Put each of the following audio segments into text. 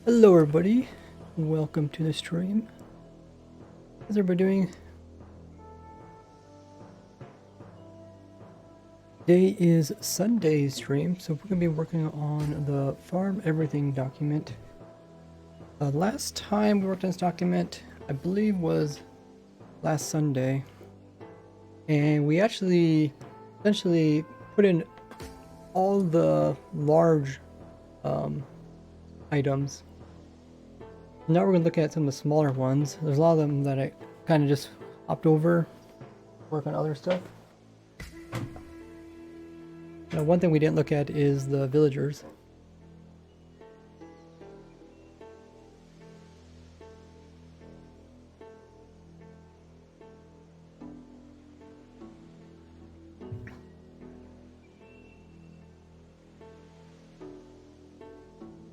Hello everybody, welcome to the stream. How's everybody doing? Today is Sunday stream, so we're going to be working on the farm everything document. Last time we worked on this document, I believe was last Sunday. And we actually essentially put in all the large items. Now we're going to look at some of the smaller ones. There's a lot of them that I kind of just hopped over, work on other stuff. Now, one thing we didn't look at is the villagers.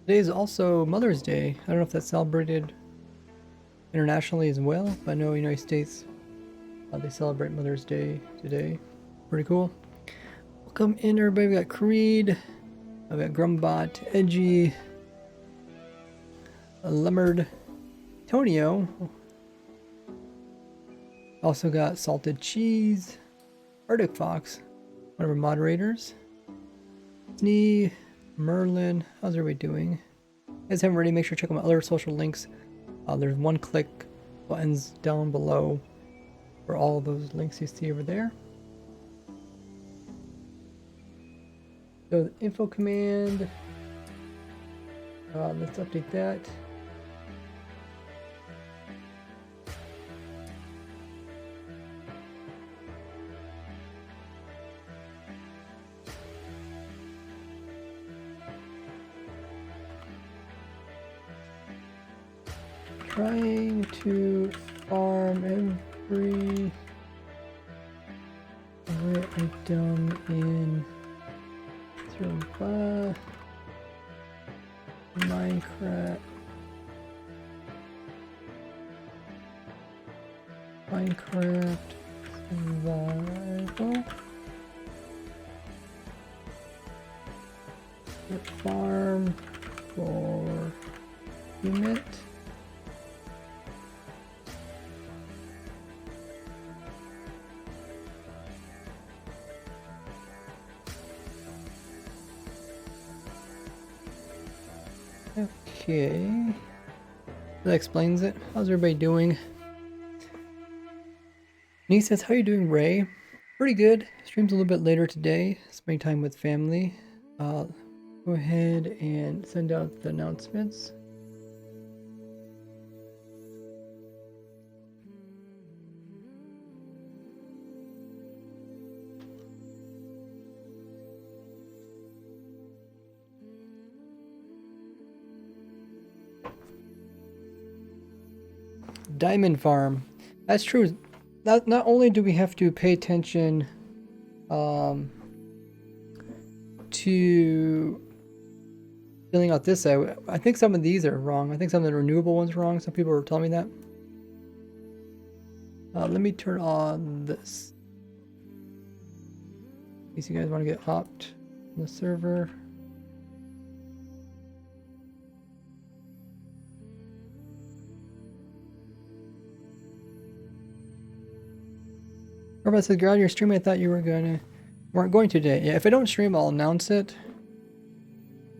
Today is also Mother's Day. I don't know if that's celebrated internationally as well, but I know United States, they celebrate Mother's Day today. Pretty cool. Welcome in everybody. We got Creed, we got Grumbot, Edgy, Lemmered, Tonio. Also got Salted Cheese, Arctic Fox, one of our moderators. Snee, Merlin, how's everybody doing? If you guys haven't already, make sure to check out my other social links. There's one click buttons down below for all of those links you see over there. So the info command, let's update that. Trying to farm every item in Minecraft. Survival. Farm for unit. Okay, that explains it. How's everybody doing? Nee says, how you doing, Ray? Pretty good. Stream's a little bit later today. Spending time with family. Go ahead and send out the announcements. Diamond farm. That's true. Not only do we have to pay attention to filling out this side, I think some of these are wrong. I think some of the renewable ones are wrong. Some people were telling me that. Let me turn on this. In case you guys want to get hopped on the server. Robert says, "Ground, you're streaming. I thought you weren't going to today." Yeah, if I don't stream, I'll announce it.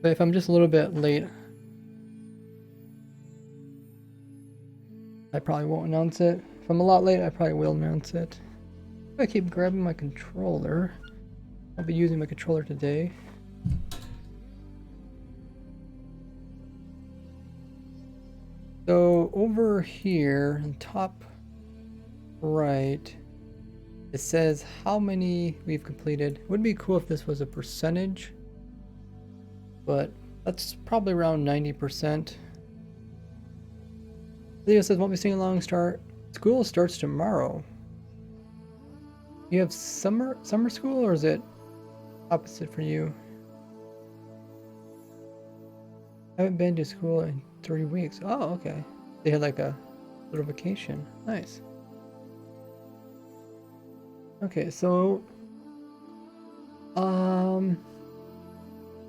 But if I'm just a little bit late, I probably won't announce it. If I'm a lot late, I probably will announce it. If I keep grabbing my controller, I'll be using my controller today. So over here, in top right, it says how many we've completed. It would be cool if this was a percentage, but that's probably around 90%. Leo says, won't be singing along. School starts tomorrow. You have summer school, or is it opposite for you? I haven't been to school in 3 weeks. Oh, okay. They had like a little vacation. Nice. Okay, so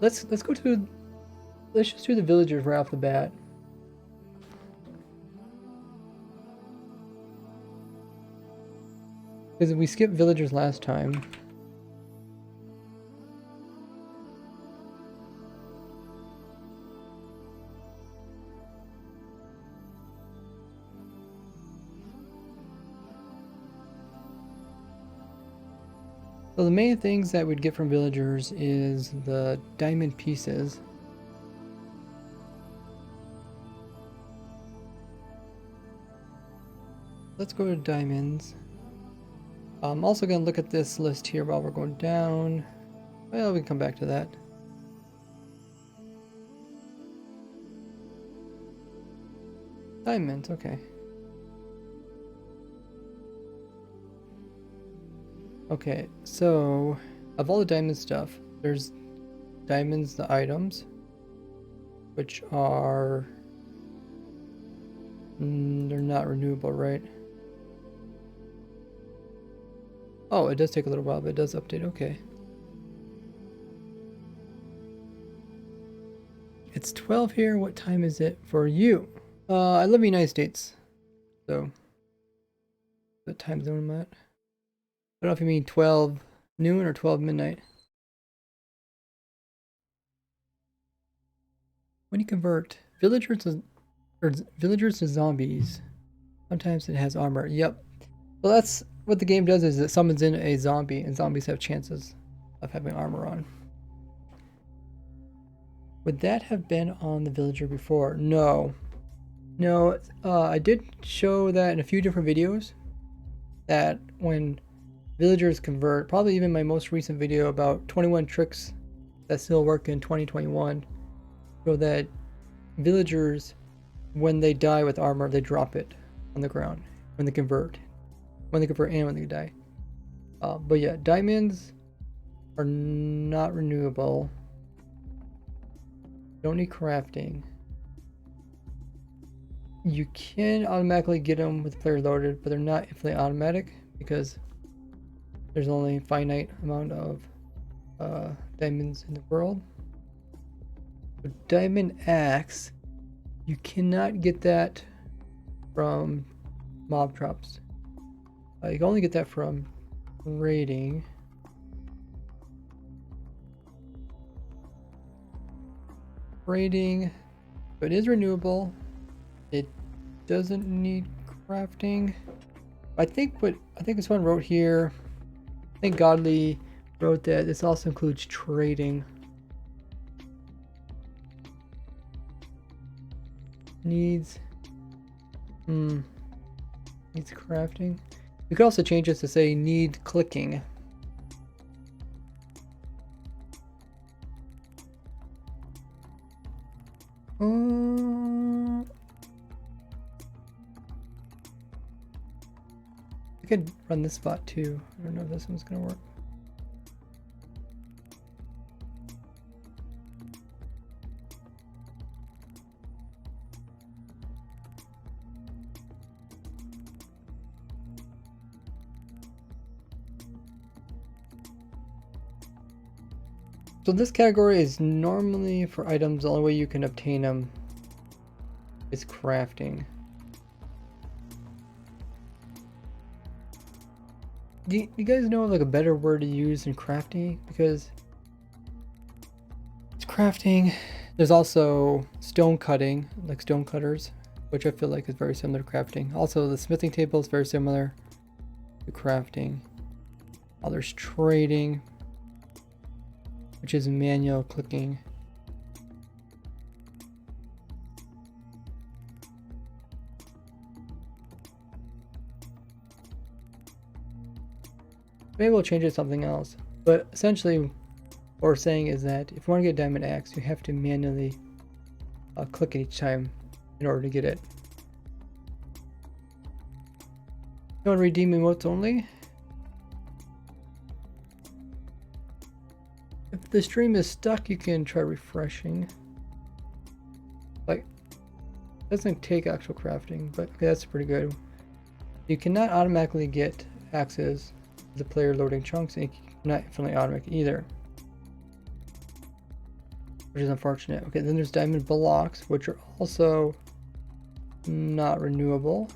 let's just do the villagers right off the bat. Because we skipped villagers last time. So the main things that we'd get from villagers is the diamond pieces. Let's go to diamonds. I'm also going to look at this list here while we're going down. Well, we can come back to that. Diamonds, okay. Okay, so of all the diamond stuff, there's diamonds, the items, which are they're not renewable, right? Oh, it does take a little while, but it does update. Okay. It's 12 here. What time is it for you? I live in the United States, so what time zone am I at? I don't know if you mean 12 noon or 12 midnight. When you convert villagers to zombies, sometimes it has armor. Yep. So that's what the game does, is it summons in a zombie, and zombies have chances of having armor on. Would that have been on the villager before? No. No, I did show that in a few different videos, that when villagers convert, probably even my most recent video about 21 tricks that still work in 2021, show that villagers, when they die with armor, they drop it on the ground when they convert. When they convert and when they die. But yeah, diamonds are not renewable. Don't need crafting. You can automatically get them with player loaded, but they're not infinitely automatic because there's only a finite amount of diamonds in the world. So diamond axe, you cannot get that from mob traps. You can only get that from raiding. Raiding, but it is renewable. It doesn't need crafting. I think this one wrote here. I think Godly wrote that this also includes trading. Needs crafting. We could also change this to say need clicking. I could run this spot too. I don't know if this one's gonna work. So this category is normally for items. The only way you can obtain them is crafting. Do you guys know like a better word to use than crafting? Because it's crafting. There's also stone cutting, like stone cutters, which I feel like is very similar to crafting. Also, the smithing table is very similar to crafting. There's trading, which is manual clicking. Maybe we'll change it to something else. But essentially, what we're saying is that if you want to get Diamond Axe, you have to manually click it each time in order to get it. You want to redeem emotes only? If the stream is stuck, you can try refreshing. Like, it doesn't take actual crafting, but okay, that's pretty good. You cannot automatically get axes with the player loading chunks, and not infinitely automatic either, which is unfortunate. Okay, then there's diamond blocks, which are also not renewable.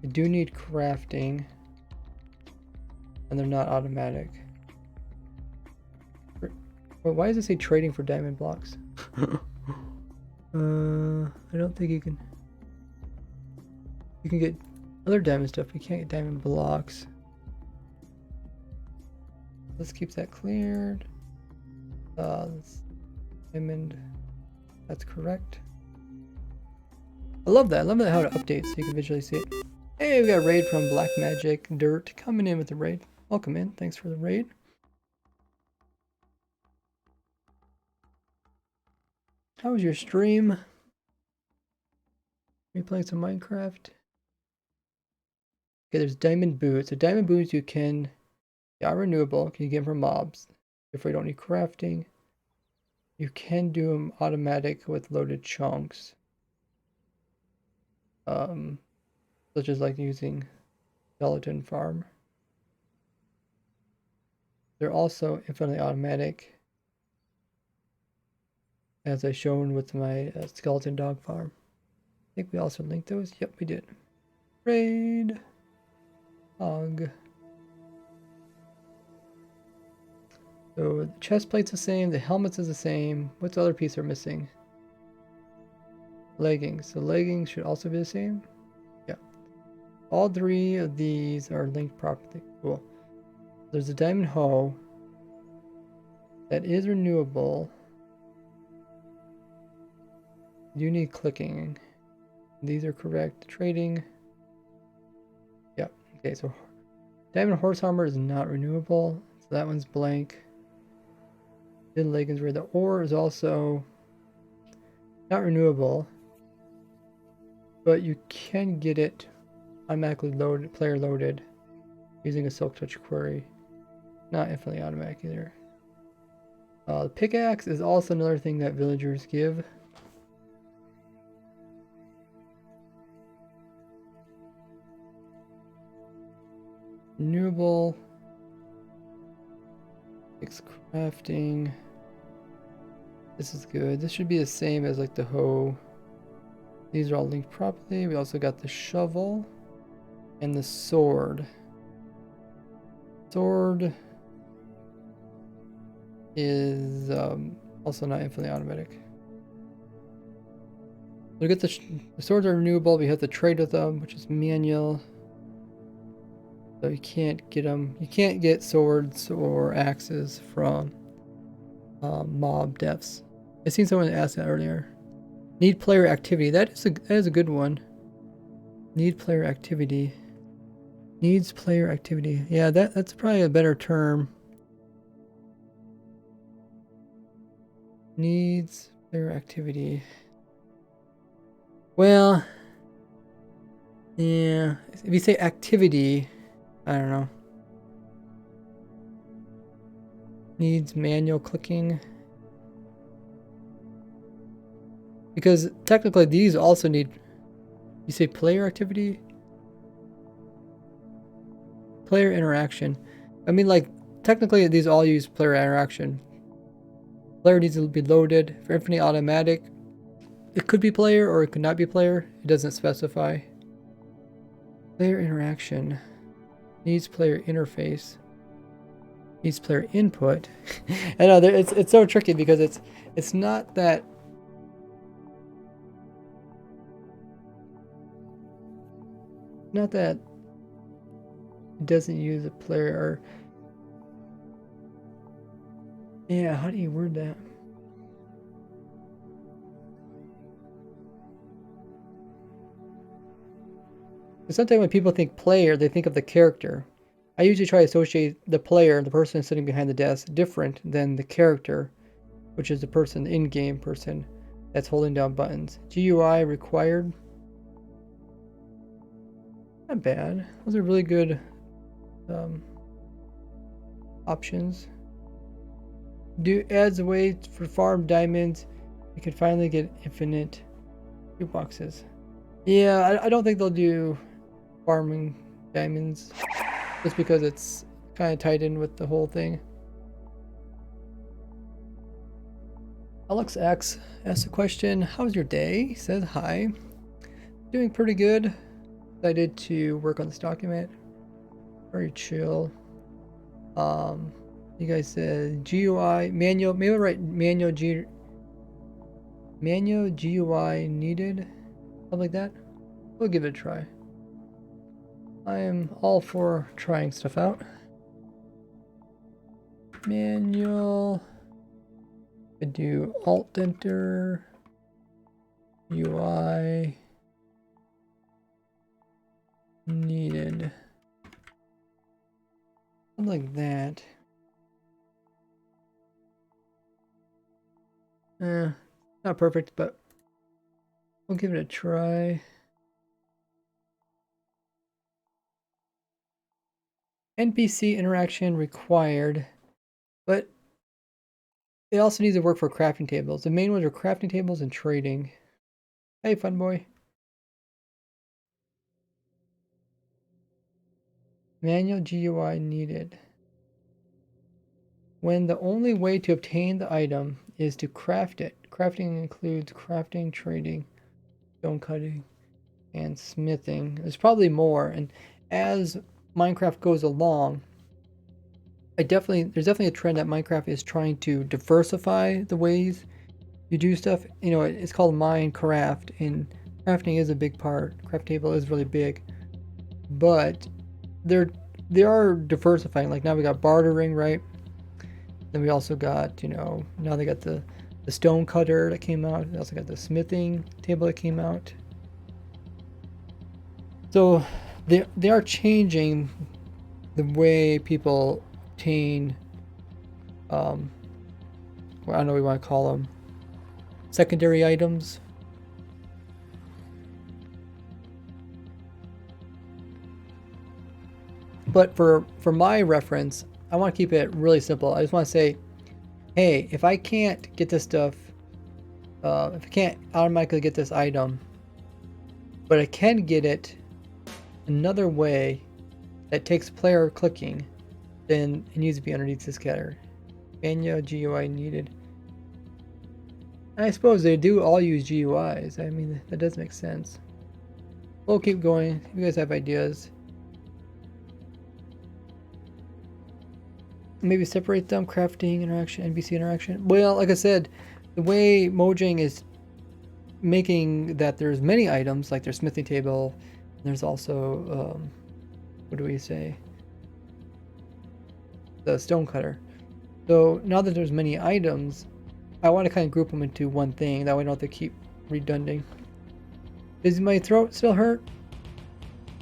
You do need crafting. and they're not automatic. Well, why does it say trading for diamond blocks? I don't think you can. You can get other diamond stuff, but you can't get diamond blocks. Let's keep that cleared. Diamond. That's correct. I love that. I love that how it updates so you can visually see it. Hey, we got a raid from Black Magic Dirt coming in with the raid. Welcome in. Thanks for the raid. How was your stream? Are you playing some Minecraft? Okay, there's diamond boots. So diamond boots you can, they are renewable. You get them from mobs. Therefore, you don't need crafting. You can do them automatic with loaded chunks. Such as like using skeleton farm. They're also infinitely automatic, as I shown with my skeleton dog farm. I think we also linked those. Yep, we did. Raid. Hog. So the chest plate's the same, the helmets is the same. What's the other piece are missing? Leggings. The leggings should also be the same. Yeah. All three of these are linked properly. Cool. There's a diamond hoe that is renewable. You need clicking. These are correct. Trading. Yep. Okay, so diamond horse armor is not renewable. So that one's blank. Then leggings where the ore is also not renewable. But you can get it automatically loaded, player loaded, using a Silk Touch query. Not infinitely automatic either. The pickaxe is also another thing that villagers give. Renewable. Fix crafting. This is good. This should be the same as like the hoe. These are all linked properly. We also got the shovel and the sword. Sword is also not infinitely automatic. Look at the swords are renewable. We have to trade with them, which is manual. So you can't get them. You can't get swords or axes from mob devs. I seen someone ask that earlier. Need player activity. That is a good one. Need player activity. Needs player activity. Yeah, that's probably a better term. Needs player activity. Well, yeah. If you say activity, I don't know. Needs manual clicking. Because technically these also need, you say player activity? Player interaction. I mean, like, technically these all use player interaction. Player needs to be loaded. For infinitely automatic, it could be player or it could not be player. It doesn't specify. Player interaction. Needs player interface. Needs player input. I know it's so tricky because it's not that. Not that it doesn't use a player or. Yeah, how do you word that? Sometimes when people think player, they think of the character. I usually try to associate the player, the person sitting behind the desk, different than the character, which is the person, the in-game person that's holding down buttons. GUI required. Not bad. Those are really good options. Adds a way for farm diamonds. You can finally get infinite boxes. Yeah, I don't think they'll do farming diamonds just because it's kind of tied in with the whole thing. Alex X asked a question. How's your day? He says hi. Doing pretty good. Excited to work on this document. Very chill. You guys said GUI manual. Maybe I'll write manual GUI needed, something like that. We'll give it a try. I am all for trying stuff out. Manual. I do Alt Enter. UI needed. Something like that. Not perfect, but we'll give it a try. NPC interaction required, but it also needs to work for crafting tables. The main ones are crafting tables and trading. Hey, fun boy. Manual GUI needed. When the only way to obtain the item is to craft it. Crafting includes crafting, trading, stone cutting, and smithing. There's probably more, and as Minecraft goes along, there's definitely a trend that Minecraft is trying to diversify the ways you do stuff. You know, it's called Minecraft, and crafting is a big part. Craft table is really big, but they are diversifying. Like now we got bartering, right? Then we also got, you know, now they got the stone cutter that came out. They also got the smithing table that came out. So they are changing the way people obtain, well, I don't know what we want to call them, secondary items. But for my reference, I want to keep it really simple. I just want to say, hey, if I can't get this stuff, if I can't automatically get this item, but I can get it another way that takes player clicking, then it needs to be underneath this category. Manual GUI needed. And I suppose they do all use GUIs. I mean, that does make sense. We'll keep going. If you guys have ideas, maybe separate them. Crafting interaction, NPC interaction. Well, like I said, the way Mojang is making that there's many items, like there's smithing table, and there's also what do we say, the stone cutter. So now that there's many items, I want to kind of group them into one thing. That way I don't have to keep redunding. Does my throat still hurt?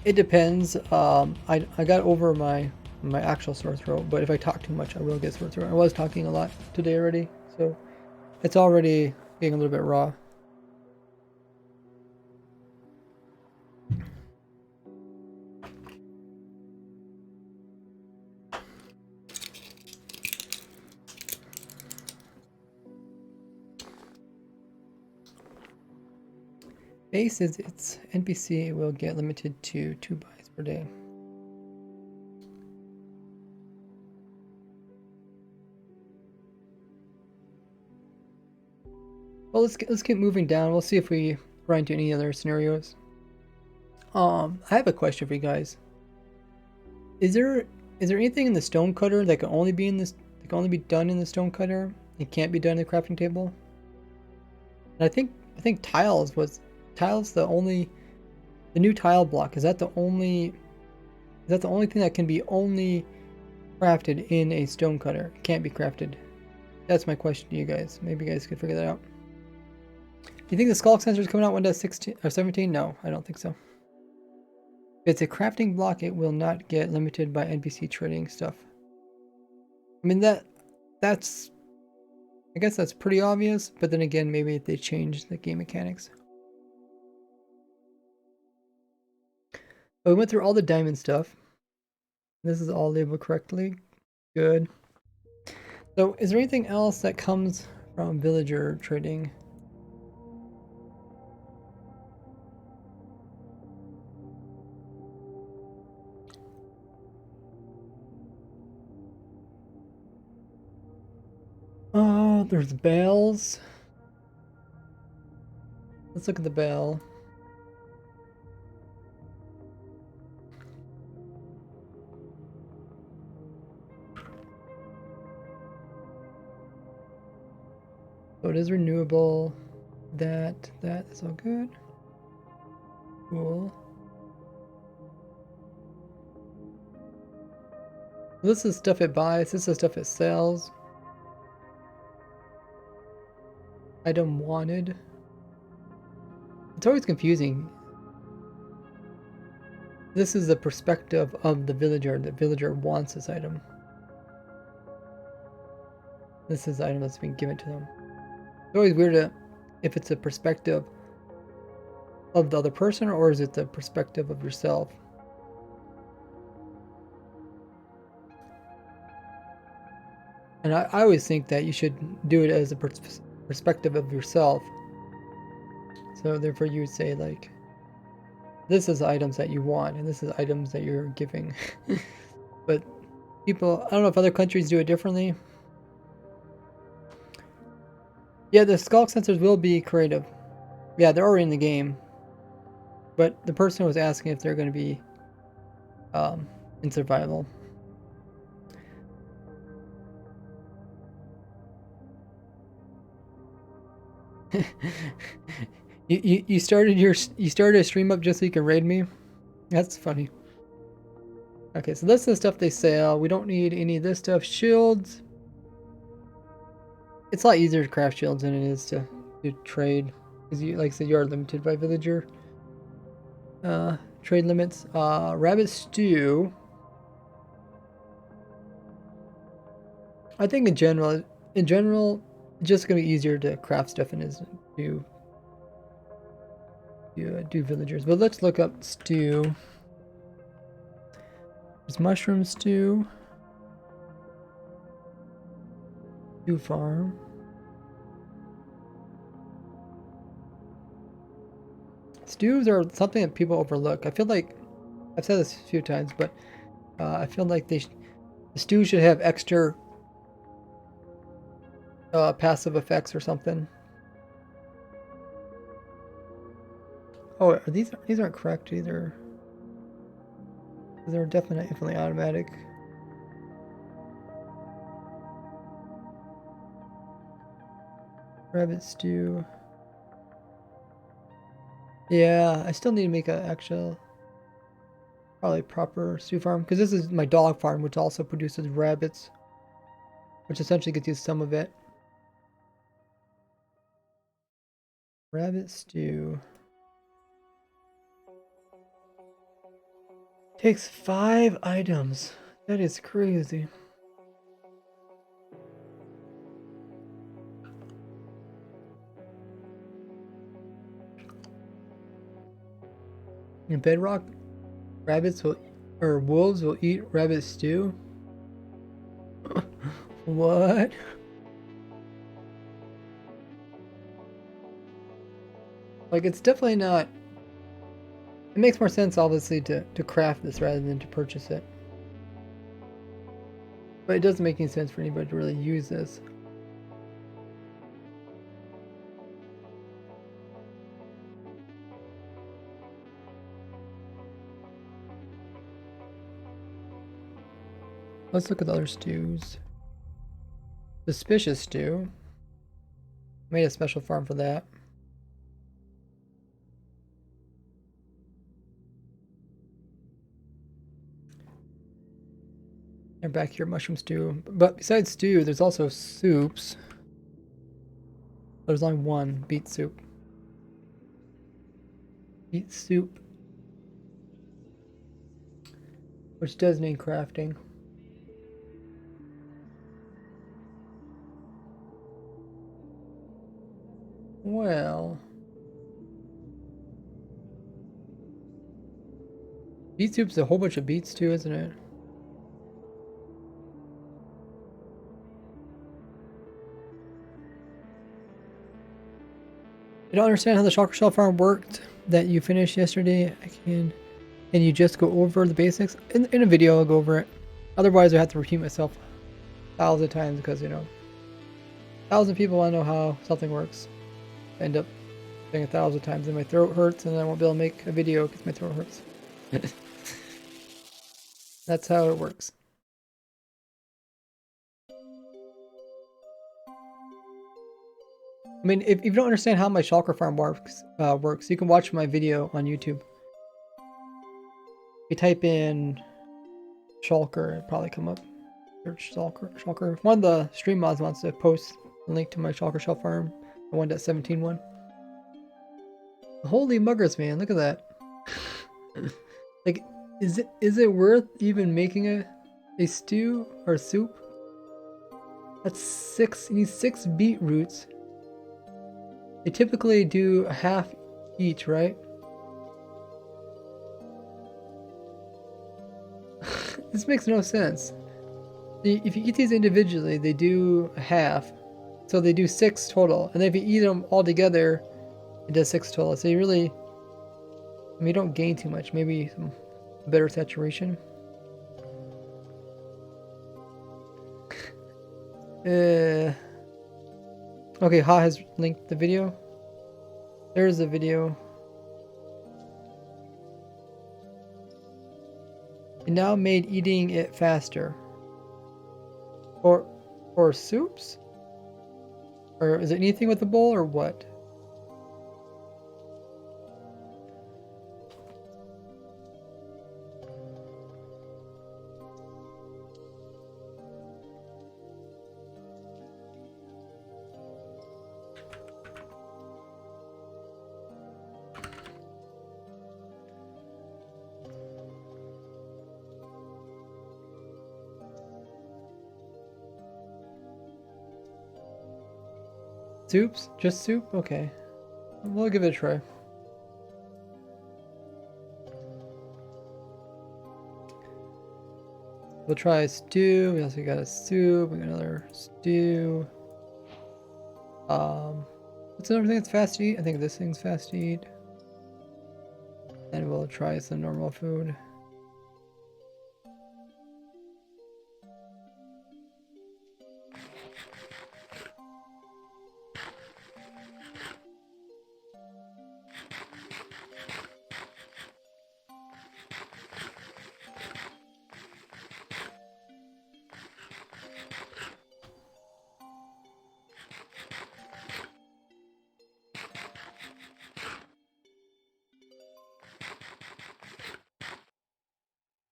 It depends. I got over my actual sore throat, but if I talk too much, I will get sore throat. I was talking a lot today already, so it's already getting a little bit raw. Base is its NPC will get limited to 2 buys per day. Well, let's keep moving down. We'll see if we run into any other scenarios. I have a question for you guys. Is there anything in the stone cutter that can only be done in the stone cutter? It can't be done in the crafting table. And I think tiles the new tile block. Is that the only thing that can be only crafted in a stone cutter? It can't be crafted. That's my question to you guys. Maybe you guys could figure that out. Do you think the Skulk sensor is coming out Windows 16 or 17? No, I don't think so. If it's a crafting block, it will not get limited by NPC trading stuff. I mean I guess that's pretty obvious, but then again, maybe they changed the game mechanics. But we went through all the diamond stuff. This is all labeled correctly. Good. So is there anything else that comes from villager trading? Oh, there's bells. Let's look at the bell. it is renewable. That's all good. Cool. This is stuff it buys. This is stuff it sells. Item wanted. It's always confusing. This is the perspective of the villager. The villager wants this item. This is the item that's been given to them. It's always weird if it's a perspective of the other person or is it the perspective of yourself. And I always think that you should do it as a perspective of yourself. So therefore you would say like, this is items that you want and this is items that you're giving. But people, I don't know if other countries do it differently. Yeah, the skulk sensors will be creative. Yeah, they're already in the game. But the person was asking if they're going to be in survival. you started a stream up just so you can raid me? That's funny. Okay, so this is the stuff they sell. We don't need any of this stuff. Shields. It's a lot easier to craft shields than it is to trade. Because you, like I said, you are limited by villager. Trade limits. Rabbit stew. I think in general, it's just gonna be easier to craft stuff than it is to do villagers. But let's look up stew. There's mushroom stew. Stew farm. Stews are something that people overlook. I feel like I've said this a few times, but I feel like the stew should have extra passive effects or something. Oh, these aren't correct either. They're definitely automatic. Rabbit stew. Yeah, I still need to make an actual, probably proper stew farm because this is my dog farm, which also produces rabbits, which essentially gets you some of it. Rabbit stew. Takes 5 items. That is crazy. In Bedrock, wolves will eat rabbit stew. What? Like, it's definitely not. It makes more sense, obviously, to craft this rather than to purchase it. But it doesn't make any sense for anybody to really use this. Let's look at the other stews. Suspicious stew. Made a special farm for that. And back here, mushroom stew. But besides stew, there's also soups. There's only one, beet soup. Beet soup. Which does need crafting. Well, beet soup's a whole bunch of beets too, isn't it? I don't understand how the chocolate shell farm worked that you finished yesterday. Can you just go over the basics? In a video, I'll go over it. Otherwise, I have to repeat myself 1,000 times because, you know, 1,000 people want to know how something works. I end up saying 1,000 times and my throat hurts and I won't be able to make a video because my throat hurts. That's how it works. I mean, if you don't understand how my shulker farm works, you can watch my video on YouTube. If you type in shulker, it'll probably come up. Search shulker. If one of the stream mods wants to post a link to my shulker shell farm, the 1.17 one. Holy muggers, man! Look at that. Like, is it worth even making a stew or soup? That's 6. You need 6 beetroots. They typically do a half each, right? This makes no sense. If you eat these individually, they do a half. So they do 6 total. And then if you eat them all together, it does 6 total. So you really, I mean, you don't gain too much. Maybe some better saturation. Okay, Ha has linked the video. There's the video. It now made eating it faster. Or soups? Or is it anything with the bowl or what? Soups? Just soup? Okay. We'll give it a try. We'll try a stew. We also got a soup. We got another stew. What's another thing that's fast to eat? I think this thing's fast to eat. And we'll try some normal food.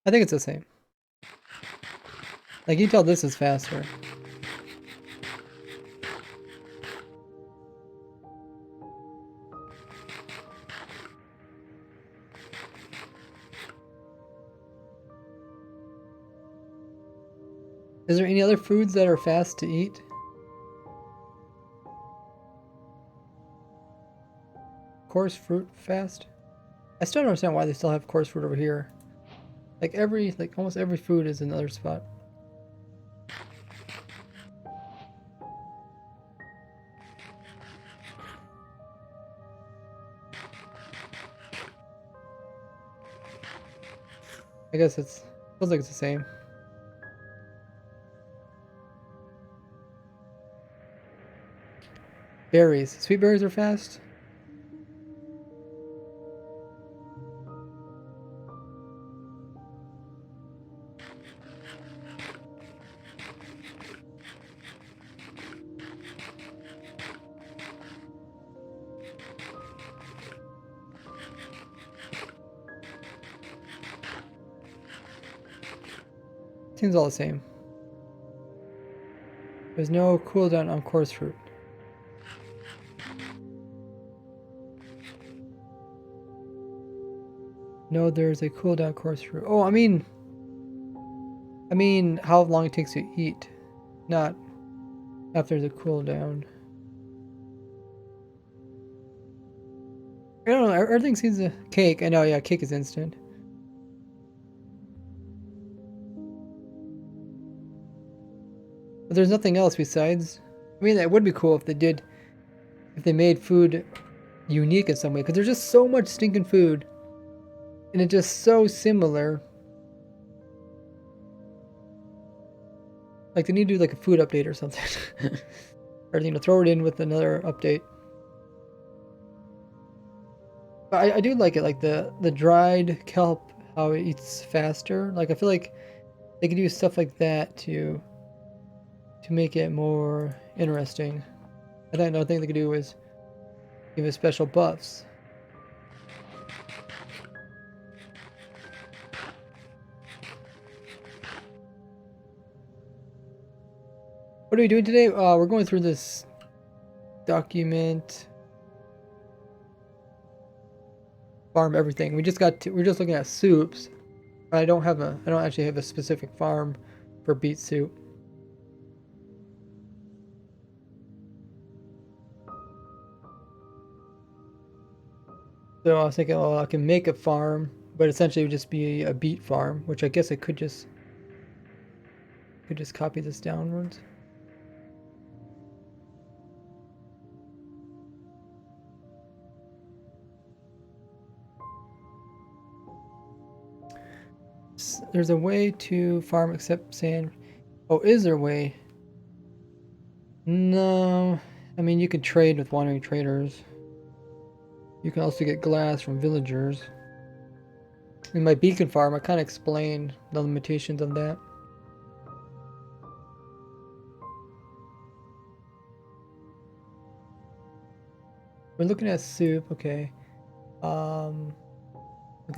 I think it's the same. Like, you can tell this is faster. Is there any other foods that are fast to eat? Coarse fruit fast? I still don't understand why they still have coarse fruit over here. Like almost every food is another spot. I guess feels like it's the same. Berries. Sweet berries are fast. Seems all the same. There's no cooldown on coarse fruit. No, there's a cooldown course fruit. Oh, I mean how long it takes to eat, not if there's a cooldown. I don't know. Everything seems to cake. I know. Yeah, cake is instant. But there's nothing else besides. I mean, that would be cool if they made food unique in some way, because there's just so much stinking food. And it's just so similar. Like, they need to do like a food update or something. Or, throw it in with another update. But I do like it, like the dried kelp, how it eats faster. Like, I feel like they could use stuff like that to make it more interesting. I think another thing they could do is give it special buffs. What are we doing today? We're going through this document. Farm everything. We're just looking at soups. I don't actually have a specific farm for beet soup. So I was thinking, oh, I can make a farm, but essentially it would just be a beet farm, which I guess I could just copy this downwards. There's a way to farm except sand. Oh, is there a way? No. I mean, you could trade with wandering traders. You can also get glass from villagers. In my beacon farm, I kind of explained the limitations of that. We're looking at soup, okay. Looking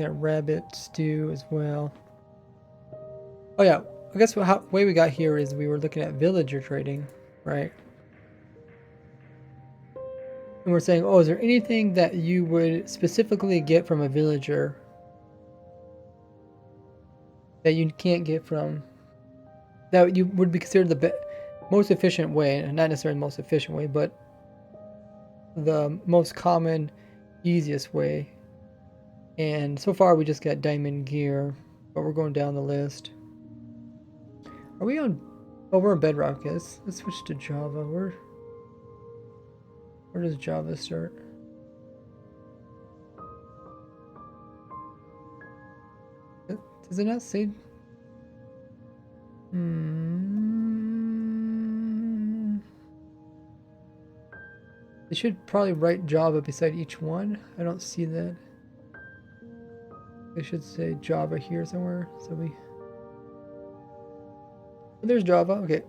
at rabbit stew as well. Oh yeah, I guess the way we got here is we were looking at villager trading, right? And we're saying, oh, is there anything that you would specifically get from a villager that you can't get from, that you would be considered the most efficient way, and not necessarily the most efficient way, but the most common, easiest way. And so far we just got diamond gear, but we're going down the list. Are we on? Oh, we're on Bedrock. Yes. Let's switch to Java. Where does Java start? Does it not say? They should probably write Java beside each one. I don't see that. They should say Java here somewhere. So we. Oh, there's Java. Okay.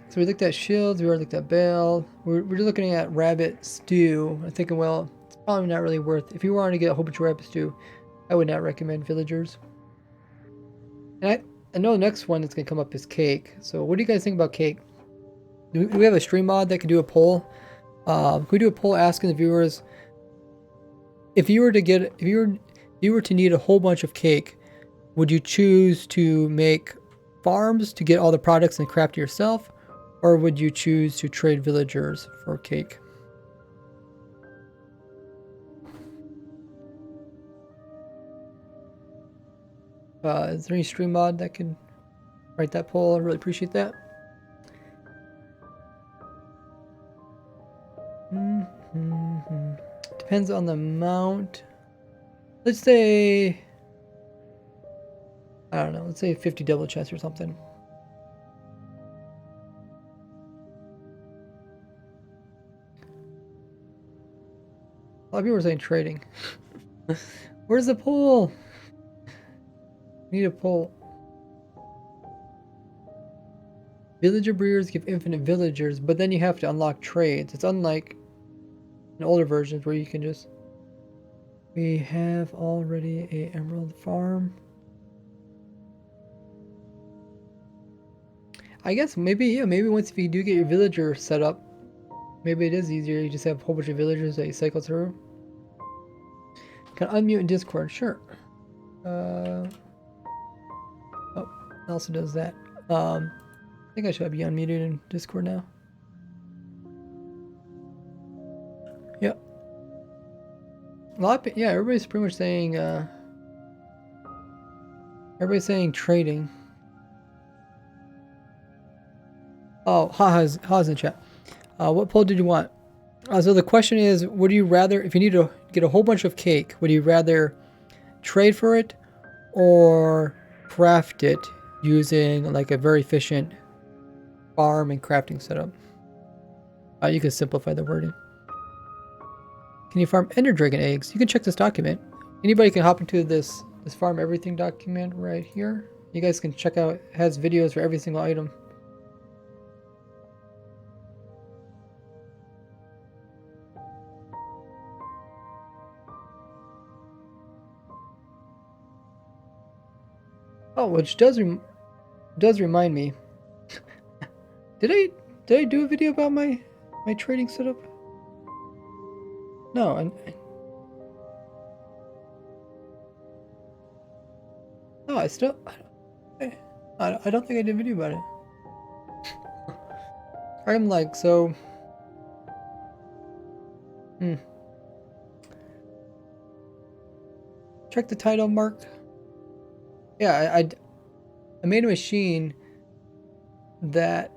So we looked at shields. We already looked at bale. We're looking at rabbit stew. I'm thinking, well, it's probably not really worth. If you wanted to get a whole bunch of rabbit stew, I would not recommend villagers. And I know the next one that's gonna come up is cake. So what do you guys think about cake? Do we have a stream mod that can do a poll? Can we do a poll asking the viewers if you were to need a whole bunch of cake, would you choose to make farms to get all the products and craft yourself, or would you choose to trade villagers for cake? Is there any stream mod that can write that poll? I really appreciate that. Depends on the amount. Let's say, I don't know, let's say 50 double chests or something. A lot of people are saying trading. Where's the poll? We need a poll. Villager breeders give infinite villagers, but then you have to unlock trades. It's unlike in older versions where you can just. We have already a emerald farm. I guess maybe, yeah, maybe once if you do get your villager set up, maybe it is easier. You just have a whole bunch of villagers that you cycle through. Can unmute in Discord, sure. Oh, it also does that. I think I should be unmuted in Discord now. Yep. A lot of, yeah, everybody's pretty much saying, everybody's saying trading. Oh, Ha's in the chat. What poll did you want? So the question is, would you rather, if you need to get a whole bunch of cake, would you rather trade for it or craft it using like a very efficient farm and crafting setup? You can simplify the wording. Can you farm Ender Dragon eggs? You can check this document. Anybody can hop into this farm everything document right here. You guys can check out, it has videos for every single item. Oh, which does remind me. Did I do a video about my trading setup? No, no, I still I don't think I did a video about it. I'm like, so check the title mark. Yeah, I made a machine that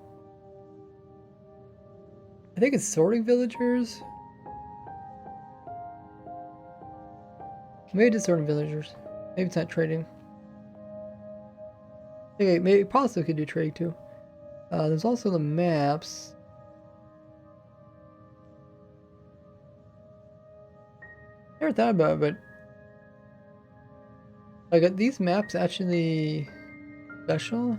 I think it's sorting villagers. Maybe it's sorting villagers. Maybe it's not trading. Okay, maybe possibly could do trading too. There's also the maps. Never thought about it, but like these maps actually special.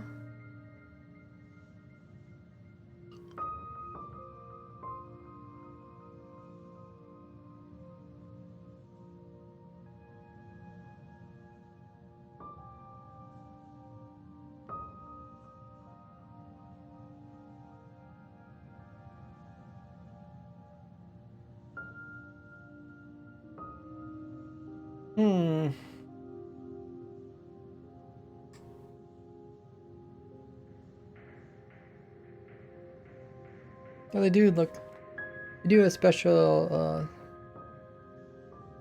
Oh, they do look. They do a special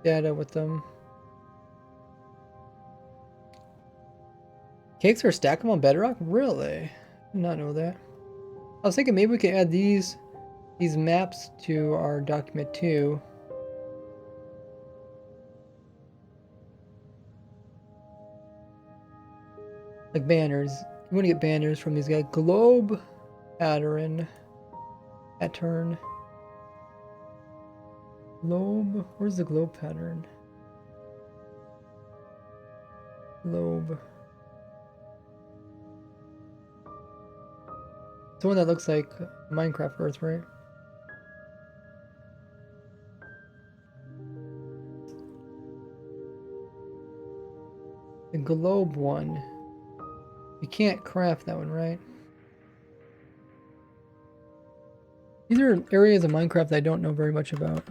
data with them. Cakes are stackable on Bedrock? Really? I did not know that. I was thinking maybe we could add these maps to our document too. Like banners. You want to get banners from these guys. Globe pattern. Globe. Where's the globe pattern? Globe. It's the one that looks like Minecraft Earth, right? The globe one. You can't craft that one, right? These are areas of Minecraft I don't know very much about.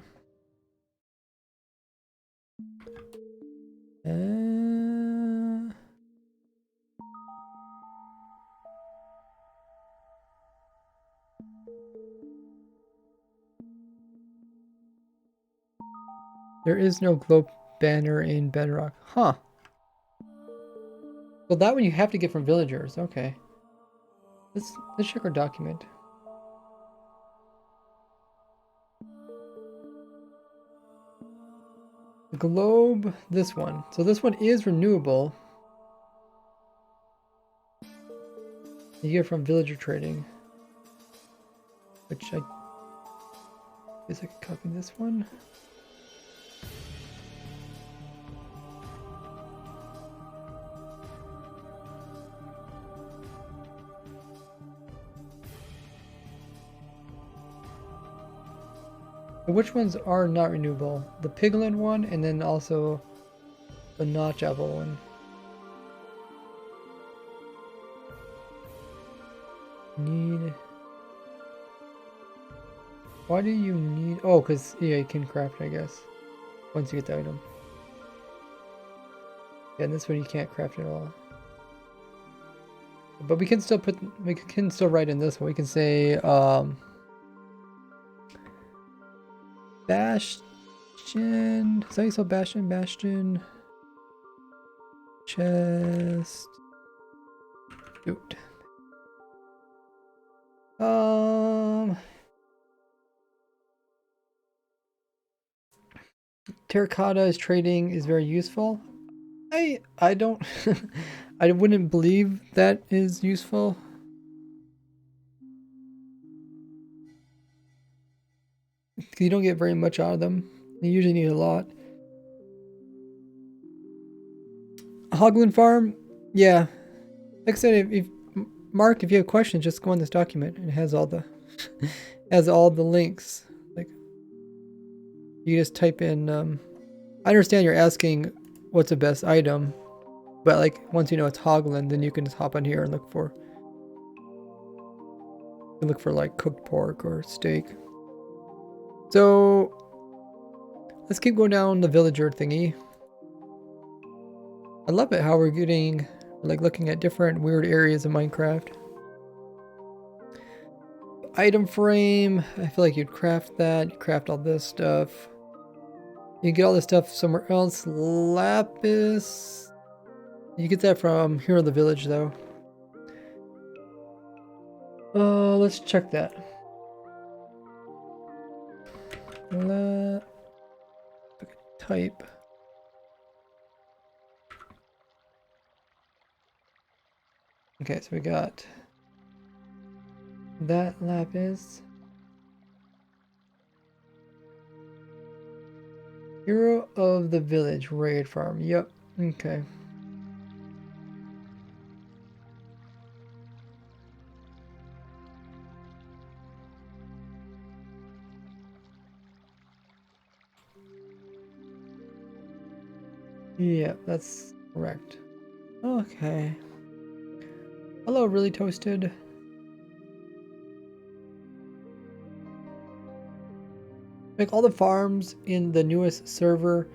There is no globe banner in Bedrock. Huh. Well, that one you have to get from villagers. Okay. Let's check our document. The globe, this one. So this one is renewable. You get from villager trading. Which I guess I could copy this one. Which ones are not renewable? The piglin one, and then also the notch apple one. Need. Why do you need? Oh, because yeah, you can craft it, I guess. Once you get the item. Yeah, and this one you can't craft it at all. But we can still write in this one. We can say Bastion. Is that how you spell Bastion? Bastion. Chest. Shoot. Terracotta's trading is very useful. I don't I wouldn't believe that is useful. You don't get very much out of them. You usually need a lot. Hoglin Farm, yeah. Like I said, if Mark, if you have questions, just go on this document. It has all the has all the links. Like you just type in. I understand you're asking what's the best item. But like once you know it's Hogland, then you can just hop on here and look for like cooked pork or steak. So let's keep going down the villager thingy. I love it how we're getting like looking at different weird areas of Minecraft. Item frame, I feel like you'd craft that, you craft all this stuff. You get all this stuff somewhere else. Lapis, you get that from Hero of the Village though. Let's check that. Type. Okay, so we got that lapis. Hero of the Village raid farm. Yep. Okay. Yeah, that's correct. Okay. Hello, Really Toasted. Make all the farms in the newest server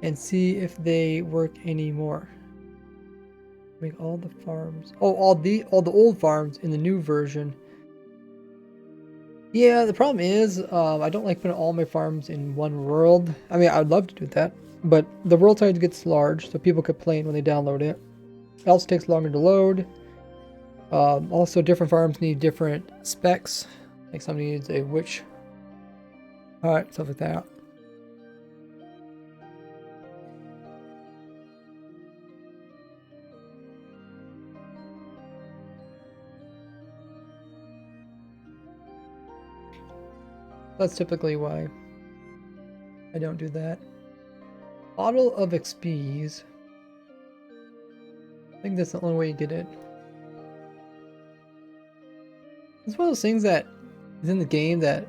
and see if they work anymore. Make all the farms. Oh, all the old farms in the new version. Yeah, the problem is I don't like putting all my farms in one world. I mean, I'd love to do that, but the world size gets large, so people complain when they download it. It also takes longer to load. Also, different farms need different specs. Like some needs a witch hut, stuff like that. That's typically why I don't do that. Bottle of XPs. I think that's the only way you get it. It's one of those things that is in the game that,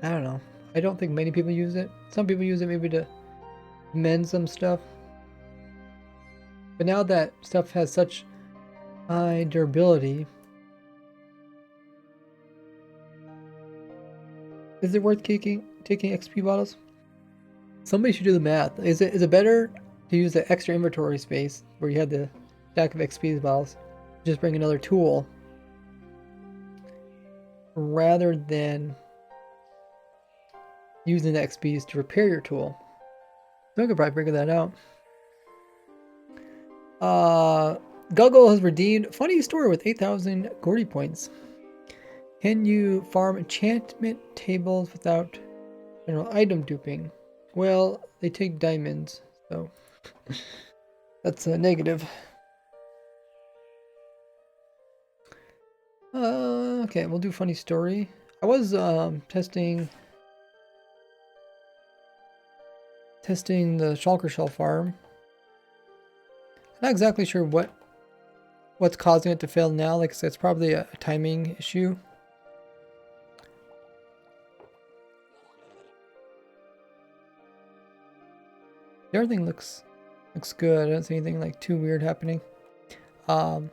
I don't know. I don't think many people use it. Some people use it maybe to mend some stuff. But now that stuff has such high durability, is it worth taking XP bottles? Somebody should do the math. Is it better to use the extra inventory space where you had the stack of XP bottles, just bring another tool, rather than using the XPs to repair your tool? I could probably figure that out. Guggle has redeemed funny story with 8,000 Gordy points. Can you farm enchantment tables without general item duping? Well, they take diamonds, so that's a negative. Okay, we'll do funny story. I was testing the shulker shell farm. Not exactly sure what's causing it to fail now. Like I said, it's probably a timing issue. Everything looks good. I don't see anything like too weird happening. But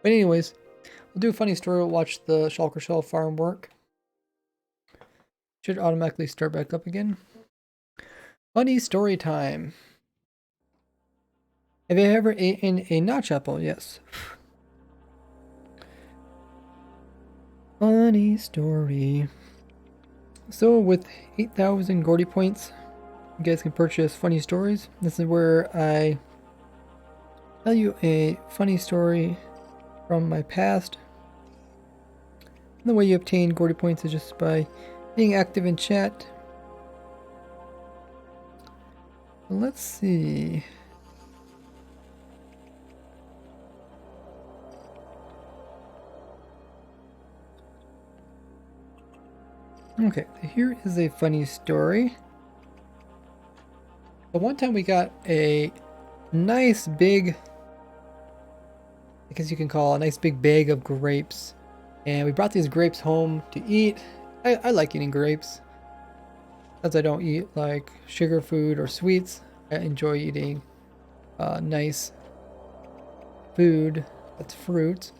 anyways, we'll do a funny story. We'll watch the shulker shell farm work. Should automatically start back up again. Funny story time. Have you ever eaten a notch apple? Yes. Funny story. So with 8,000 Gordy points, you guys can purchase funny stories. This is where I tell you a funny story from my past. And the way you obtain Gordy points is just by being active in chat. Let's see. Okay, here is a funny story. But one time we got a nice big, I guess you can call it a nice big bag of grapes. And we brought these grapes home to eat. I like eating grapes. As I don't eat like sugar food or sweets, I enjoy eating nice food. That's fruits.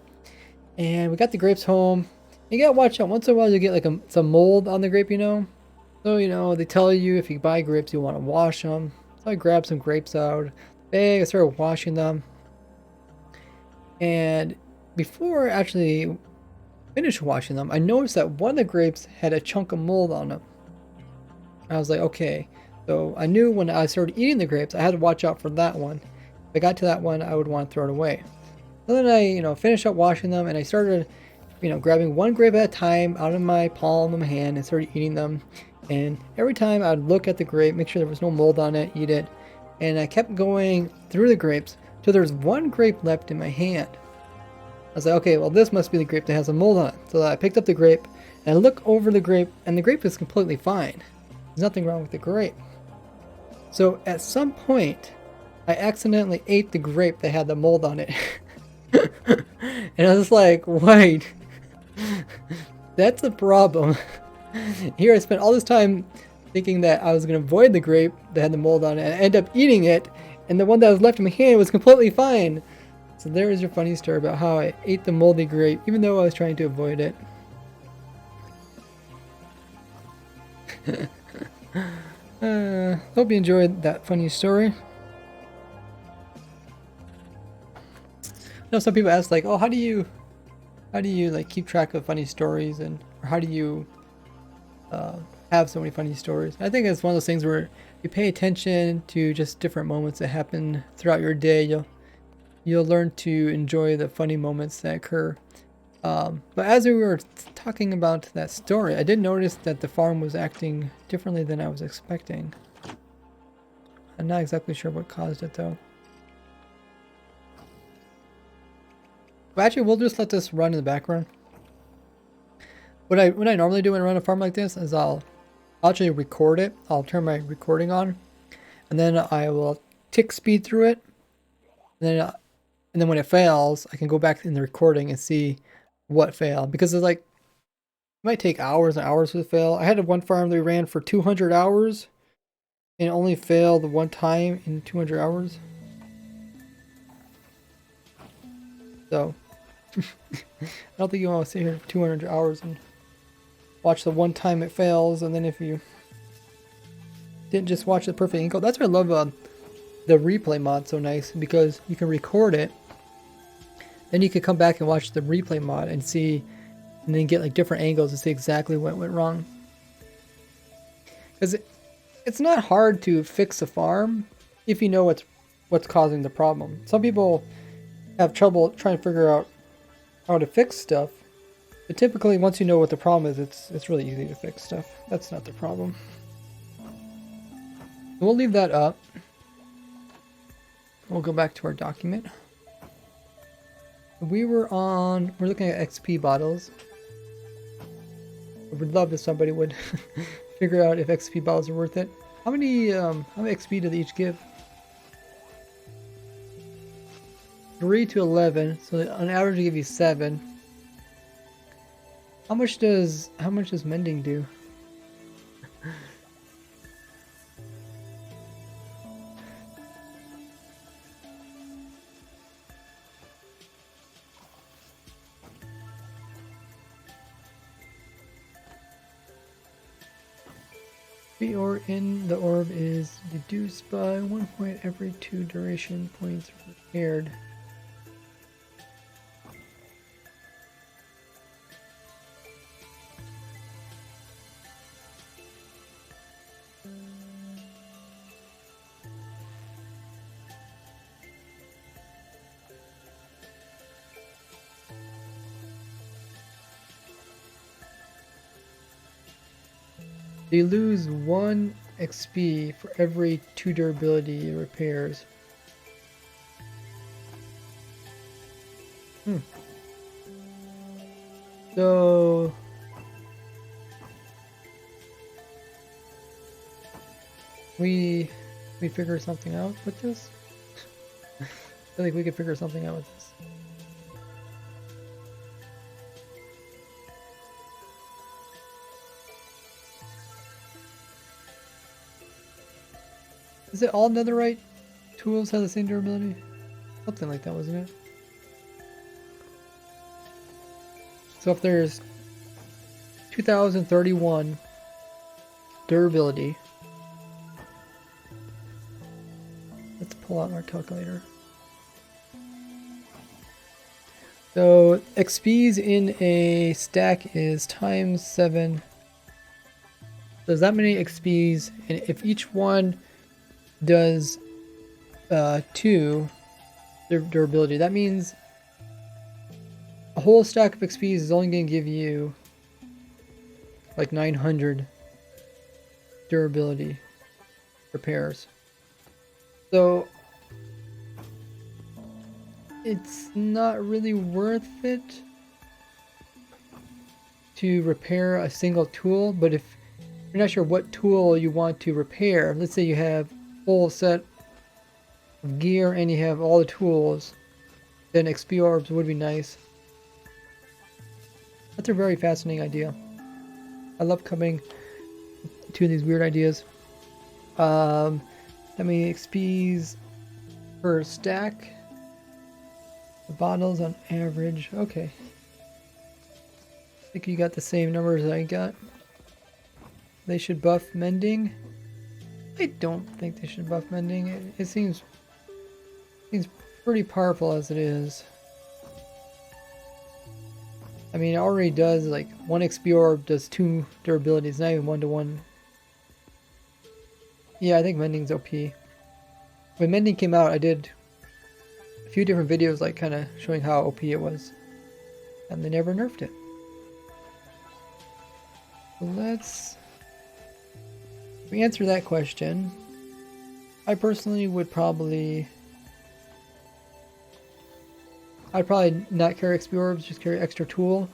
And we got the grapes home. You gotta watch out. Once in a while you get like some mold on the grape, you know. So, you know, they tell you if you buy grapes, you want to wash them. So I grabbed some grapes out of the bag. I started washing them. And before I actually finished washing them, I noticed that one of the grapes had a chunk of mold on them. I was like, okay. So I knew when I started eating the grapes, I had to watch out for that one. If I got to that one, I would want to throw it away. So then I, finished up washing them and I started, grabbing one grape at a time out of my palm of my hand and started eating them. And every time I would look at the grape, make sure there was no mold on it, eat it. And I kept going through the grapes till there was one grape left in my hand. I was like, okay, well this must be the grape that has a mold on it. So I picked up the grape and I look over the grape and the grape is completely fine. There's nothing wrong with the grape. So at some point, I accidentally ate the grape that had the mold on it. And I was like, wait, that's a problem. Here I spent all this time thinking that I was going to avoid the grape that had the mold on it, and I ended up eating it, and the one that was left in my hand was completely fine. So there is your funny story about how I ate the moldy grape, even though I was trying to avoid it. Hope you enjoyed that funny story. I know some people ask like, oh, how do you like keep track of funny stories, and or how do you have so many funny stories? I think it's one of those things where you pay attention to just different moments that happen throughout your day. You'll learn to enjoy the funny moments that occur. But as we were talking about that story, I did notice that the farm was acting differently than I was expecting. I'm not exactly sure what caused it though. But actually, we'll just let this run in the background. What I normally do when I run a farm like this is I'll actually record it. I'll turn my recording on, and then I will tick speed through it. And then when it fails, I can go back in the recording and see what failed, because it's like it might take hours and hours to fail. I had one farm that we ran for 200 hours and it only failed one time in 200 hours. So I don't think you want to sit here for 200 hours and watch the one time it fails, and then if you didn't just watch the perfect angle. That's why I love the replay mod so nice, because you can record it, then you can come back and watch the replay mod and see, and then get like different angles to see exactly what went wrong. Because it's not hard to fix a farm if you know what's causing the problem. Some people have trouble trying to figure out how to fix stuff, but typically once you know what the problem is, it's really easy to fix stuff. That's not the problem. We'll leave that up. We'll go back to our document. We're looking at XP bottles. I would love if somebody would figure out if XP bottles are worth it. How many XP do they each give? 3 to 11, so on average they give you 7. How much does mending do? The ore in the orb is deduced by 1 point every 2 duration points repaired. They lose 1 XP for every 2 durability repairs. So we figure something out with this? I feel like we could figure something out with this. Is it all netherite tools have the same durability? Something like that, wasn't it? So if there's 2031 durability, let's pull out our calculator. So XPs in a stack is times 7. There's that many XPs, and if each one does 2 durability, that means a whole stack of XPs is only going to give you like 900 durability repairs. So it's not really worth it to repair a single tool, but if you're not sure what tool you want to repair, let's say you have a full set of gear and you have all the tools, then XP orbs would be nice. That's a very fascinating idea. I love coming to these weird ideas. How many XPs per stack? The bottles on average. Okay. I think you got the same numbers I got. They should buff mending. I don't think they should buff mending. It seems pretty powerful as it is. I mean, it already does like 1 XP orb does 2 durability. It's not even 1-to-1. Yeah, I think mending's OP. When mending came out, I did a few different videos like kind of showing how OP it was. And they never nerfed it. So let's answer that question. I personally would I'd probably not carry XP orbs, just carry extra tool.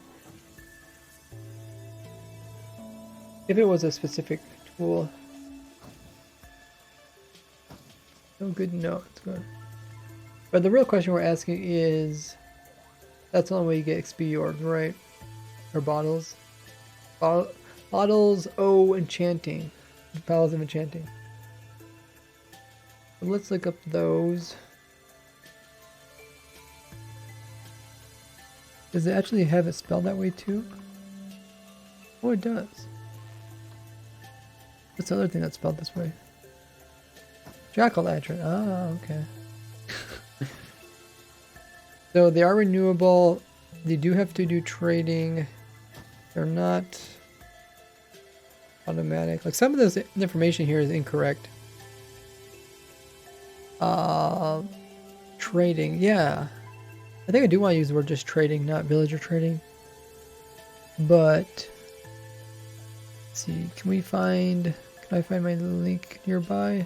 If it was a specific tool. Oh, good to know. It's good. But the real question we're asking is, that's the only way you get XP orbs, right? Or bottles. Bottles, enchanting. Bottles of enchanting. So let's look up those. Does it actually have it spelled that way too? Oh, it does. What's the other thing that's spelled this way? Jack-o'-lantern. Ah, okay. So they are renewable. They do have to do trading. They're not automatic. Like some of this information here is incorrect. Trading. Yeah. I think I do want to use the word just trading, not villager trading. But let's see, can I find my link nearby?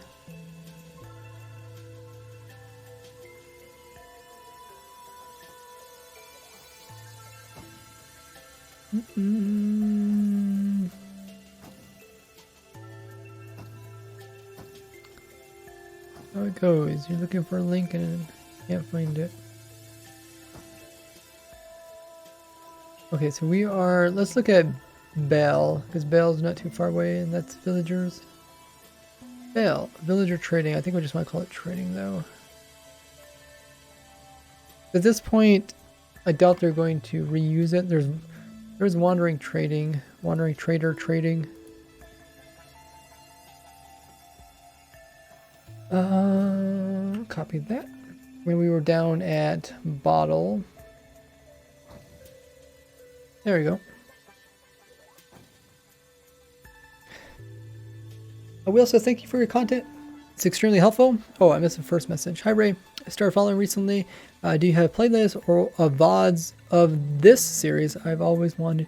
How it goes. You're looking for a link and can't find it. Okay, so let's look at Bell, because Bell's not too far away, and that's villagers. Bell, villager trading. I think we just want to call it trading, though. At this point, I doubt they're going to reuse it. There's wandering trader trading. Copy that. When we were down at bottle. There we go. I will say thank you for your content. It's extremely helpful. Oh, I missed the first message. Hi Ray, I started following recently. Do you have playlists or VODs of this series? I've always wanted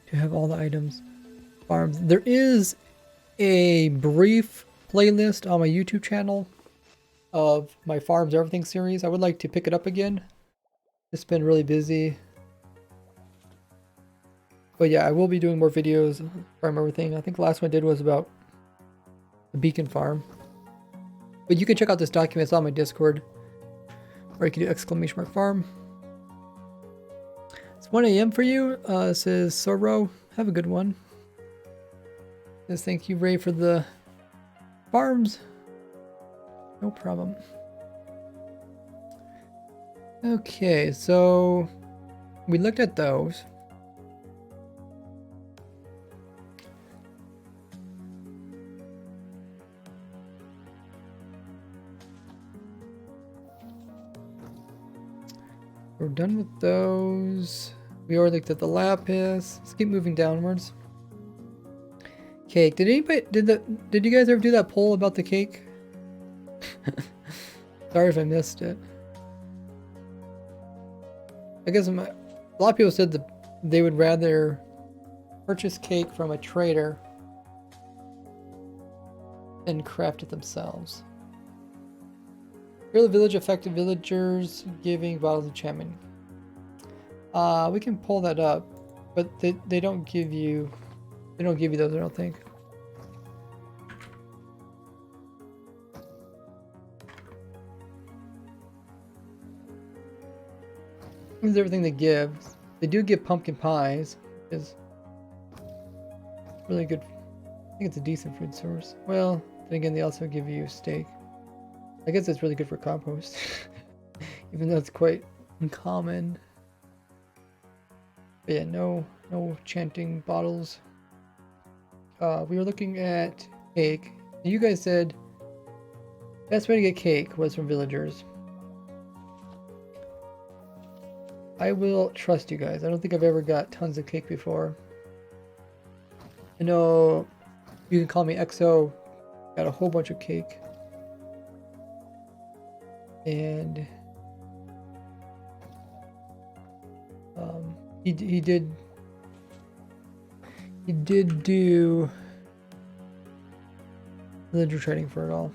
to have all the items. Farms. There is a brief playlist on my YouTube channel of my Farms Everything series. I would like to pick it up again. It's been really busy. But yeah, I will be doing more videos, Farm Everything. I think the last one I did was about the Beacon Farm. But you can check out this document. It's on my Discord. Or you can do !farm. It's 1 a.m. for you, says Soro. Have a good one. Says thank you, Ray, for the farms. No problem. Okay, so we looked at those. We're done with those. We already looked at the lapis. Let's keep moving downwards. Cake. Did you guys ever do that poll about the cake? Sorry if I missed it. I guess a lot of people said that they would rather purchase cake from a trader than craft it themselves. Here the village affected villagers giving bottles of enchantment. We can pull that up, but they don't give you those, I don't think. This is everything they give. They do give pumpkin pies, which is really good. I think it's a decent food source. Well, then again, they also give you steak. I guess it's really good for compost, even though it's quite uncommon. But yeah, no chanting bottles. We were looking at cake. You guys said best way to get cake was from villagers. I will trust you guys. I don't think I've ever got tons of cake before. I know you can call me EXO. Got a whole bunch of cake. And he did do villager trading for it all.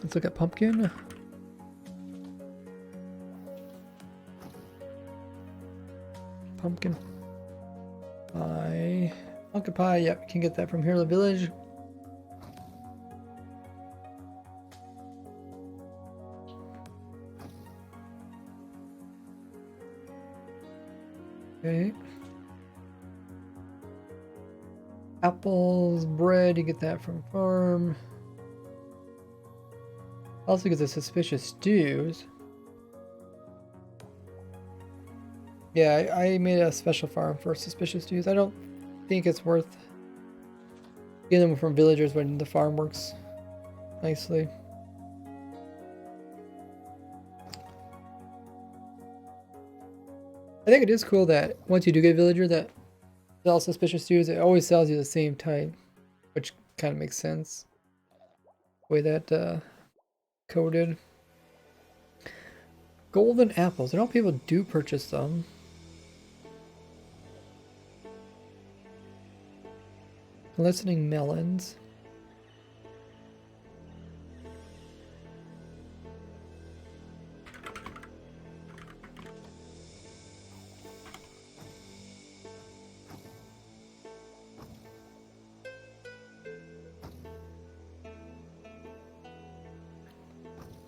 Let's look at pumpkin. Pumpkin pie. Pumpkin pie, yep, you can get that from here to the village. Okay. Apples, bread, you get that from farm. Also gets the suspicious stews. Yeah, I made a special farm for suspicious stews. I don't think it's worth getting them from villagers when the farm works nicely. I think it is cool that once you do get a villager that sells suspicious stews, it always sells you the same type, which kind of makes sense. The way that coded. Golden apples. I know people do purchase them. Glistening melons.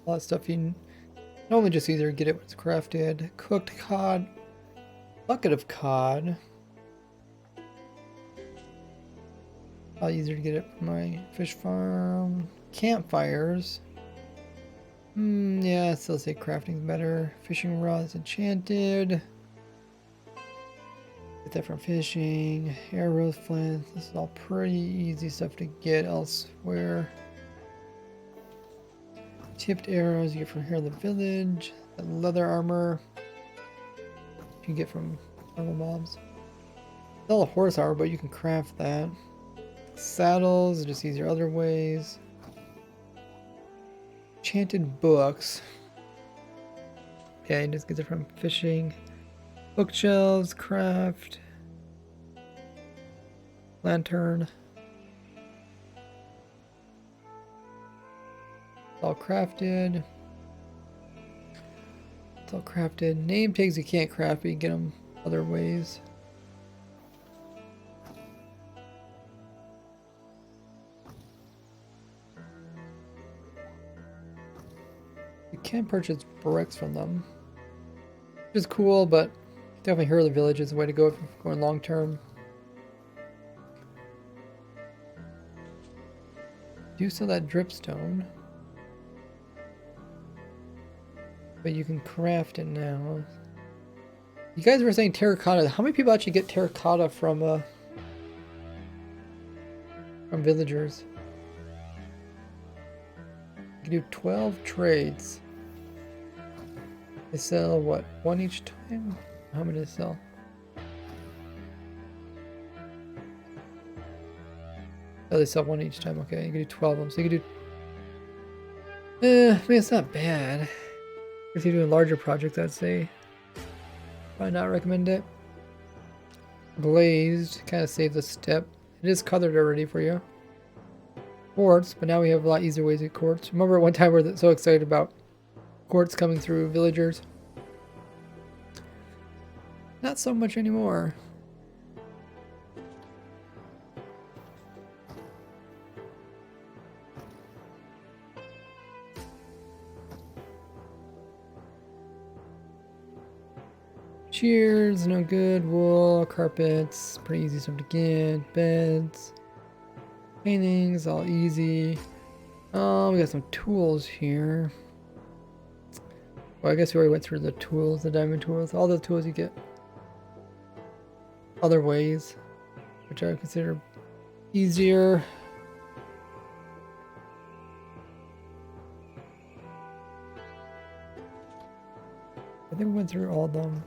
A lot of stuff you normally just either get it when it's crafted. Cooked cod. Bucket of cod. A lot easier to get it from my fish farm. Campfires. Yeah, still say crafting's better. Fishing rods enchanted. Get that from fishing. Arrows, flints. This is all pretty easy stuff to get elsewhere. Tipped arrows you get from here in the village. That leather armor you can get from normal mobs. It's all a horse armor, but you can craft that. Saddles, just easier other ways. Enchanted books. Yeah, you just get it from fishing. Bookshelves, craft. Lantern. All crafted. It's all crafted. Name tags you can't craft, but you get them other ways. You can purchase bricks from them, which is cool, but definitely Hero of the Village is the way to go if you're going long term. Do sell that dripstone. But you can craft it now. You guys were saying terracotta. How many people actually get terracotta from villagers. You can do 12 trades. They sell what? One each time? How many do they sell? Oh, they sell one each time. Okay, you can do 12 of them. So you can do. I mean, it's not bad. If you're doing larger projects, I'd say probably not recommend it. Glazed kind of saves a step. It is colored already for you. Quartz, but now we have a lot easier ways to get quartz. Remember one time we were so excited about quartz coming through villagers? Not so much anymore. Cheers, no good. Wool, carpets, pretty easy stuff to get. Beds, paintings, all easy. We got some tools here. Well, I guess we already went through the tools, the diamond tools, all the tools you get. Other ways, which I would consider easier. I think we went through all of them.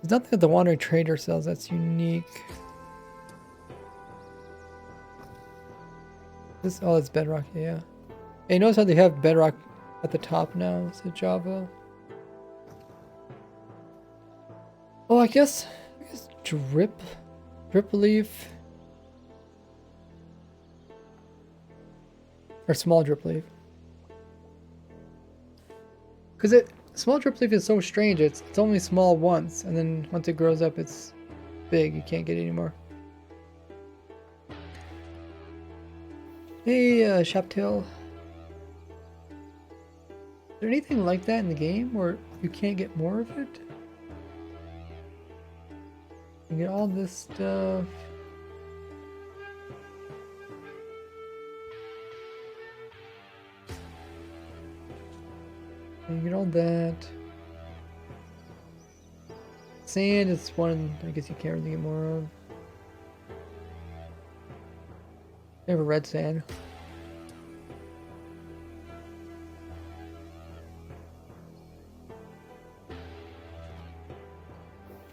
There's nothing that the wandering trader sells that's unique. This, oh, it's bedrock, yeah. Hey, notice how they have bedrock at the top now. It's a Java. Oh, I guess drip leaf. Or small drip leaf. Because small drip leaf is so strange. It's only small once, and then once it grows up, it's big. You can't get it anymore. Hey, Shoptail. Is there anything like that in the game where you can't get more of it? You get all this stuff. You get all that. Sand is one I guess you can't really get more of. They have a red sand.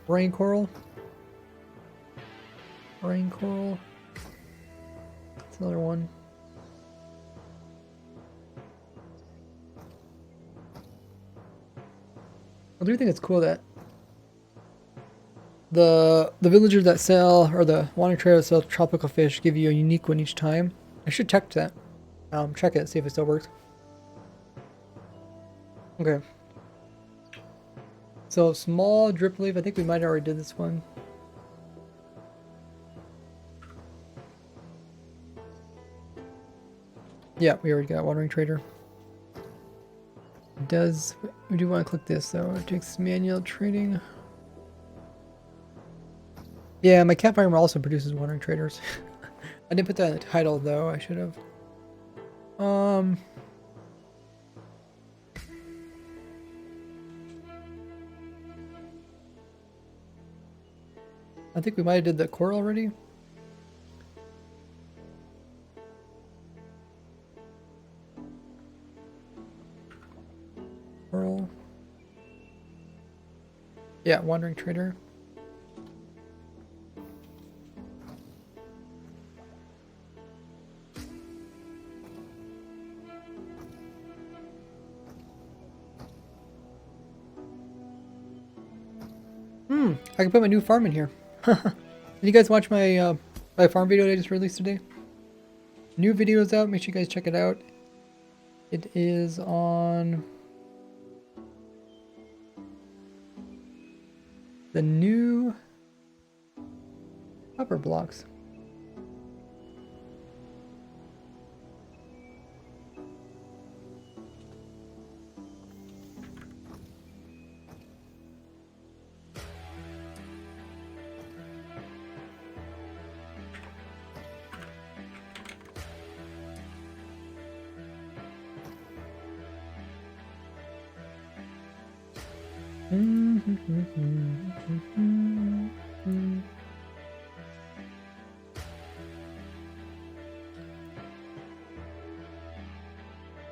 Rain coral. Rain coral. That's another one. I do think it's cool that the villagers that sell, or the wandering trader that sell tropical fish, give you a unique one each time. I should check that. Check it, see if it still works. Okay. So small drip leaf, I think we might have already did this one. Yeah, we already got wandering trader. We do want to click this though. It takes manual trading. Yeah, my cat farmer also produces wandering traders. I didn't put that in the title though. I should have. I think we might have did the coral already. Coral. Yeah, wandering trader. I can put my new farm in here. Did you guys watch my my farm video that I just released today? New video's out. Make sure you guys check it out. It is on the new copper blocks.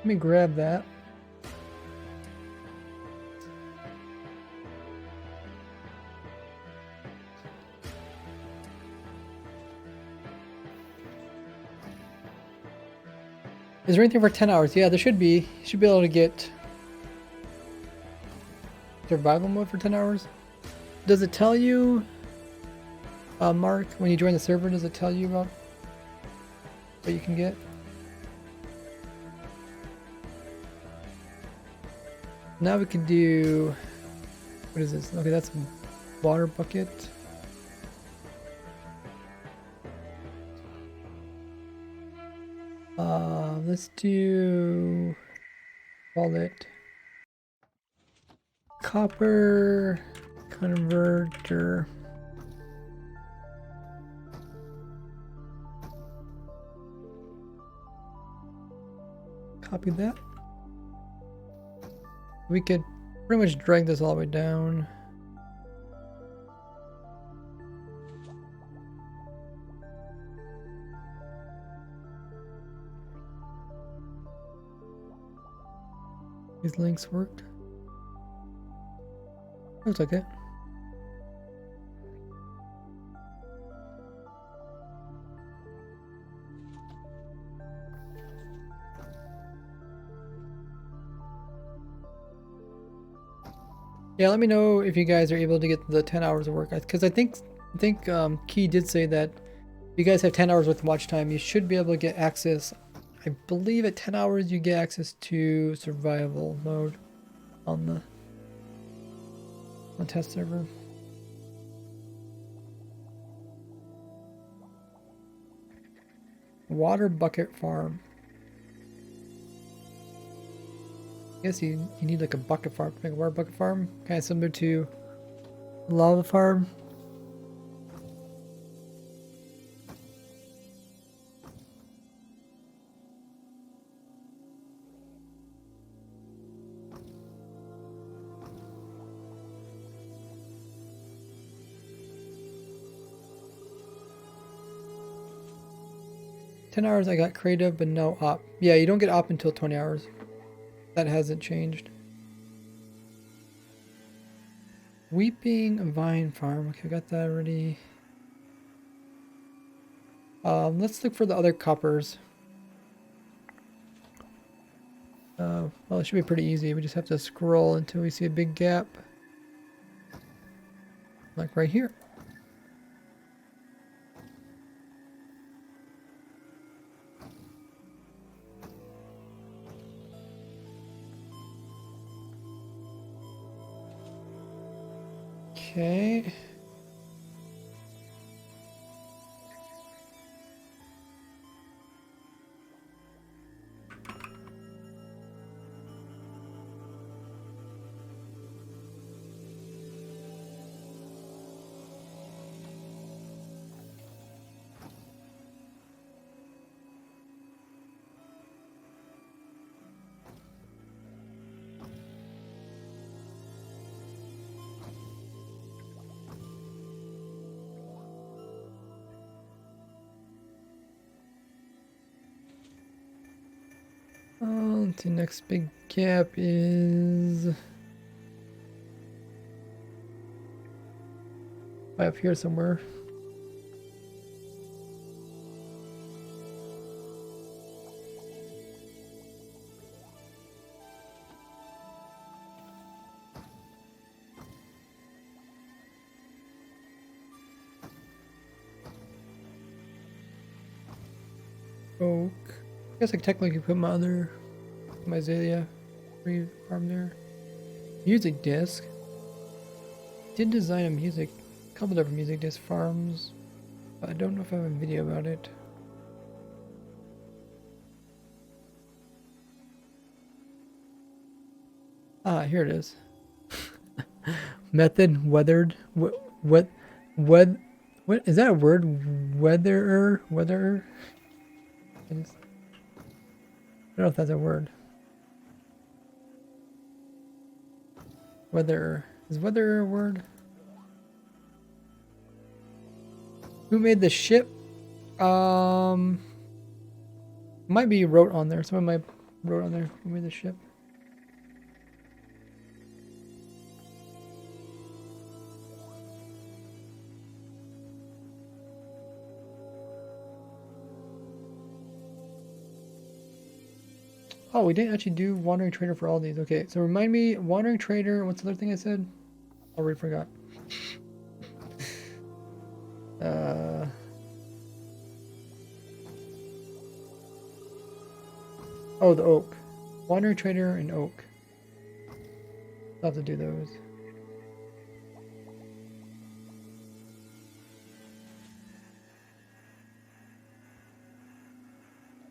Let me grab that. Is there anything for 10 hours? Yeah, there should be. You should be able to get survival mode for 10 hours. Does it tell you, Mark, when you join the server, does it tell you about what you can get? Now we can do, what is this? Okay, that's a water bucket. Let's do, call it copper converter. Copy that. We could pretty much drag this all the way down. These links worked. Looks like it. Yeah, let me know if you guys are able to get the 10 hours of work, because I think Key did say that if you guys have 10 hours worth of watch time, you should be able to get access. I believe at 10 hours you get access to survival mode on the test server. Water bucket farm. I guess you need like a bucket farm, like a water bucket farm, kind of similar to lava farm. $10 hours I got creative, but no op. Yeah, you don't get op until 20 hours. That hasn't changed. Weeping Vine Farm. Okay, I got that already. Let's look for the other coppers. Well, it should be pretty easy. We just have to scroll until we see a big gap. Like right here. Okay. The next big gap is up here somewhere. Oak. I guess I could technically put my azalea tree farm there. Music disc. Did design a couple different music disc farms, but I don't know if I have a video about it. Ah, here it is. Method weathered. What is that a word? Weatherer. I don't know if that's a word. Weather. Is weather a word? Who made the ship? Might be wrote on there. Someone might road on there. Give me the ship. Oh, we didn't actually do Wandering Trader for all these. Okay, so remind me, Wandering Trader, what's the other thing I said? I already forgot. Oh, the Oak. Wandering Trader and Oak. I'll have to do those.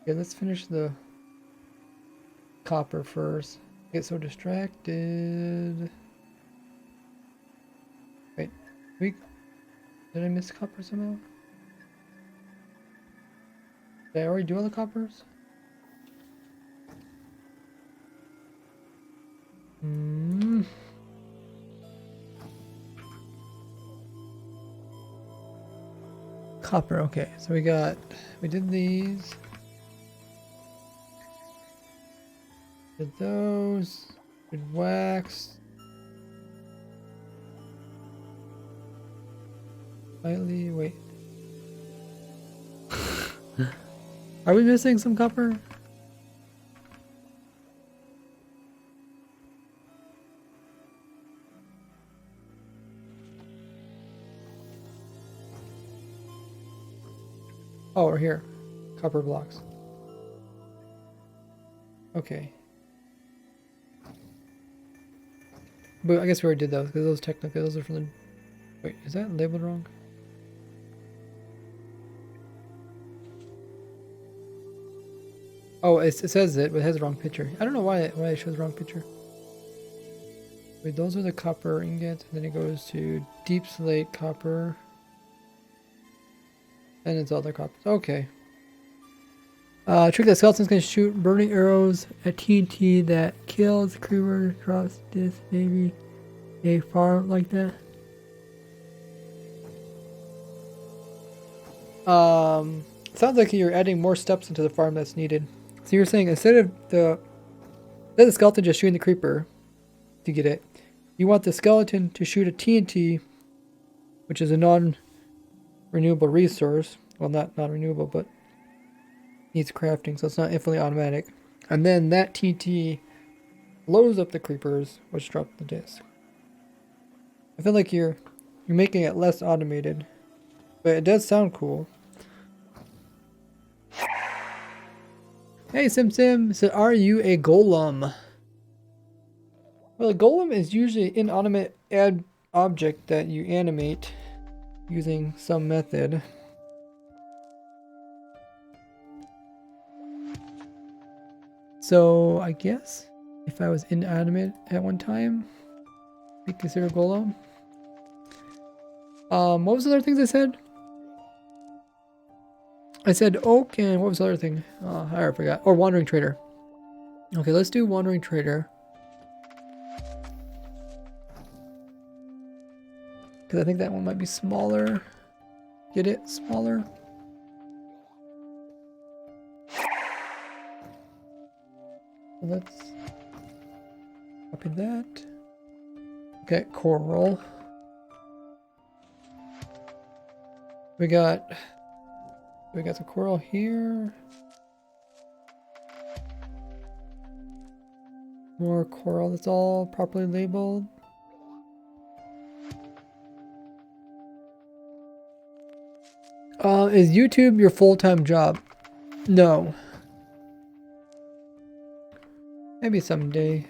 Okay, let's finish the copper first. Get so distracted. Wait, did I miss copper somehow? Did I already do all the coppers? Copper, okay. So we did these. Did those. Did wax. Slightly, wait. Are we missing some copper? Oh, we're here. Copper blocks. Okay. But I guess we already did those, because those technically, those are from the... Wait, is that labeled wrong? Oh, it says it, but it has the wrong picture. I don't know why it shows the wrong picture. Wait, those are the copper ingots, and then it goes to deep slate copper. And it's other coppers. Okay. Trick that skeletons can shoot burning arrows at TNT that kills creepers across this, maybe a farm like that. Sounds like you're adding more steps into the farm that's needed. So you're saying instead of the skeleton just shooting the creeper to get it, you want the skeleton to shoot a TNT, which is a non-renewable resource. Well, not non-renewable, but needs crafting, so it's not infinitely automatic. And then that TNT blows up the creepers, which drop the disc. I feel like you're making it less automated, but it does sound cool. Hey Sim said, are you a golem? Well, a golem is usually an inanimate object that you animate using some method. So I guess if I was inanimate at one time, be considered golem. What was the other things I said? I said oak, and what was the other thing? Oh, I already forgot. Or wandering trader. Okay, let's do wandering trader. Because I think that one might be smaller. Get it? Smaller. Let's copy that. Okay, coral. We got some coral here. More coral. That's all properly labeled. Is YouTube your full-time job? No. Maybe someday.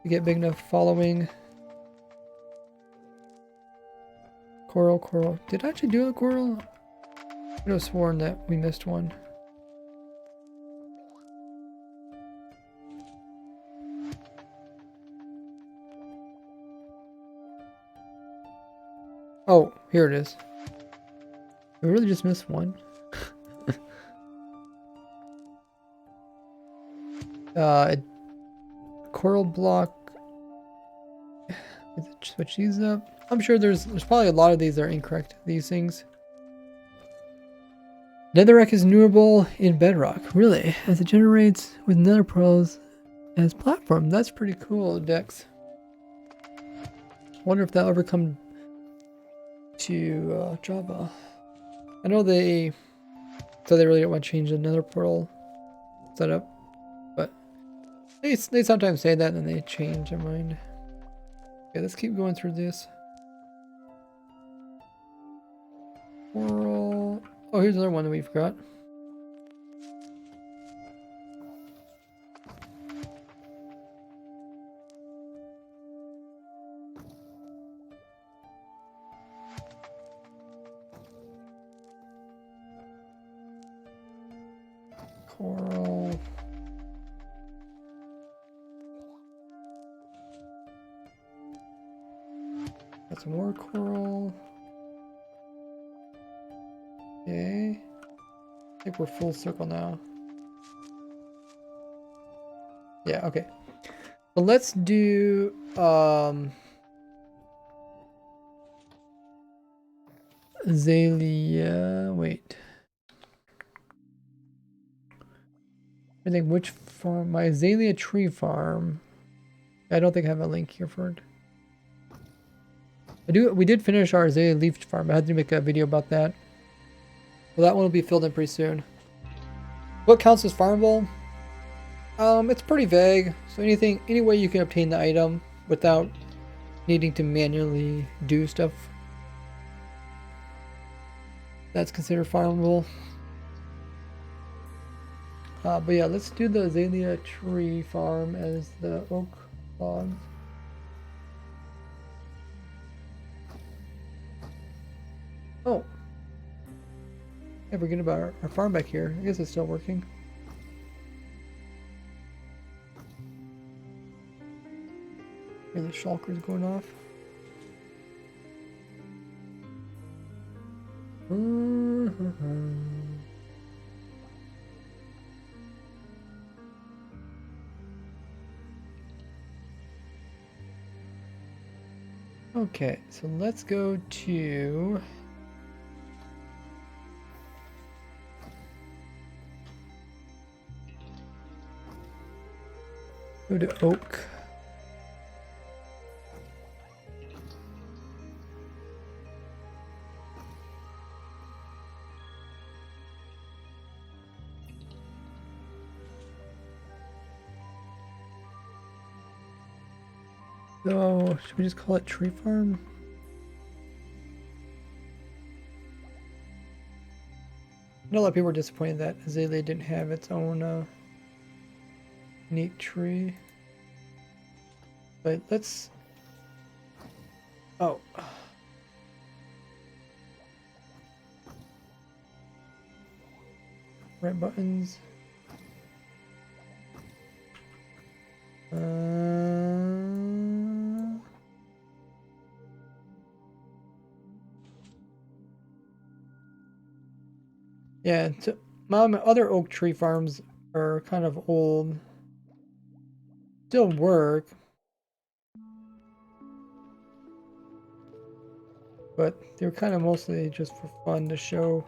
We get big enough following. Coral. Did I actually do a coral? I could have sworn that we missed one. Oh, here it is. We really just missed one. Coral block. Switch these up. I'm sure there's probably a lot of these that are incorrect. These things. Netherrack is renewable in Bedrock, really, as it generates with nether pearls as platform. That's pretty cool, Dex. Wonder if that'll ever come to Java. I know they really don't want to change the nether portal setup, but they sometimes say that and then they change their mind. Okay, let's keep going through this. Coral. Oh, here's another one that we forgot. Coral. Got some more coral. Okay. I think we're full circle now. Yeah, okay. Well, let's do Azalea. Wait. I think which farm? My Azalea tree farm. I don't think I have a link here for it. We did finish our Azalea leaf farm. I had to make a video about that. Well, that one will be filled in pretty soon. What counts as farmable? It's pretty vague. So any way you can obtain the item without needing to manually do stuff, that's considered farmable. But yeah, let's do the Azalea tree farm as the oak logs. Oh. Yeah, forget about our farm back here. I guess it's still working. Here the shulker's going off. Okay, so let's go to oak. So, should we just call it tree farm? I know a lot of people were disappointed that Azalea didn't have its own unique tree. But let's... Oh. Right buttons. Yeah, so my other oak tree farms are kind of old. Still work. But they're kind of mostly just for fun to show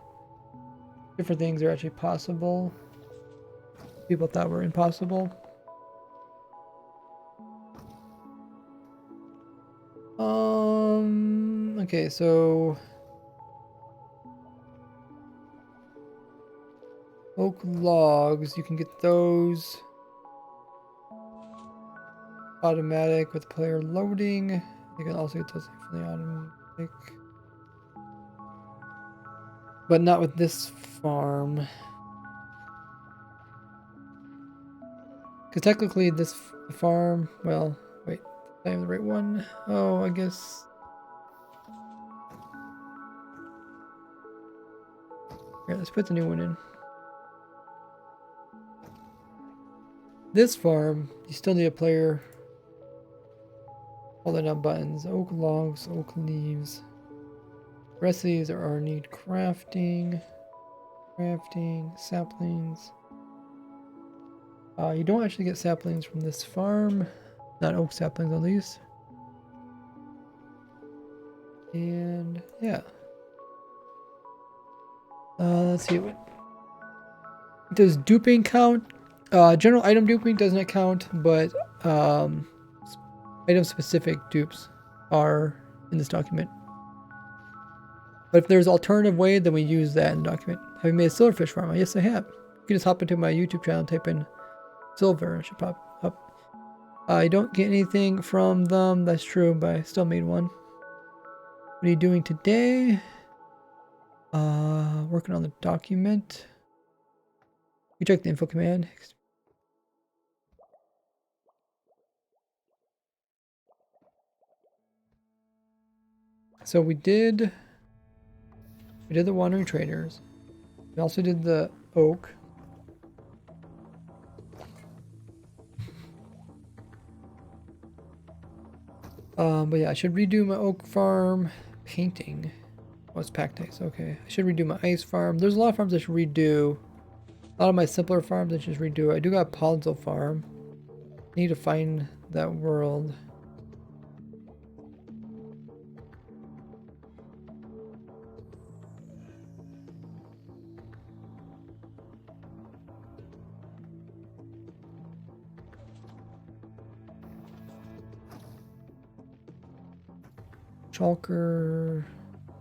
different things are actually possible. People thought were impossible. Okay, so oak logs, you can get those automatic with player loading. You can also get those from the automatic, but not with this farm. Because technically this farm, well, wait, I have the right one. Oh, I guess. Here, let's put the new one in. This farm, you still need a player holding down buttons. Oak logs, oak leaves. The rest of these are need crafting, saplings. You don't actually get saplings from this farm. Not oak saplings at least. And yeah. Let's see what Does duping count? General item duping doesn't count, but item specific dupes are in this document. But if there's an alternative way, then we use that in the document. Have you made a silverfish farm? Yes, I have. You can just hop into my YouTube channel and type in silver. It should pop up. I don't get anything from them. That's true, but I still made one. What are you doing today? Working on the document. You check the info command. So we did the wandering traders. We also did the oak. But yeah, I should redo my oak farm painting. Oh, it's packed ice. Okay, I should redo my ice farm. There's a lot of farms I should redo. A lot of my simpler farms I should redo. I do got a Palzo farm. I need to find that world. Chalker.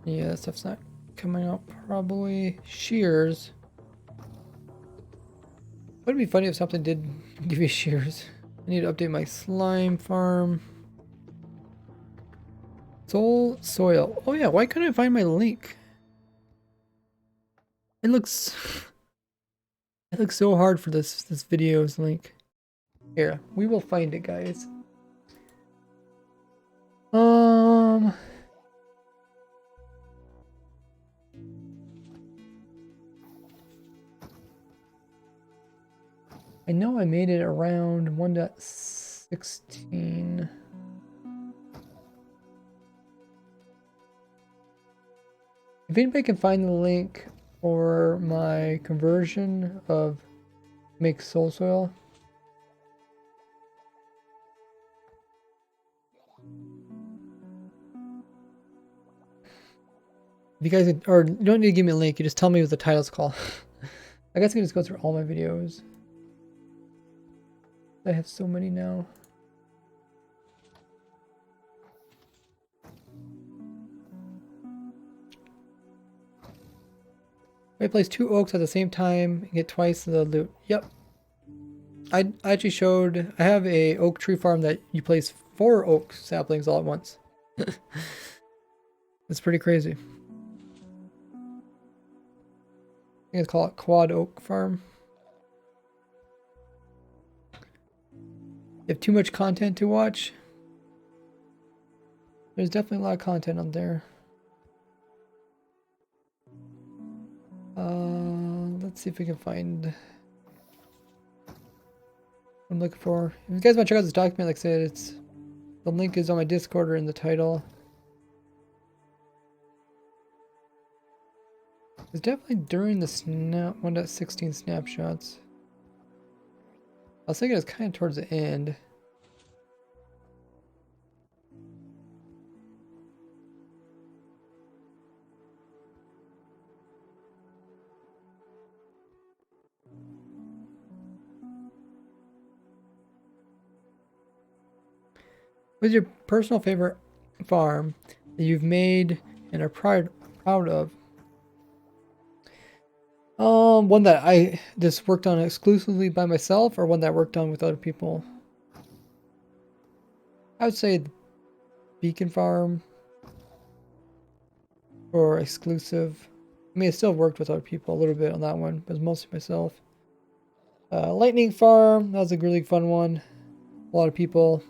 Yeah, that stuff's not coming out probably. Shears. Would it be funny if something did give you shears? I need to update my slime farm. Soul soil. Oh yeah, why couldn't I find my link? It looks so hard for this video's link. Here, we will find it, guys. I know I made it around 1.16. If anybody can find the link for my conversion of make soul soil. If you guys, or you don't need to give me a link, you just tell me what the title's called. I guess I can just go through all my videos. I have so many now. I place 2 oaks at the same time and get twice the loot. Yep. I actually showed, I have a oak tree farm that you place 4 oak saplings all at once. It's pretty crazy. I think it's called quad oak farm. You have too much content to watch. There's definitely a lot of content on there. Let's see if we can find what I'm looking for. If you guys want to check out this document, like I said, the link is on my Discord or in the title. It's definitely during the 1.16 snapshots. I was thinking it's kind of towards the end. What's your personal favorite farm that you've made and are proud of? One that I just worked on exclusively by myself, or one that I worked on with other people? I would say the Beacon Farm, or exclusive. I mean, I still worked with other people a little bit on that one, but it was mostly myself. Lightning Farm, that was a really fun one. A lot of people.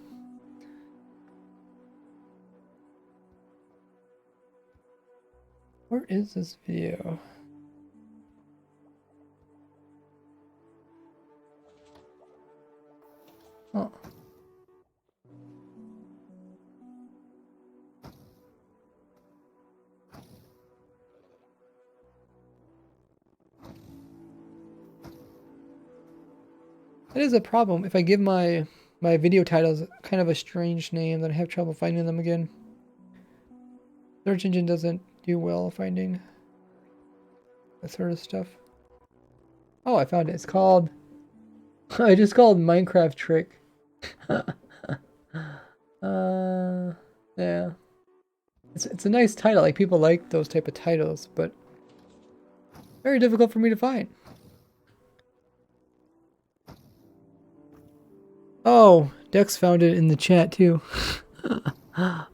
Where is this video? Oh. That is a problem. If I give my video titles kind of a strange name, then I have trouble finding them again. Search engine doesn't do well finding that sort of stuff. Oh, I found it. It's called... I just called Minecraft Trick. Yeah. It's a nice title. Like, people like those type of titles, but very difficult for me to find. Oh, Dex found it in the chat too.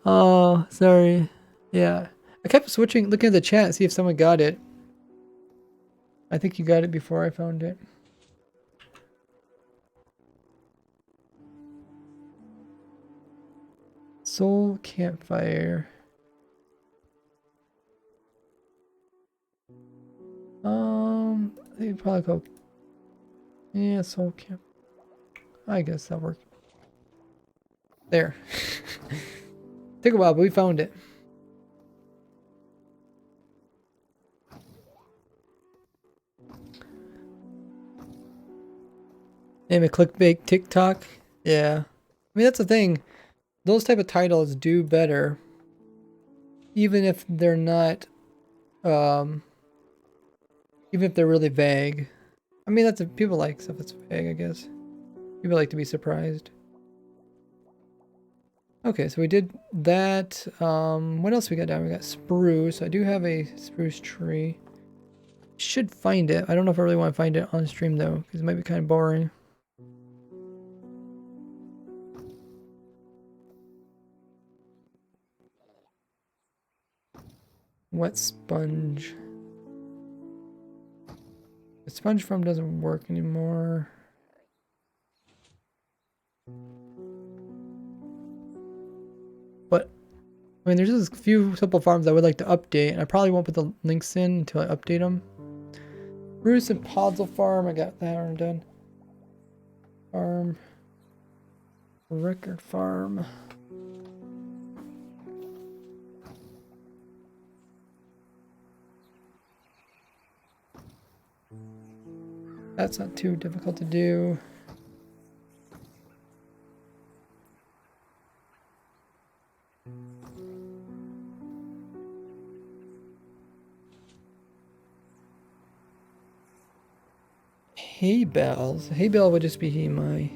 Oh, sorry. Yeah. I kept switching, looking at the chat, see if someone got it. I think you got it before I found it. Soul Campfire. I think probably go. Yeah, Soul Camp. I guess that worked. There. Took a while, but we found it. Name a clickbait TikTok. Yeah. I mean, that's the thing. Those type of titles do better. Even if they're not, even if they're really vague. I mean, that's people like stuff that's vague, I guess. People like to be surprised. Okay, so we did that. What else we got down? We got spruce. I do have a spruce tree. Should find it. I don't know if I really want to find it on stream though, because it might be kind of boring. Wet sponge. The sponge farm doesn't work anymore. But I mean, there's just a few simple farms I would like to update, and I probably won't put the links in until I update them. Bruce and Podzol farm, I got that one done. Farm. Record farm. That's not too difficult to do. Hay bales. Hay bale would just be my...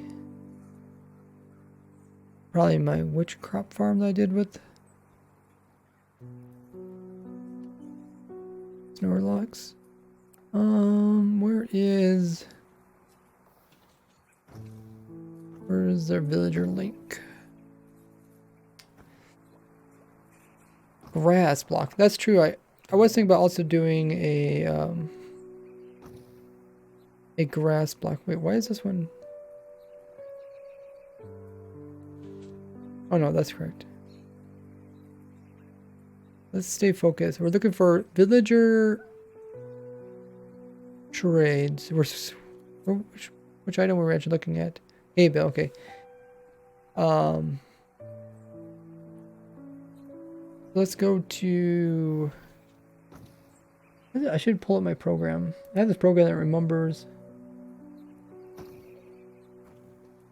probably my witch crop farm that I did with Snorlax. Where is their villager link? Grass block. That's true. I was thinking about also doing a grass block. Wait, why is this one? Oh no, that's correct. Let's stay focused. We're looking for villager trades. Which item were we actually looking at? Hay bale, okay. Let's go to... I should pull up my program. I have this program that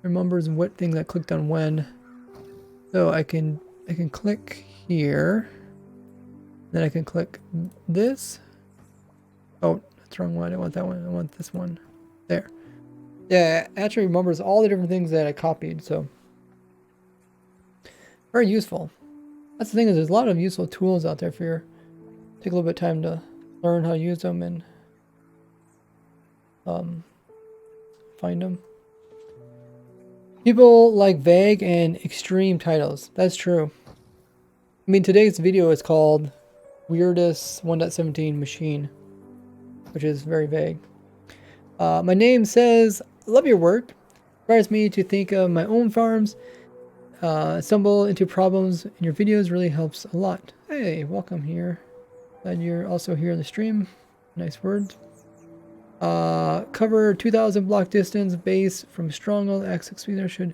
remembers what things I clicked on when. So I can click here. Then I can click this. Oh, that's the wrong one. I don't want that one. I want this one. There. Yeah, it actually remembers all the different things that I copied, so very useful. That's the thing, is there's a lot of useful tools out there for your take a little bit of time to learn how to use them and find them. People like vague and extreme titles. That's true. I mean, today's video is called Weirdest 1.17 Machine, which is very vague. My name says, love your work. Inspires me to think of my own farms. Stumble into problems in your videos really helps a lot. Hey, welcome here. Glad you're also here in the stream. Nice words. Cover 2,000 block distance base from stronghold. Access speeder should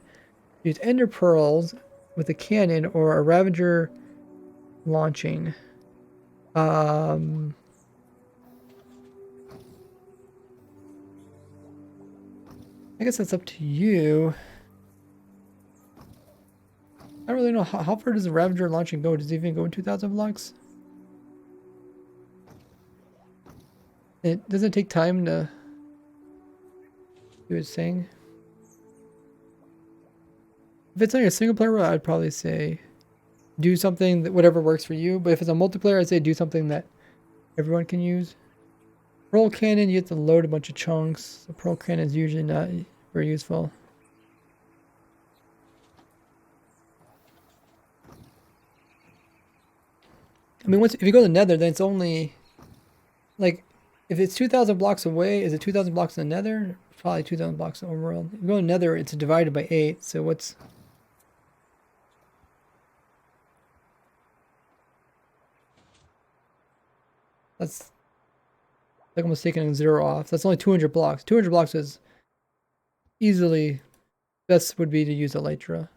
use ender pearls with a cannon or a ravager launching. I guess that's up to you. I don't really know how far does the Ravager launching go? Does it even go in 2,000 blocks? It doesn't take time to he was saying. If it's like a single player, I'd probably say do something that whatever works for you. But if it's a multiplayer, I'd say do something that everyone can use. Pearl cannon, you have to load a bunch of chunks. The pearl cannon is usually not very useful. I mean, if you go to the Nether, then it's only like if it's 2,000 blocks away, is it 2,000 blocks in the Nether? Probably 2,000 blocks in the overworld. If you go to the Nether, it's divided by 8. So what's that's like almost taking 0 off. That's only 200 blocks. 200 blocks is easily best would be to use Elytra.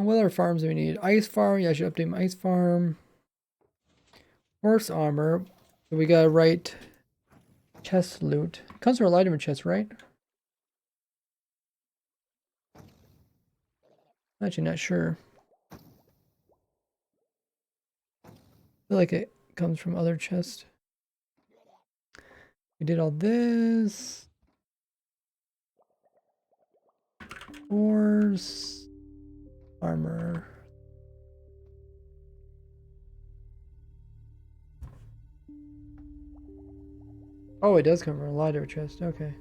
What other farms do we need? Ice farm. Yeah, I should update my ice farm. Horse armor. So we got right chest loot. It comes from a light armor chest, right? Actually, not sure. I feel like it comes from other chests. We did all this. Horse armor. Oh, it does come from a light armor chest. Okay.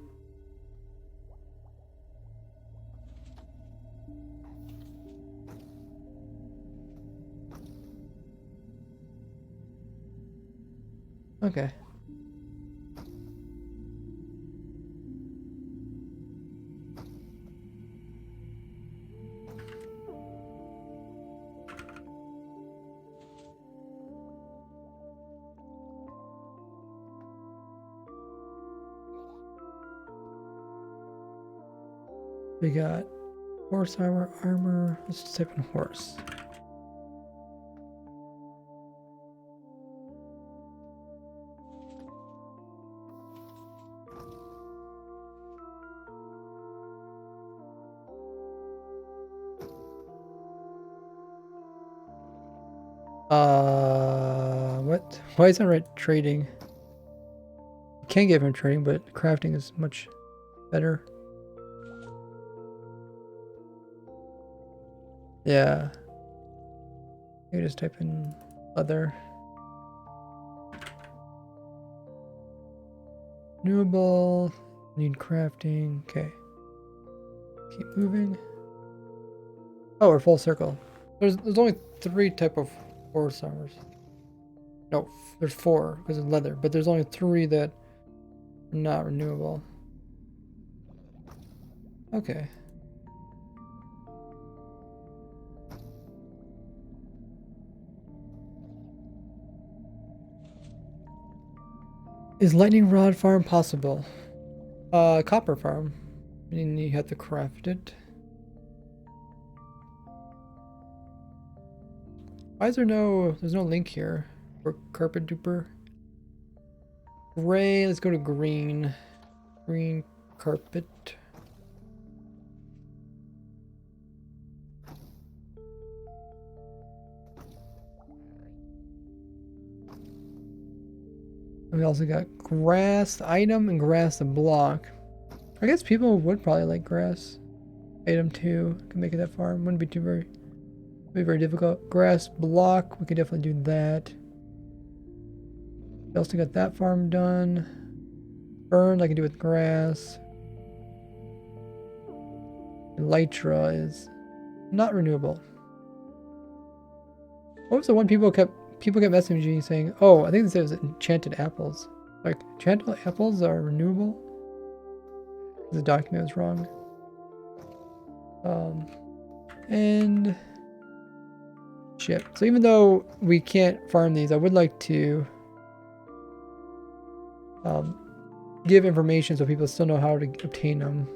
Okay. We got horse armor. Let's just type in horse. What? Why is that right? Trading. You can give him trading, but crafting is much better. Yeah. You just type in leather. Renewable. Need crafting. Okay. Keep moving. Oh, we're full circle. There's only 3 type of horse armors. No, there's 4 because of leather, but there's only 3 that are not renewable. Okay. Is lightning rod farm possible? Copper farm. And you have to craft it. Why is there's no link here for carpet duper? Gray, let's go to green. Green carpet. And we also got grass item and grass the block. I guess people would probably like grass item too. Can make it that farm. Wouldn't be very difficult. Grass block, we could definitely do that. We also got that farm done. Burned, I can do with grass. Elytra is not renewable. What was the one people kept messaging me saying, oh, I think they said it was enchanted apples. Like, enchanted apples are renewable? The document was wrong. And ship. So even though we can't farm these, I would like to give information so people still know how to obtain them.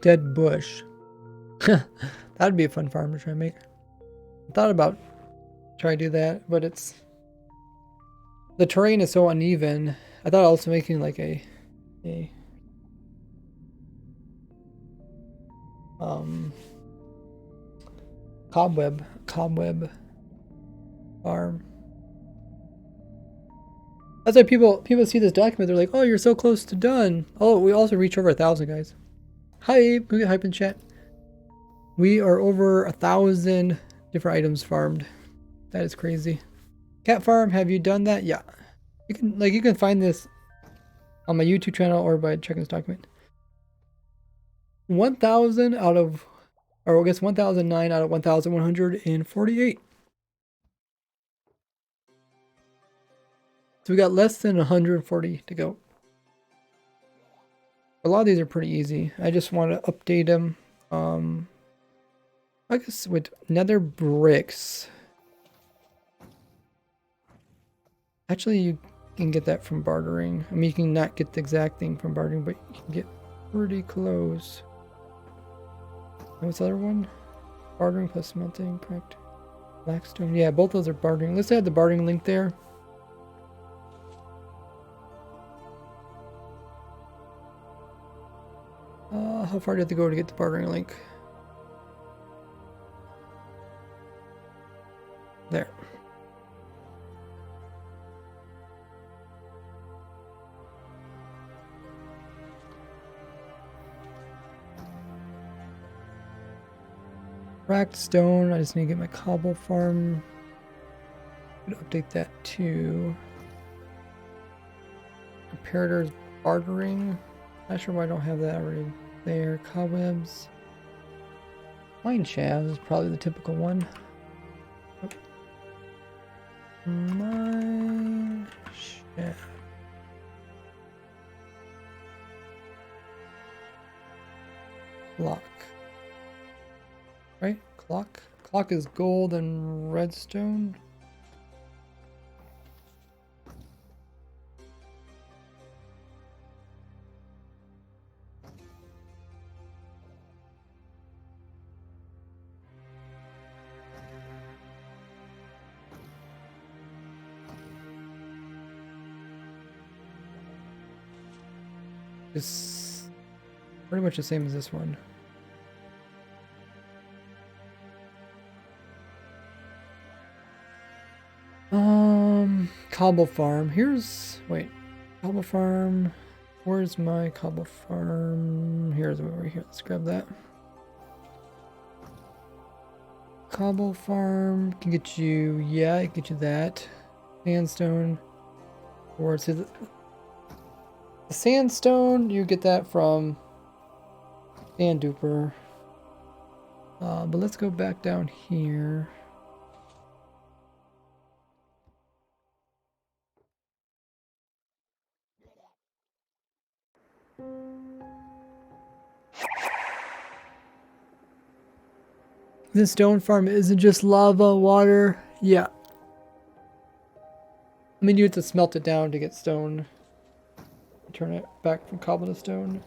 dead bush. That'd be a fun farm to try and make. I thought about trying to do that, but it's... the terrain is so uneven. I thought also making like a cobweb farm. That's why people see this document, they're like, oh, you're so close to done. Oh, we also reached over 1,000, guys. Hi, can we get hype in chat? We are over 1,000 different items farmed. That is crazy. Cat farm, have you done that? Yeah. You can find this on my YouTube channel or by checking this document. 1,000 out of, or I guess 1,009 out of 1,148. So we got less than 140 to go. A lot of these are pretty easy. I just want to update them. I guess with nether bricks. Actually, you can get that from bartering. I mean, you can not get the exact thing from bartering, but you can get pretty close. And what's the other one? Bartering plus smelting, correct? Blackstone. Yeah, both those are bartering. Let's add the bartering link there. How far do you have to go to get the bartering link? There. Cracked stone. I just need to get my cobble farm. I'm gonna update that to comparators bartering. Not sure why I don't have that already there. Cobwebs. Mine shafts is probably the typical one. Mine shaft. Clock. Right? Clock? Clock is gold and redstone. It's pretty much the same as this one. Cobble farm. Here's, wait, cobble farm. Where's my cobble farm? Here's over here. Let's grab that. Cobble farm can get you, yeah, it can get you that. Sandstone. Or it's the sandstone, you get that from Sand Duper. But let's go back down here. This stone farm isn't just lava, water. Yeah. I mean, you have to smelt it down to get stone. Turn it back from cobble to stone.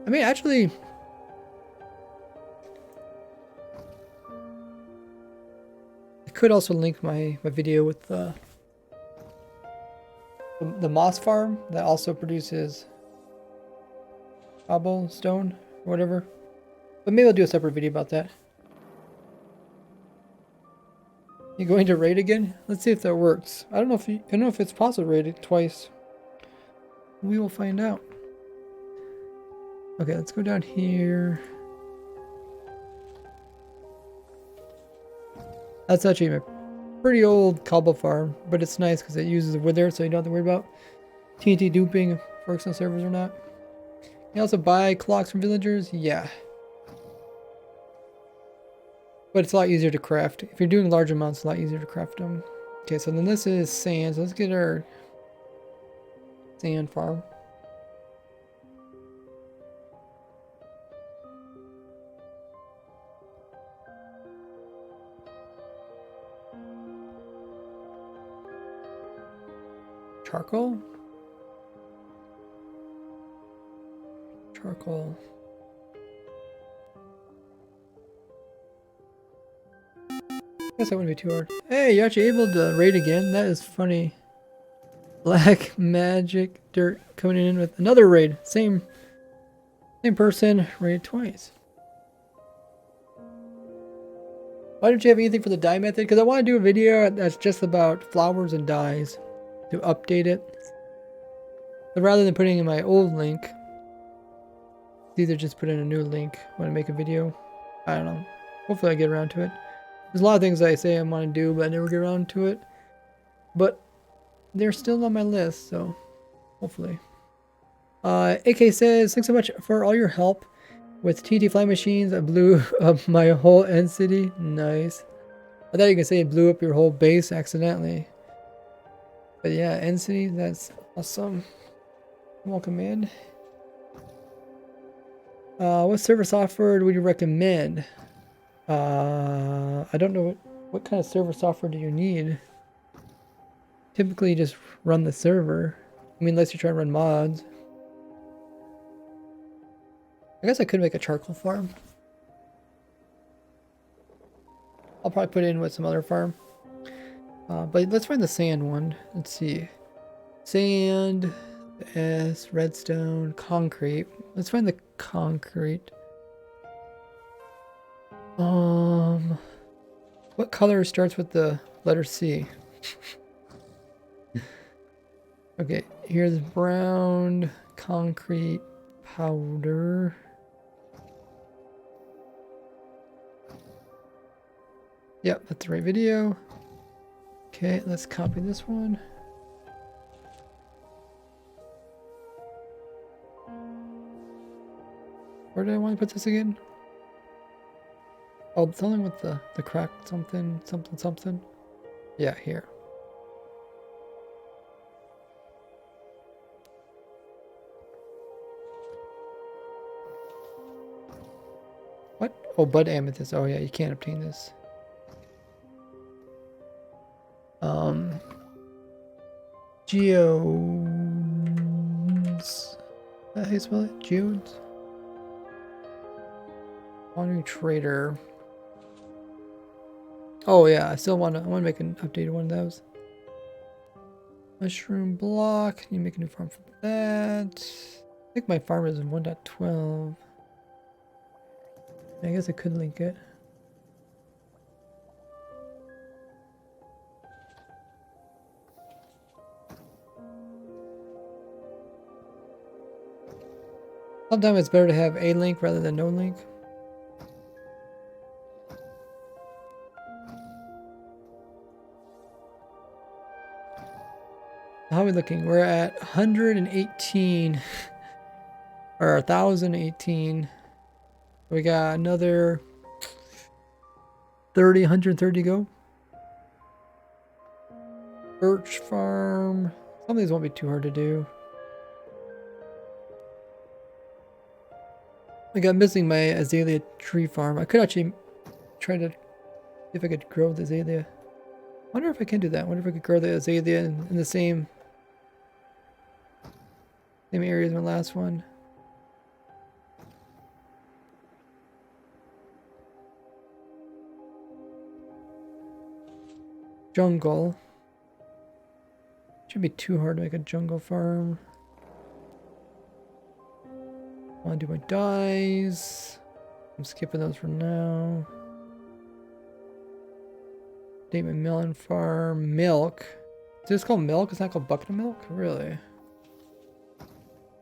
I mean, actually, I could also link my video with the moss farm that also produces cobblestone or whatever. But maybe I'll do a separate video about that. You going to raid again? Let's see if that works. I don't know if it's possible to raid it twice. We will find out. Okay, let's go down here. That's actually a pretty old cobble farm, but it's nice because it uses a wither, so you don't have to worry about TNT duping if it works on servers or not. You also buy clocks from villagers? Yeah. But it's a lot easier to craft. If you're doing large amounts, it's a lot easier to craft them. Okay, so then this is sand. So let's get our sand farm. Charcoal? Charcoal. Guess that wouldn't be too hard. Hey, you're actually able to raid again. That is funny. Black Magic Dirt coming in with another raid. Same person, raid twice. Why don't you have anything for the dye method? Because I want to do a video that's just about flowers and dyes to update it. So rather than putting in my old link, it's either just put in a new link when I make a video. I don't know. Hopefully I get around to it. There's a lot of things I say I want to do, but I never get around to it. But they're still on my list, so hopefully. AK says, thanks so much for all your help with TT fly machines. I blew up my whole end city. Nice. I thought you could say it blew up your whole base accidentally. But yeah, end city, that's awesome. Welcome in. What server software would you recommend? I don't know what kind of server software do you need. Typically, you just run the server. I mean, unless you're trying to run mods. I guess I could make a charcoal farm. I'll probably put it in with some other farm. But let's find the sand one. Let's see. Sand, S, redstone, concrete. Let's find the concrete. What color starts with the letter C? Okay, here's brown, concrete, powder. Yep, that's the right video. Okay, let's copy this one. Where did I want to put this again? Oh, something with the crack something. Yeah, here. What? Oh, bud amethyst. Oh yeah, you can't obtain this. Geodes. How do you spell it? Geodes? Wandering trader. Oh yeah, I want to make an updated one of those. Mushroom block. You make a new farm for that. I think my farm is in 1.12. I guess I could link it. Sometimes it's better to have a link rather than no link. How are we looking? We're at 118 or 1,018. We got another 130 to go. Birch farm. Some of these won't be too hard to do. I got missing my azalea tree farm. I could actually try to see if I could grow the azalea. I wonder if I can do that. I wonder if I could grow the azalea in the same area as my last one. Jungle. Shouldn't be too hard to make a jungle farm. I want to do my dyes. I'm skipping those for now. Date my melon farm. Milk. Is this called milk? It's not called bucket of milk? Really?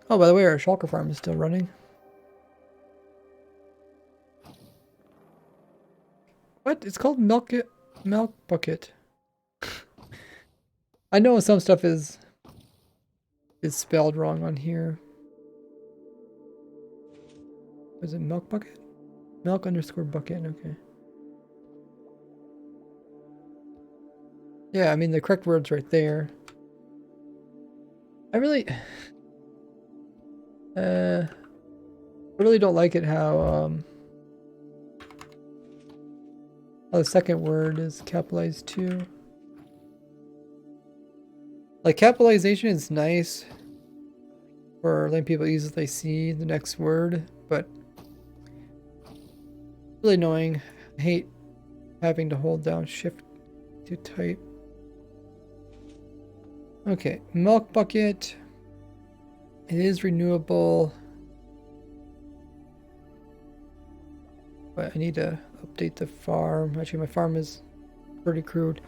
Oh, by the way, our shulker farm is still running. What? It's called milk bucket. I know some stuff is spelled wrong on here. Is it milk bucket? Milk _ bucket, okay. Yeah, I mean the correct word's right there. I really don't like it how the second word is capitalized too. Like capitalization is nice for letting people easily see the next word, but really annoying. I hate having to hold down shift to type. Okay, milk bucket. It is renewable. But I need to update the farm. Actually, my farm is pretty crude.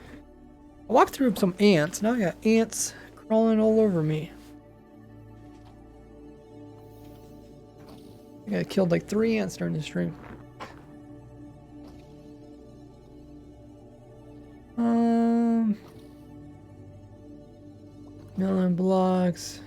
I walked through some ants. Now I got ants crawling all over me. I think I killed like 3 ants during the stream. Melon blocks.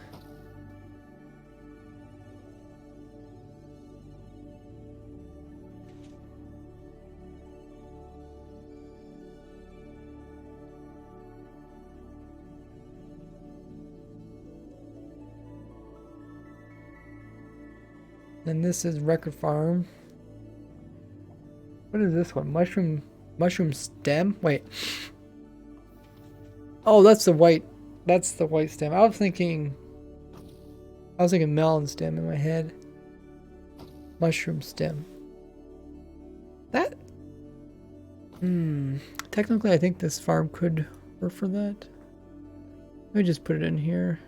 And this is Record Farm. What is this one? Mushroom stem? Wait. Oh, that's the white. That's the white stem. I was thinking melon stem in my head. Mushroom stem. That. Technically, I think this farm could work for that. Let me just put it in here.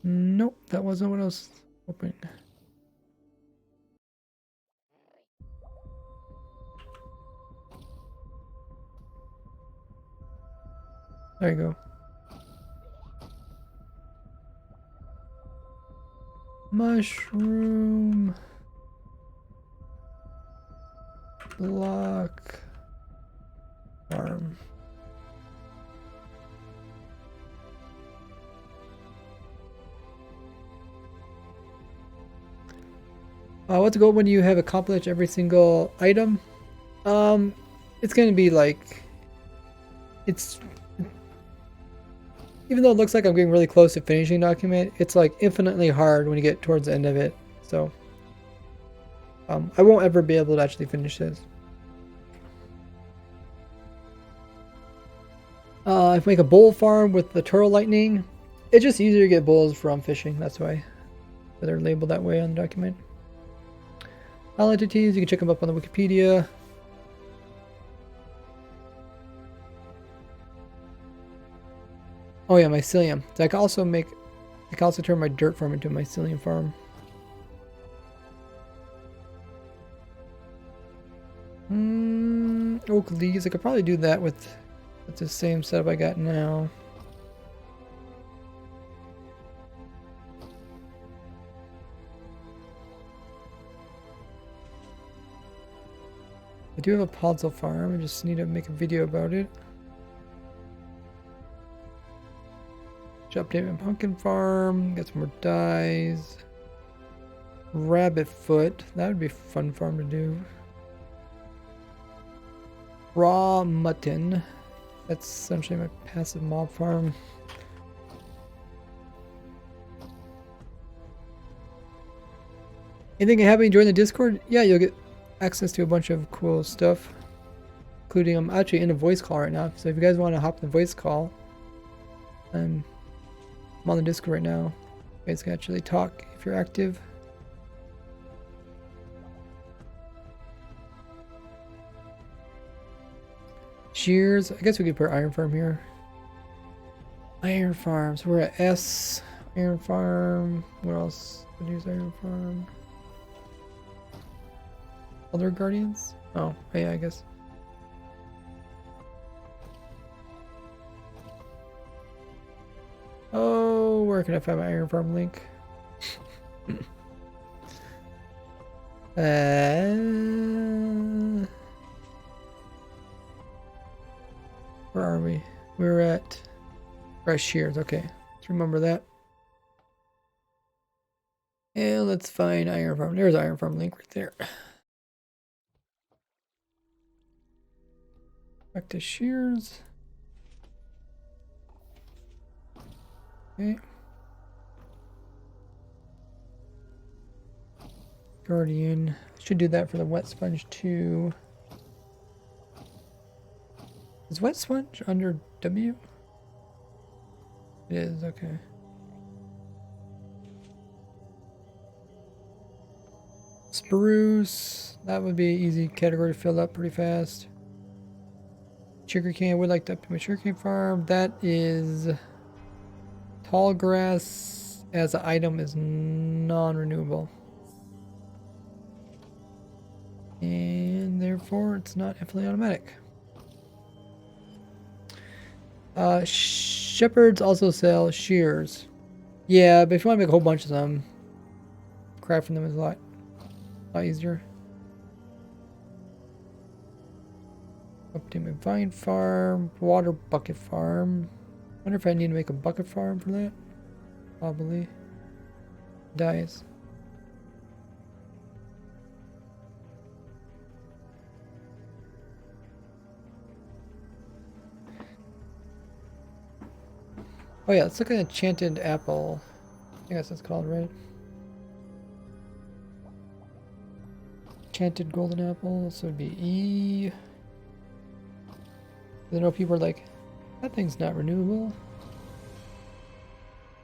Nope, that wasn't what I was hoping. There you go. Mushroom block farm. What's the goal when you have accomplished every single item? It's gonna be like, even though it looks like I'm getting really close to finishing document, it's like infinitely hard when you get towards the end of it. So, I won't ever be able to actually finish this. If I make a bull farm with the turtle lightning, it's just easier to get bulls from fishing. That's why they're labeled that way on the document. All entities, you can check them up on the Wikipedia. Oh yeah, mycelium. So I can also turn my dirt farm into a mycelium farm. Oak leaves. I could probably do that with the same setup I got now. I do have a Podzol farm. I just need to make a video about it. Update my pumpkin farm. Got some more dyes. Rabbit foot. That would be a fun farm to do. Raw mutton. That's essentially my passive mob farm. Anything happening during the Discord? Yeah, you'll get access to a bunch of cool stuff, including I'm actually in a voice call right now. So if you guys want to hop in the voice call, I'm on the Discord right now. You guys can actually talk if you're active. Shears. I guess we could put iron farm here. Iron farm. So we're at S. Iron farm. What else would use iron farm? Other guardians? Oh, yeah, I guess. Oh, where can I find my iron farm link? Where are we? We're at Shears. Okay, let's remember that. And let's find iron farm. There's iron farm link right there. Back to Shears. Okay. Guardian. Should do that for the wet sponge too. Is wet sponge under W? It is, okay. Spruce. That would be an easy category to fill up pretty fast. Sugarcane. I would like to up to my sugarcane farm. That is tall grass as an item is non-renewable. And therefore it's not fully automatic. Shepherds also sell shears. Yeah, but if you want to make a whole bunch of them, crafting them is a lot easier. Update my vine farm, water bucket farm. Wonder if I need to make a bucket farm for that. Probably. Dies. Oh yeah, let's look at enchanted apple. I guess that's called, right? Enchanted golden apple, so it'd be E. I know people are like, that thing's not renewable.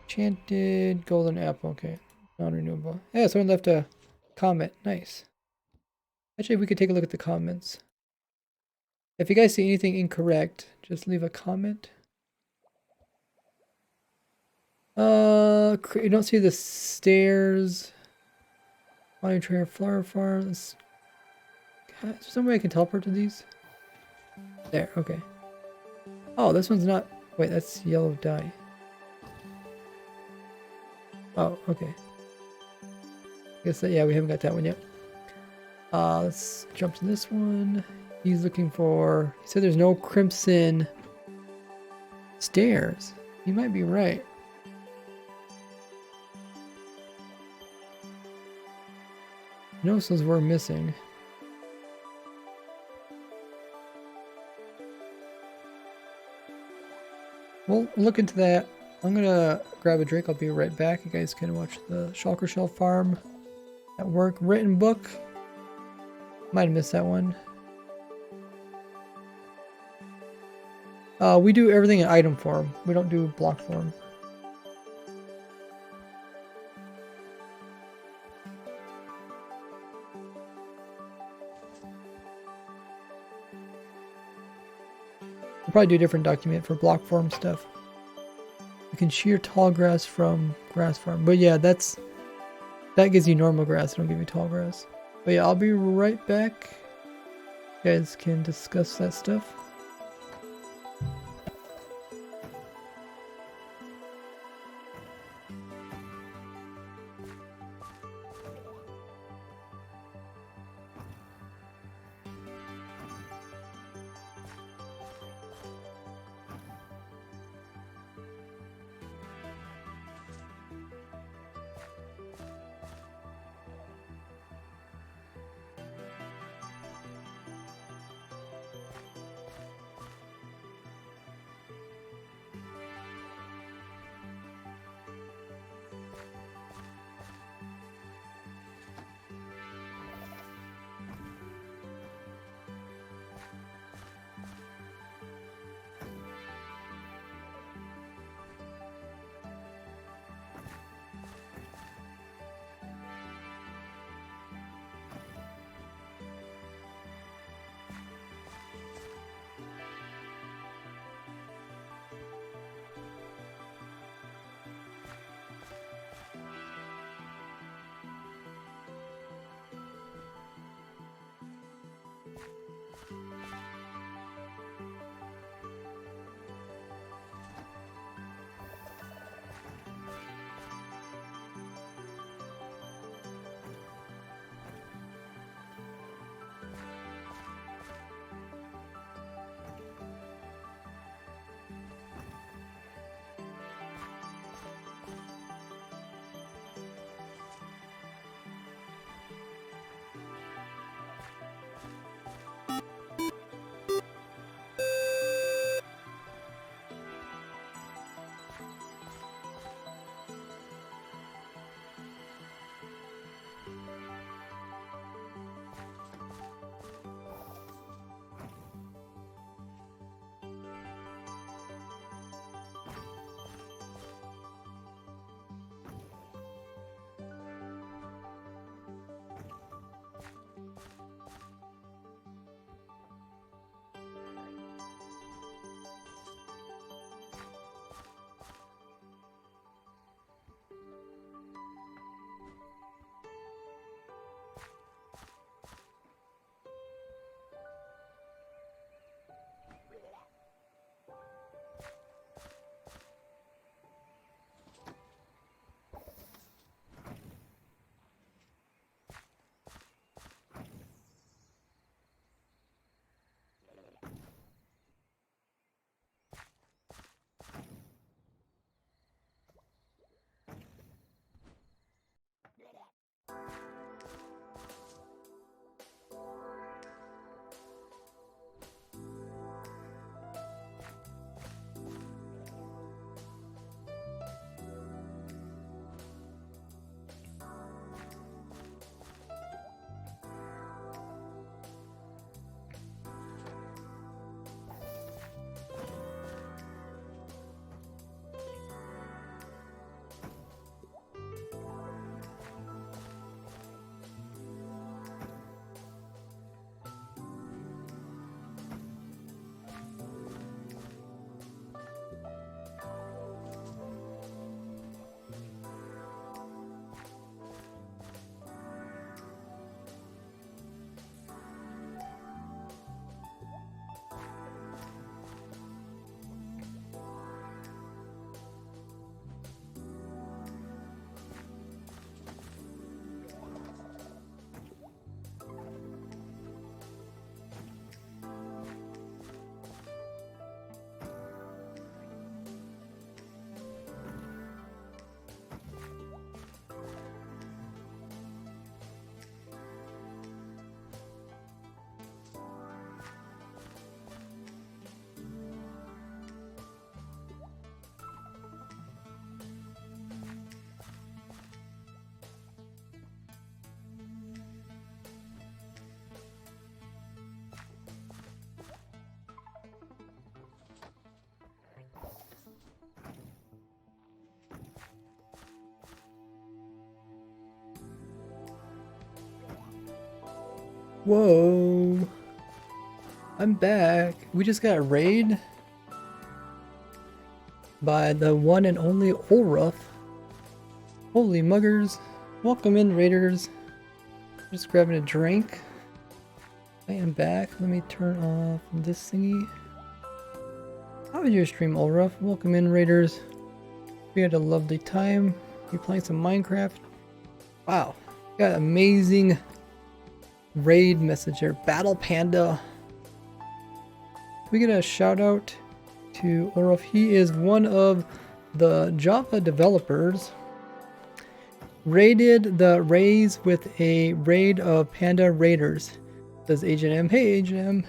Enchanted golden apple, okay. Non-renewable. Yeah, someone left a comment. Nice. Actually, we could take a look at the comments. If you guys see anything incorrect, just leave a comment. You don't see the stairs. Money trainer, flower farms. Is there some way I can teleport to these? There, okay. Oh, this one's not. Wait, that's yellow dye. Oh, okay. I guess that, yeah, we haven't got that one yet. Let's jump to this one. He's looking for. He said there's no crimson stairs. He might be right. Notice those were missing. We'll look into that. I'm gonna grab a drink. I'll be right back. You guys can watch the Shulker Shell Farm at work. Written book. Might have missed that one. We do everything in item form. We don't do block form. We'll probably do a different document for block form stuff. You can shear tall grass from grass farm. But yeah, that gives you normal grass. Don't give you tall grass. But yeah, I'll be right back. You guys can discuss that stuff. Whoa. I'm back. We just got a raid by the one and only Olruf. Holy muggers. Welcome in, raiders. Just grabbing a drink. I am back. Let me turn off this thingy. How was your stream, Olruf? Welcome in, raiders. We had a lovely time. You playing some Minecraft? Wow. Got amazing raid message here. Battle Panda. We get a shout out to Olruf. He is one of the Java developers. Raided the Rays with a raid of Panda Raiders. Says Agent M. Hey, Agent M.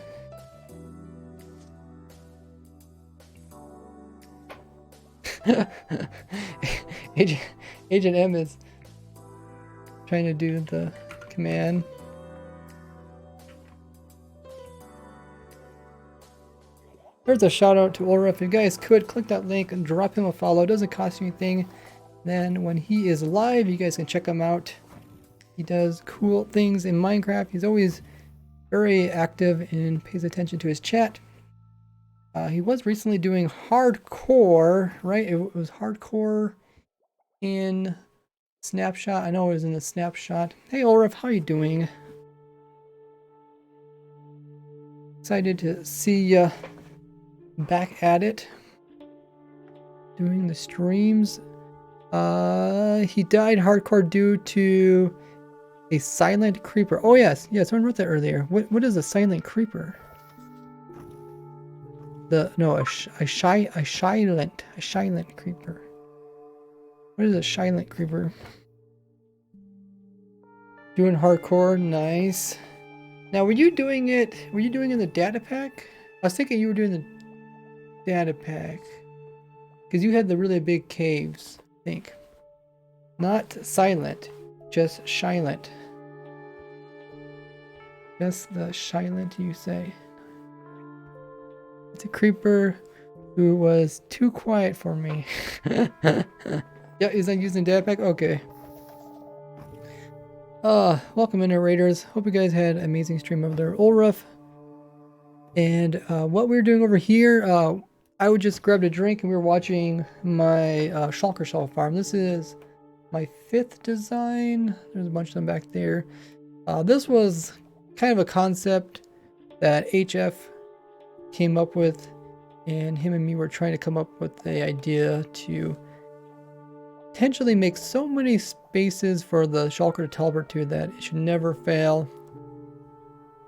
Agent M is trying to do the command. There's a shout out to Olruf. If you guys could click that link and drop him a follow. It doesn't cost you anything. Then when he is live, you guys can check him out. He does cool things in Minecraft. He's always very active and pays attention to his chat. He was recently doing hardcore, right? It was hardcore in Snapshot. I know it was in the Snapshot. Hey Olruf, how you doing? Excited to see you back at it. Doing the streams. He died hardcore due to a silent creeper. Oh yes, someone wrote that earlier. What is a silent creeper? A silent creeper. What is a silent creeper? Doing hardcore, nice. Now, were you doing it in the data pack? I was thinking you were doing the data pack because you had the really big caves, I think. Not silent, just silent. Just the silent, you say. It's a creeper who was too quiet for me. Yeah, is that using data pack? Okay. Welcome in, raiders. Hope you guys had an amazing stream over there, Olruf. And what we're doing over here, I would just grabbed a drink and we were watching my shulker shell farm. This is my 5th design. There's a bunch of them back there. This was kind of a concept that HF came up with, and him and me were trying to come up with the idea to potentially make so many spaces for the shulker to teleport to that it should never fail.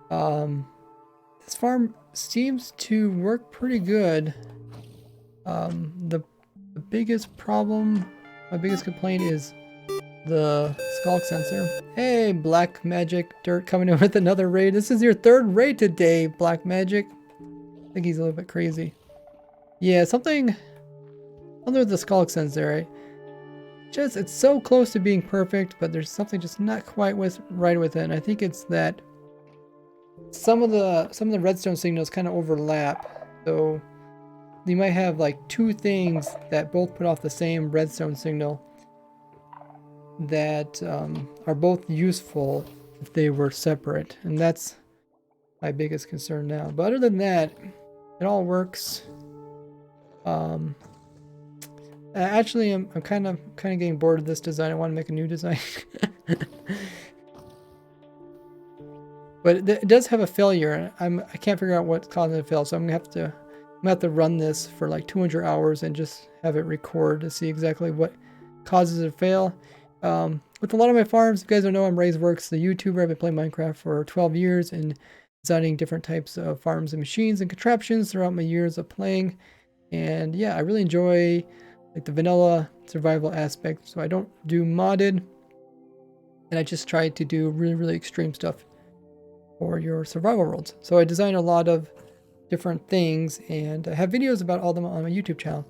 This farm seems to work pretty good. The biggest problem, my biggest complaint is the skulk sensor. Hey, Black Magic Dirt coming in with another raid. This is your 3rd raid today, Black Magic. I think he's a little bit crazy. Yeah, something with the skulk sensor, right? It's so close to being perfect, but there's something just not quite right with it. And I think it's that some of the redstone signals kind of overlap. So you might have like 2 things that both put off the same redstone signal that are both useful if they were separate, and that's my biggest concern now. But other than that, it all works. Actually, I'm kind of getting bored of this design. I want to make a new design. But it does have a failure. I can't figure out what's causing it to fail, so I'm gonna have to run this for like 200 hours and just have it record to see exactly what causes it to fail. With a lot of my farms, you guys don't know, I'm RazeWorks, the YouTuber. I've been playing Minecraft for 12 years and designing different types of farms and machines and contraptions throughout my years of playing. And yeah, I really enjoy like the vanilla survival aspect. So I don't do modded, and I just try to do really, really extreme stuff for your survival worlds. So I design a lot of different things, and I have videos about all of them on my YouTube channel.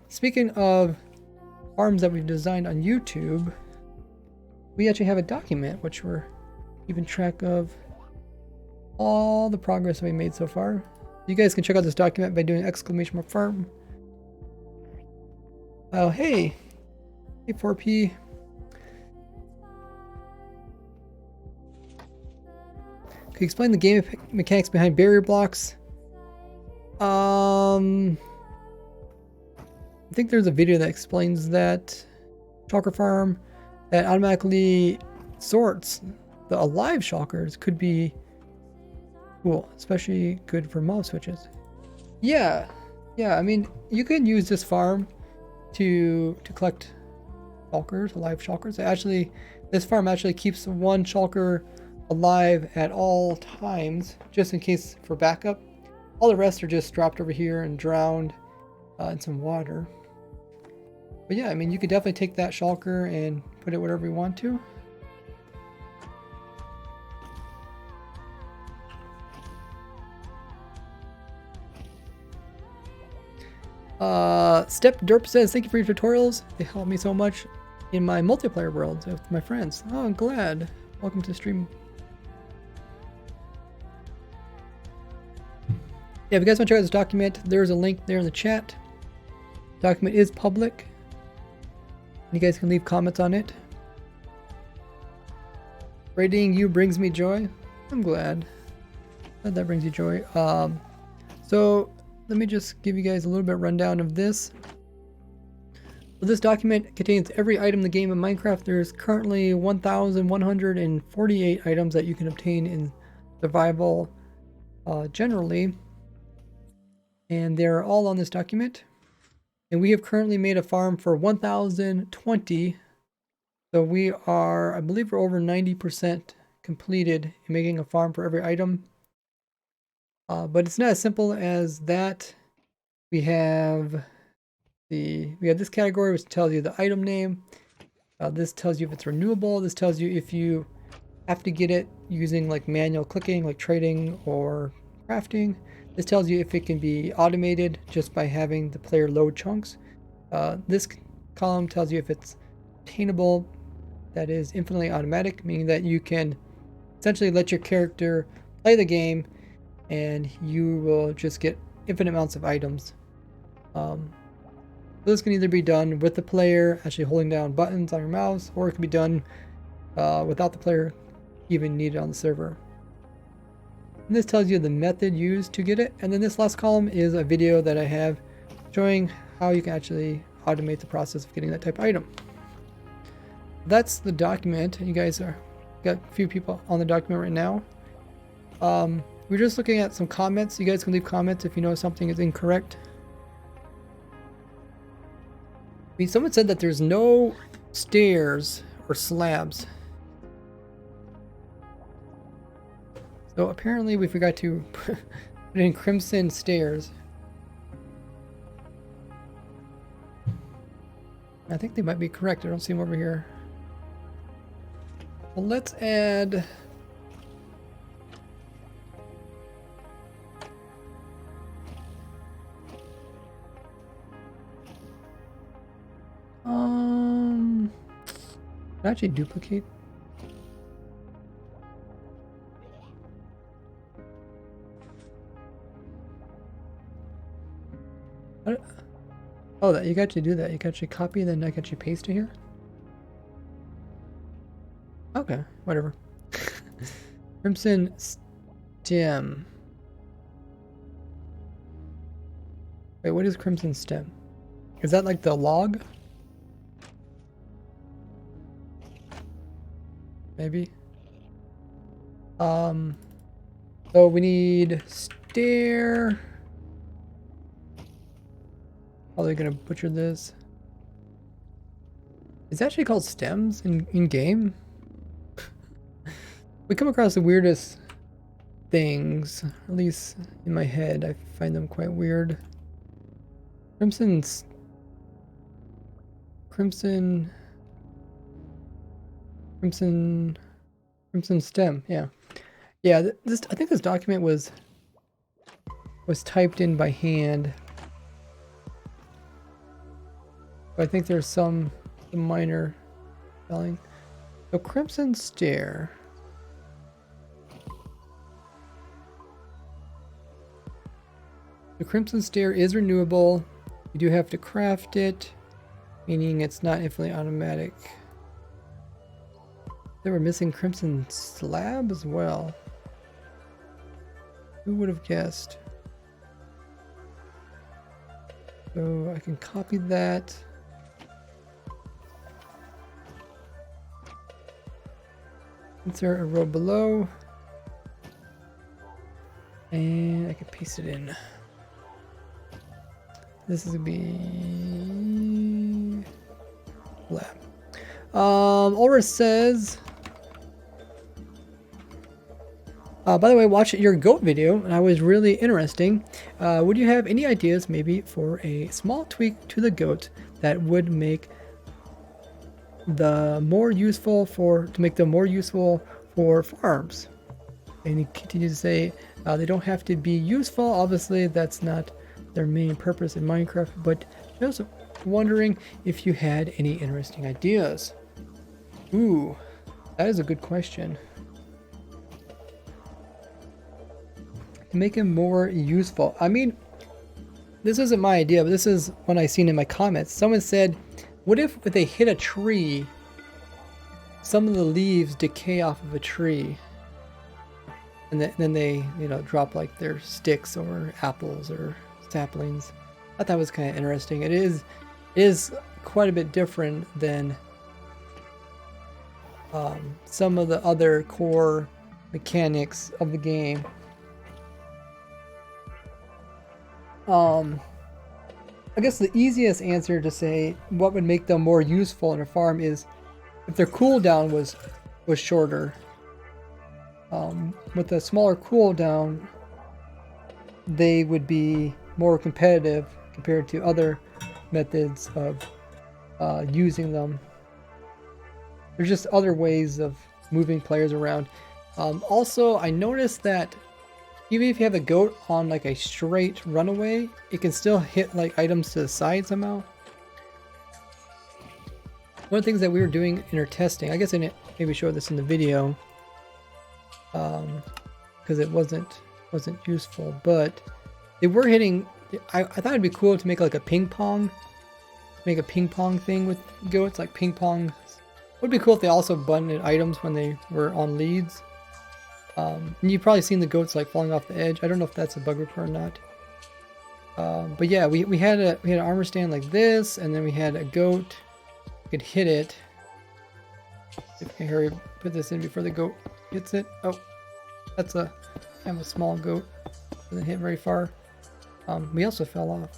Speaking of farms that we've designed on YouTube, we actually have a document which we're keeping track of all the progress we made so far. You guys can check out this document by doing !farm. Oh, hey 4P. Can you explain the game mechanics behind barrier blocks? I think there's a video that explains that. Shulker farm that automatically sorts the alive shulkers could be cool, especially good for mob switches. Yeah, I mean, you can use this farm to collect shulkers, alive shulkers. Actually, this farm actually keeps one shulker alive at all times, just in case for backup. All the rest are just dropped over here and drowned in some water. But yeah, I mean, you could definitely take that shulker and put it wherever you want to. Step Derp says, thank you for your tutorials. They help me so much in my multiplayer worlds with my friends. Oh, I'm glad. Welcome to the stream. Yeah, if you guys want to check out this document, there's a link there in the chat. The document is public. You guys can leave comments on it. Rating you brings me joy. I'm glad that brings you joy. So let me just give you guys a little bit rundown of this. So this document contains every item in the game of Minecraft. There's currently 1,148 items that you can obtain in survival generally. And they're all on this document. And we have currently made a farm for 1,020. So we are, I believe we're over 90% completed in making a farm for every item. But it's not as simple as that. We have this category which tells you the item name. This tells you if it's renewable. This tells you if you have to get it using like manual clicking, like trading or crafting. This tells you if it can be automated just by having the player load chunks. This column tells you if it's obtainable, that is infinitely automatic, meaning that you can essentially let your character play the game and you will just get infinite amounts of items. So this can either be done with the player actually holding down buttons on your mouse, or it can be done without the player even needed on the server. And this tells you the method used to get it. And then this last column is a video that I have showing how you can actually automate the process of getting that type of item. That's the document. You guys got a few people on the document right now. We're just looking at some comments. You guys can leave comments if you know something is incorrect. I mean, someone said that there's no stairs or slabs. So apparently we forgot to put in crimson stairs. I think they might be correct. I don't see them over here. Well, let's add... actually duplicate. Oh, that you can actually do that. You can actually copy and then I can actually paste it here. Okay, whatever. Crimson stem. Wait, what is crimson stem? Is that like the log? Maybe. So we need stair. Probably gonna butcher this. It's actually called stems in game. We come across the weirdest things, at least in my head. I find them quite weird. Crimson stem. Yeah. This I think this document was typed in by hand. But I think there's some minor spelling. So crimson stair. The crimson stair is renewable. You do have to craft it, meaning it's not infinitely automatic. They were missing crimson slab as well. Who would have guessed? So I can copy that. Insert a row below. And I can paste it in. This is gonna be lab. Aura says, by the way, watch your goat video, and I was really interesting. Would you have any ideas maybe for a small tweak to the goat that would make the more useful to make them more useful for farms? And he continues to say, they don't have to be useful. Obviously, that's not their main purpose in Minecraft, but just wondering if you had any interesting ideas. Ooh, that is a good question. To make him more useful. I mean, this isn't my idea, but this is one I seen in my comments. Someone said, what if they hit a tree, some of the leaves decay off of a tree, and then they, you know, drop like their sticks or apples or saplings. I thought that was kind of interesting. It is quite a bit different than some of the other core mechanics of the game. I guess the easiest answer to say what would make them more useful in a farm is if their cooldown was shorter. With a smaller cooldown, they would be more competitive compared to other methods of using them. There's just other ways of moving players around. Also, I noticed that even if you have a goat on like a straight runaway, it can still hit like items to the side somehow. One of the things that we were doing in our testing, I guess I didn't maybe show this in the video, because it wasn't useful, but they were hitting. I thought it'd be cool to make like a ping pong thing with goats, like ping pong. It would be cool if they also buttoned items when they were on leads. And you've probably seen the goats like falling off the edge. I don't know if that's a bug report or not. But yeah, we had an armor stand like this, and then we had a goat. We could hit it. If I can hurry, put this in before the goat hits it. Oh, that's kind of a small goat. Doesn't hit very far. We also fell off.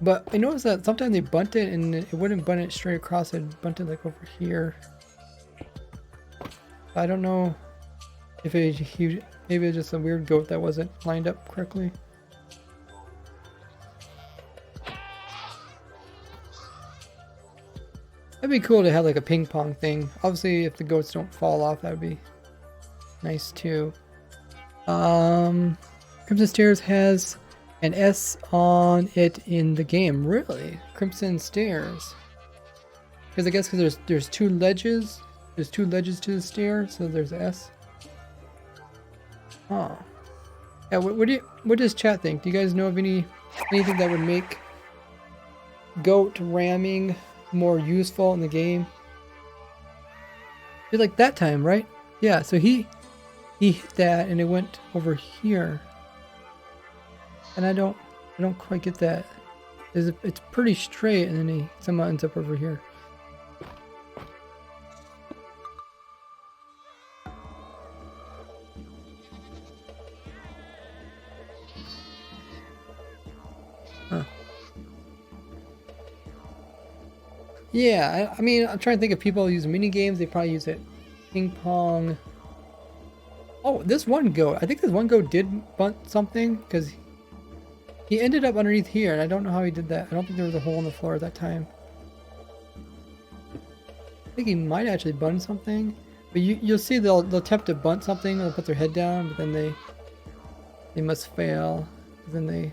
But I noticed that sometimes they bunt it and it wouldn't bunt it straight across. It'd bunt it like over here. I don't know if maybe it's just a weird goat that wasn't lined up correctly. That'd be cool to have like a ping pong thing. Obviously, if the goats don't fall off, that would be nice too. Crimson Stairs has an S on it in the game. Really? Crimson Stairs? Because I guess because there's two ledges. There's two ledges to the stair, so there's an S. Oh. Yeah. What does chat think? Do you guys know of anything that would make goat ramming more useful in the game? It's like that time, right? Yeah. So he hit that and it went over here. And I don't quite get that. It's pretty straight, and then he somehow ends up over here. Huh. Yeah, I mean, I'm trying to think if people use mini games. They probably use it. Ping pong. Oh, this one goat. I think this one goat did bunt something because he ended up underneath here, and I don't know how he did that. I don't think there was a hole in the floor at that time. I think he might actually bunt something, but you'll see they'll attempt to bunt something. They'll put their head down, but then they must fail. Then they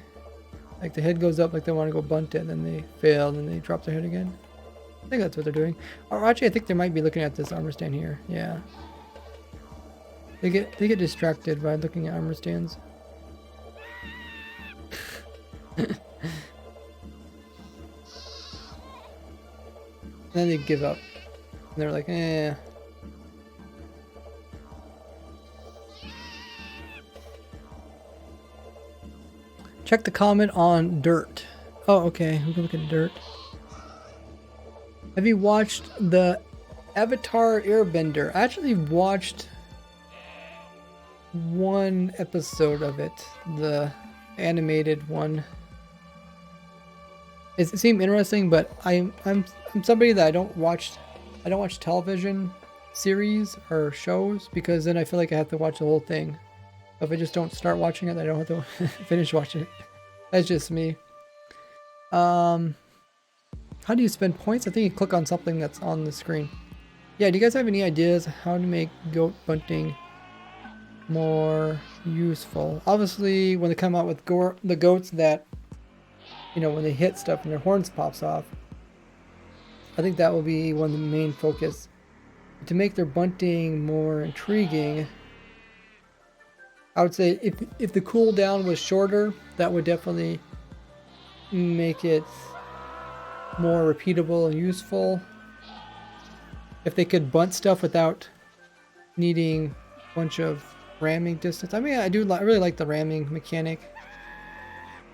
like the head goes up like they want to go bunt it, and then they fail, and then they drop their head again. I think that's what they're doing. Or actually, I think they might be looking at this armor stand here. Yeah. They get distracted by looking at armor stands. Then they give up. And they're like, eh. Check the comment on dirt. Oh, okay. We can look at dirt. Have you watched the Avatar Airbender? I actually watched one episode of it, the animated one. It seemed interesting, but I'm somebody that I don't watch television series or shows because then I feel like I have to watch the whole thing. If I just don't start watching it, I don't have to finish watching it. That's just me. How do you spend points? I think you click on something that's on the screen. Yeah, do you guys have any ideas how to make goat bunting more useful? Obviously, when they come out with the goats that, you know, when they hit stuff and their horns pops off, I think that will be one of the main focus. To make their bunting more intriguing, I would say if the cooldown was shorter, that would definitely make it more repeatable and useful. If they could bunt stuff without needing a bunch of ramming distance. I mean, I really like the ramming mechanic.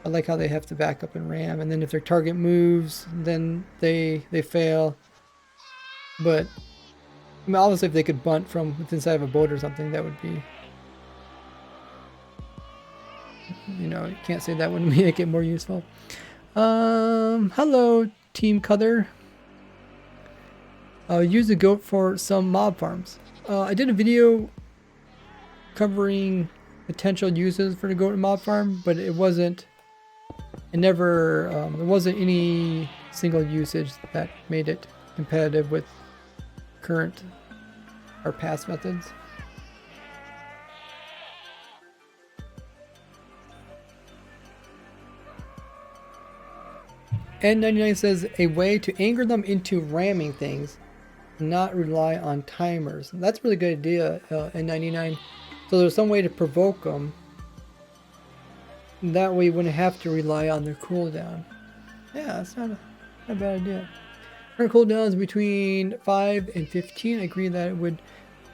I like how they have to back up and ram, and then if their target moves, then they fail. But I mean, obviously, if they could bunt from inside of a boat or something, that would be, you know, you can't say that wouldn't make it more useful. Hello, Team Cuther. Use the goat for some mob farms. I did a video covering potential uses for the goat mob farm, but there wasn't any single usage that made it competitive with current or past methods. N99 says a way to anger them into ramming things, not rely on timers. That's a really good idea, N99. So there's some way to provoke them. That way you wouldn't have to rely on their cooldown. Yeah, that's not a bad idea. Current cooldowns between 5 and 15. I agree that it would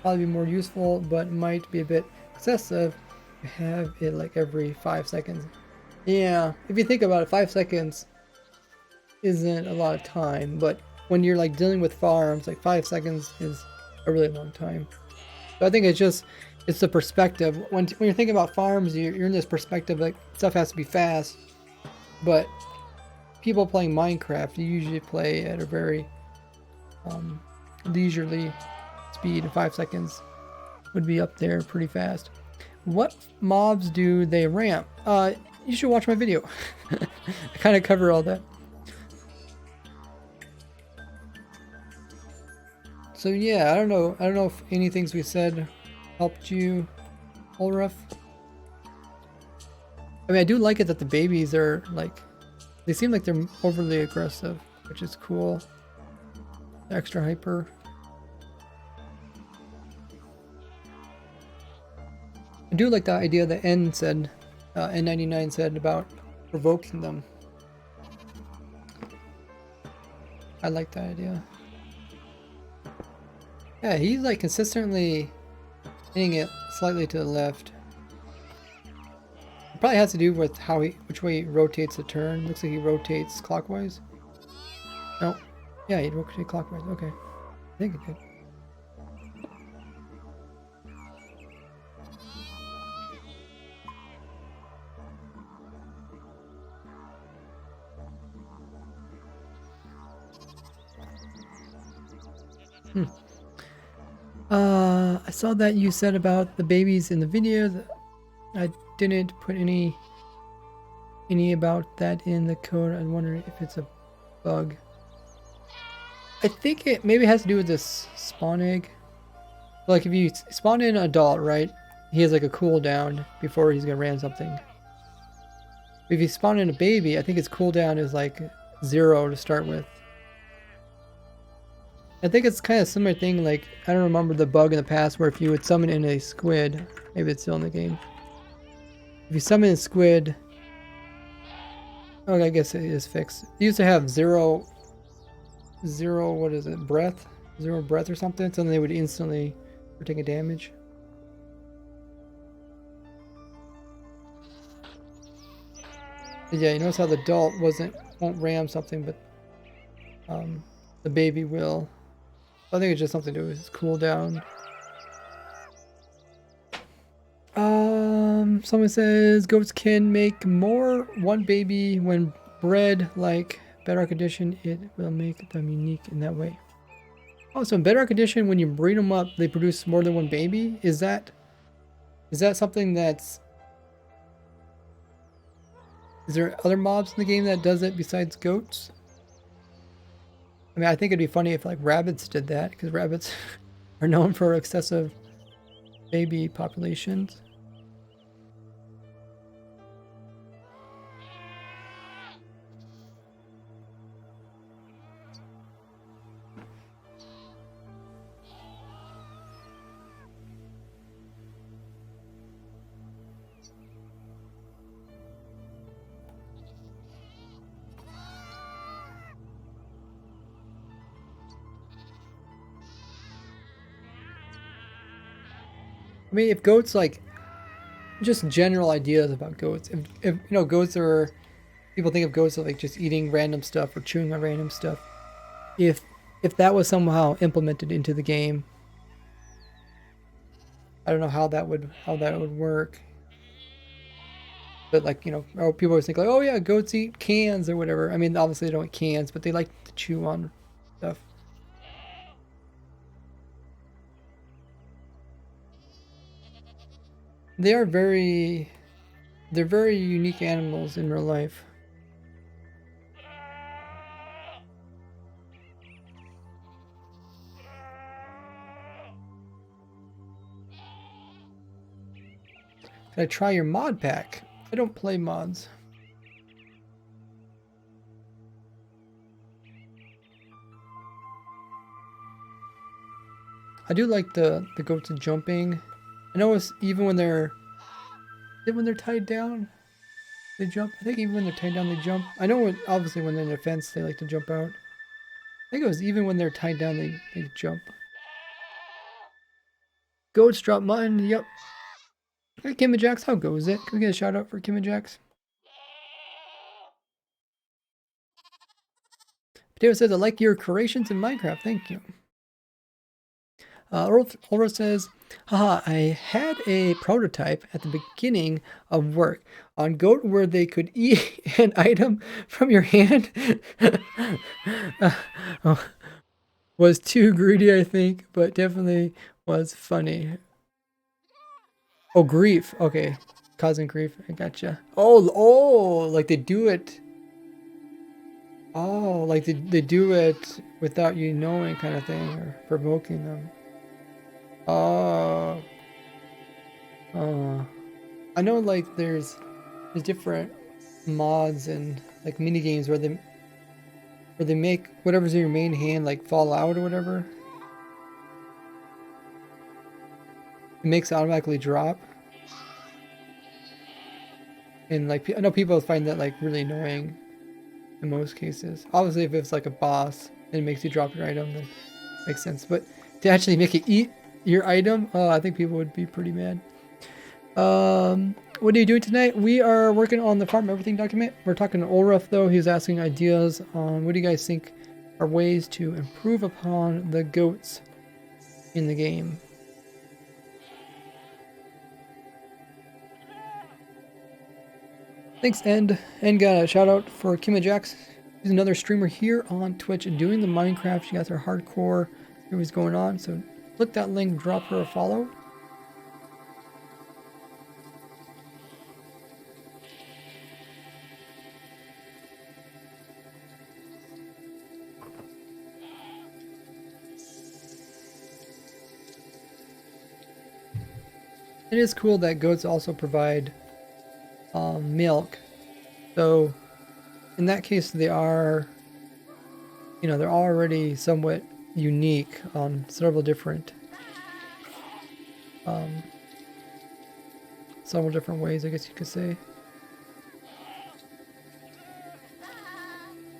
probably be more useful, but might be a bit excessive to have it like every 5 seconds. Yeah, if you think about it, 5 seconds isn't a lot of time, but when you're like dealing with farms, like 5 seconds is a really long time. So I think it's the perspective. When you're thinking about farms, you're in this perspective like stuff has to be fast, but people playing Minecraft, you usually play at a very leisurely speed, and 5 seconds would be up there pretty fast. What mobs do they ramp? You should watch my video. I kind of cover all that. So yeah, I don't know if any things we said helped you, Ulraf. I mean, I do like it that the babies are like, they seem like they're overly aggressive, which is cool. Extra hyper. I do like the idea that N99 said about provoking them. I like that idea. Yeah, he's like consistently hitting it slightly to the left. It probably has to do with which way he rotates the turn. Looks like he rotates clockwise. No. Yeah, he rotates clockwise. Okay. I think it did. I saw that you said about the babies in the video. I didn't put any about that in the code. I'm wondering if it's a bug. I think it maybe has to do with this spawn egg. Like if you spawn in an adult, right? He has like a cooldown before he's gonna ram something. If you spawn in a baby, I think its cooldown is like 0 to start with. I think it's kind of a similar thing, like, I don't remember the bug in the past where if you would summon in a squid, maybe it's still in the game. If you summon a squid, oh, I guess it is fixed. It used to have zero, what is it, breath? 0 breath or something, so then they would instantly take a damage. Yeah, you notice how the adult won't ram something, but the baby will. I think it's just something to do with its cooldown. Someone says goats can make more one baby when bred like Bedrock Edition. It will make them unique in that way. Oh, so in Bedrock Edition, when you breed them up, they produce more than one baby. Is that something that's? Is there other mobs in the game that does it besides goats? I mean, I think it'd be funny if like rabbits did that, because rabbits are known for excessive baby populations. I mean, if goats like just general ideas about goats. If you know goats are people think of goats as like just eating random stuff or chewing on random stuff. If that was somehow implemented into the game, I don't know how that would work. But like, you know, people always think like, oh yeah, goats eat cans or whatever. I mean, obviously they don't eat cans, but they like to chew on stuff. They are they're very unique animals in real life. Can I try your mod pack? I don't play mods. I do like the goats jumping. I know it's even when they're tied down, they jump. I think even when they're tied down, they jump. I know obviously when they're in a fence, they like to jump out. I think it was even when they're tied down, they jump. Goats drop mutton. Yep. Hey, Kim and Jax, how goes it? Can we get a shout out for Kim and Jax? Potato says, I like your creations in Minecraft. Thank you. Ulra says, haha, I had a prototype at the beginning of work on goat where they could eat an item from your hand. Was too greedy, I think, but definitely was funny. Oh, grief. Okay. Causing grief. I gotcha. Oh, like they do it. Oh, like they do it without you knowing kind of thing, or provoking them. Oh. I know like there's different mods and like mini games where they make whatever's in your main hand like fall out or whatever. It makes it automatically drop. And like I know people find that like really annoying in most cases. Obviously if it's like a boss and it makes you drop your item, then it makes sense. But to actually make it eat your item, I think people would be pretty mad. What are you doing tonight? We are working on the farm everything document. We're talking to Ulraf though. He's asking ideas on what do you guys think are ways to improve upon the goats in the game. Thanks, and got a shout out for Kim and Jax. He's another streamer here on Twitch doing the Minecraft. She got her hardcore series going on. So click that link, drop her a follow. It is cool that goats also provide milk. So in that case, they are, you know, they're already somewhat unique on several different ways, I guess you could say.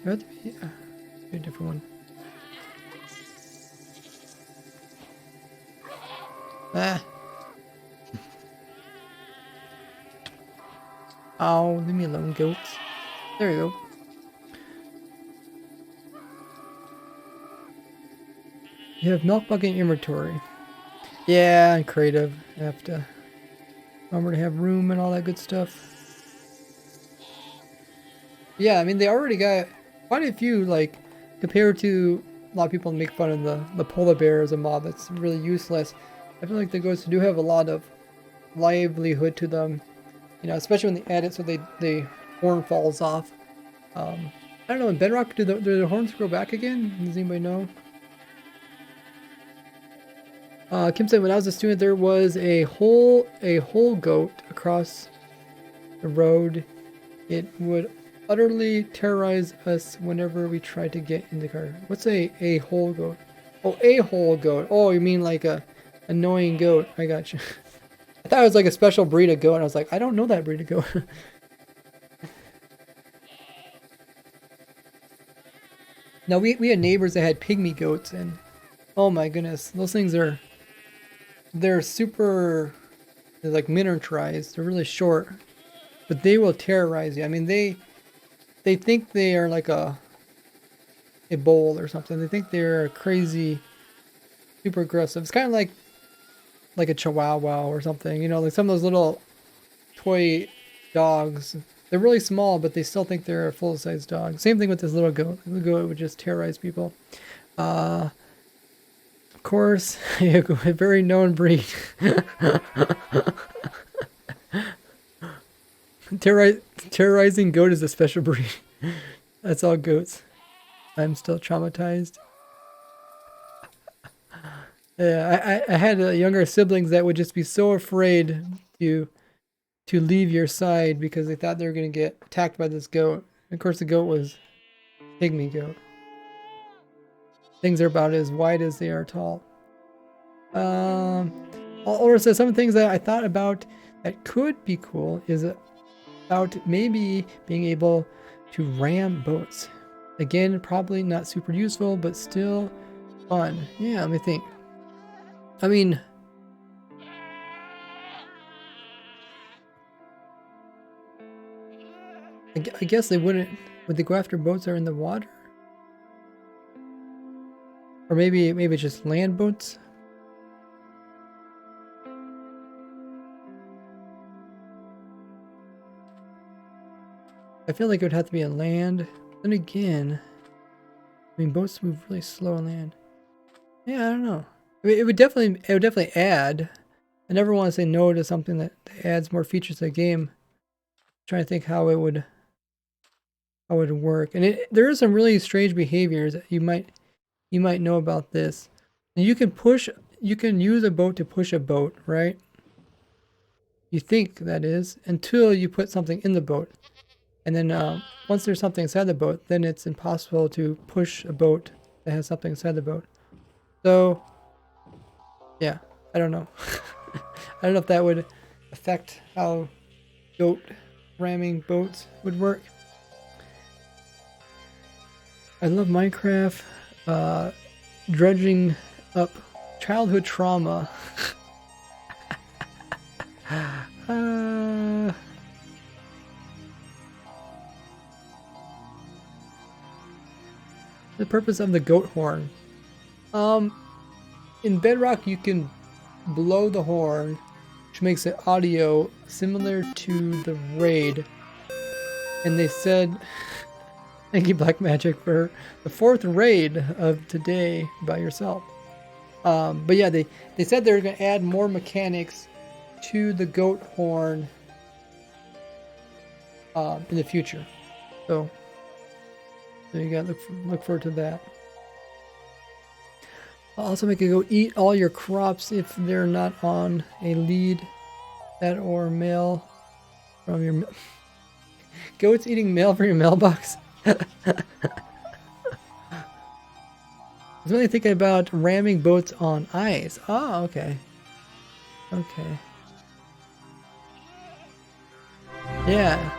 There have to be a different one. Ah. Oh, leave me alone, goats. There you go. You have milk bucket inventory. Yeah, and creative. I have to remember to have room and all that good stuff. Yeah, I mean, they already got quite a few, like, compared to a lot of people make fun of the polar bear as a mob that's really useless. I feel like the ghosts do have a lot of livelihood to them, you know, especially when they add it so the horn falls off. I don't know, in Bedrock, do the horns grow back again? Does anybody know? Kim said when I was a student, there was a whole goat across the road. It would utterly terrorize us whenever we tried to get in the car. What's a whole goat? Oh, a whole goat. Oh, you mean like a annoying goat? I got you. I thought it was like a special breed of goat. And I was like, I don't know that breed of goat. No, we had neighbors that had pygmy goats, and oh my goodness, those things they're super, they're like miniaturized. They're really short, but they will terrorize you. I mean, they think they are like a bull or something. They think they're crazy, super aggressive. It's kind of like a chihuahua or something. You know, like some of those little toy dogs. They're really small, but they still think they're a full-size dog. Same thing with this little goat. The goat would just terrorize people. Of course, a very known breed. Terrorizing goat is a special breed. That's all goats. I'm still traumatized. Yeah, I had younger siblings that would just be so afraid to leave your side because they thought they were going to get attacked by this goat. And of course, the goat was pygmy goat. Things are about as wide as they are tall. Or says some things that I thought about that could be cool is about maybe being able to ram boats. Again, probably not super useful, but still fun. Yeah, let me think. I mean, I guess they wouldn't. Would they go after boats that are in the water? Or maybe just land boats? I feel like it would have to be on land. Then again, I mean, boats move really slow on land. Yeah, I don't know. I mean, it would definitely add. I never want to say no to something that adds more features to the game. I'm trying to think how it would work. And there are some really strange behaviors that you might know about this. And you can use a boat to push a boat, right? You think that is, until you put something in the boat. And then once there's something inside the boat, then it's impossible to push a boat that has something inside the boat. So, yeah, I don't know. I don't know if that would affect how goat ramming boats would work. I love Minecraft. Dredging up childhood trauma. The purpose of the goat horn. In Bedrock you can blow the horn, which makes it audio similar to the raid. And they said, thank you Black Magic for the 4th raid of today by yourself. But yeah, they said they were going to add more mechanics to the goat horn in the future. So you got to look forward to that. I'll also make it go eat all your crops if they're not on a lead, that or mail from your goats eating mail from your mailbox. I was really thinking about ramming boats on ice. Oh, okay. Okay. Yeah.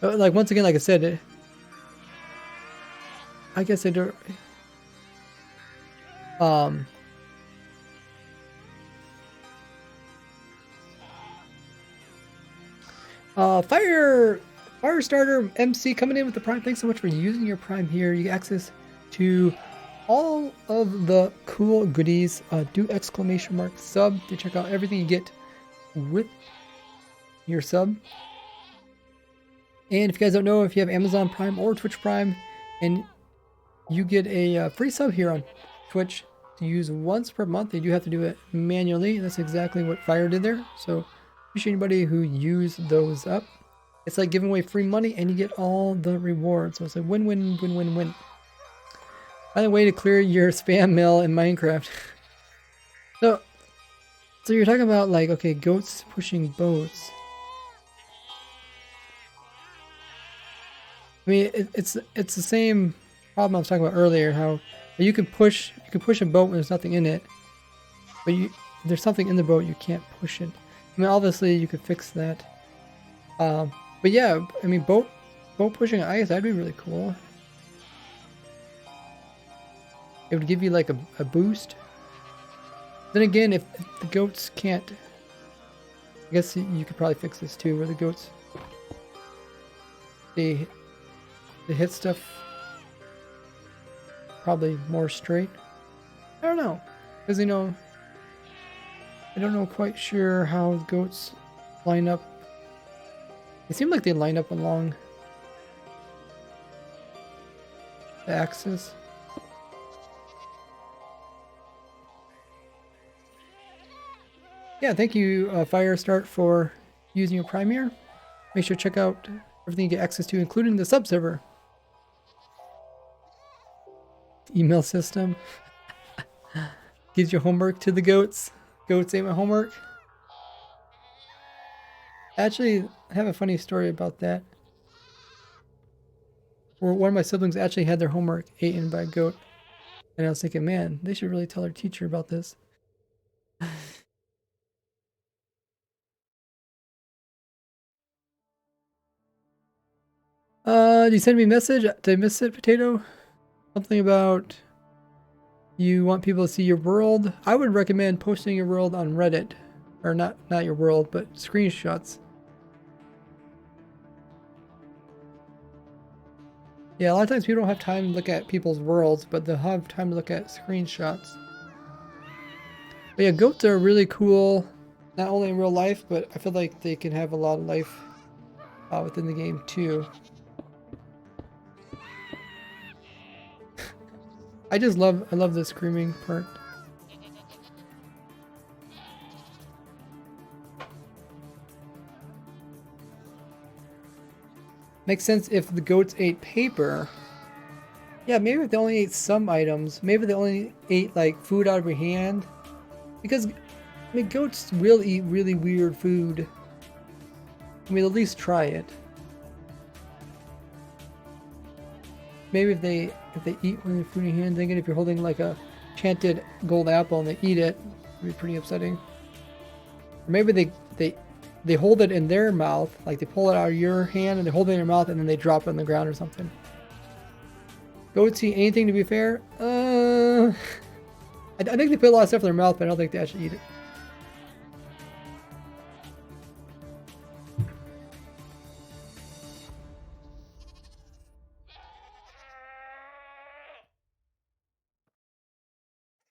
Like, once again, like I said, I guess I don't... Firestarter MC coming in with the Prime. Thanks so much for using your Prime here. You get access to all of the cool goodies. Do exclamation mark sub to check out everything you get with your sub. And if you guys don't know, if you have Amazon Prime or Twitch Prime, and you get a free sub here on Twitch to use once per month, you do have to do it manually. That's exactly what Fire did there. So appreciate anybody who used those up. It's like giving away free money and you get all the rewards. So it's a win-win, win-win-win. By the way, to clear your spam mail in Minecraft. So you're talking about like, okay, goats pushing boats. I mean, it's the same problem I was talking about earlier. How you can push a boat when there's nothing in it, but if there's something in the boat, you can't push it. I mean, obviously you could fix that. But yeah, I mean, boat pushing ice, that'd be really cool. It would give you like a boost. Then again, if the goats can't, I guess you could probably fix this too, where the goats, they hit stuff probably more straight. I don't know, because I don't know quite sure how goats line up. It seemed like they line up along the axis. Yeah, thank you, Firestart, for using your Prime here. Make sure to check out everything you get access to, including the sub server. Email system. Gives your homework to the goats. Goats ain't my homework. Actually, I have a funny story about that. Where one of my siblings actually had their homework eaten by a goat. And I was thinking, man, they should really tell their teacher about this. Did you send me a message? Did I miss it, Potato? Something about you want people to see your world. I would recommend posting your world on Reddit. Or not your world, but screenshots. Yeah, a lot of times people don't have time to look at people's worlds, but they'll have time to look at screenshots. But yeah, goats are really cool, not only in real life, but I feel like they can have a lot of life within the game too. I love the screaming part. Makes sense if the goats ate paper. Yeah, maybe if they only ate some items. Maybe they only ate like food out of your hand. Because, I mean, goats will eat really weird food. I mean, at least try it. Maybe if they eat when they're food in your hand, thinking if you're holding like a enchanted gold apple and they eat it, it'd be pretty upsetting. Or maybe they hold it in their mouth, like they pull it out of your hand and they hold it in their mouth and then they drop it on the ground or something. Goats eat anything, to be fair? I think they put a lot of stuff in their mouth, but I don't think they actually eat it.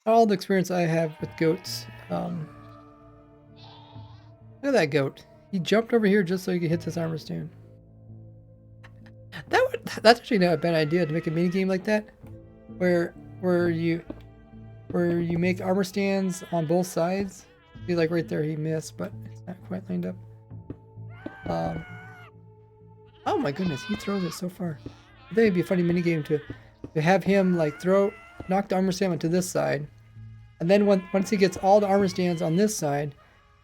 All the experience I have with goats. Look at that goat. He jumped over here just so he could hit this armor stand. That's actually not a bad idea to make a mini game like that, where you make armor stands on both sides. See, like right there, he missed, but it's not quite lined up. Oh my goodness, he throws it so far. I think it'd be a funny mini game to have him like knock the armor stand onto this side, and then once he gets all the armor stands on this side,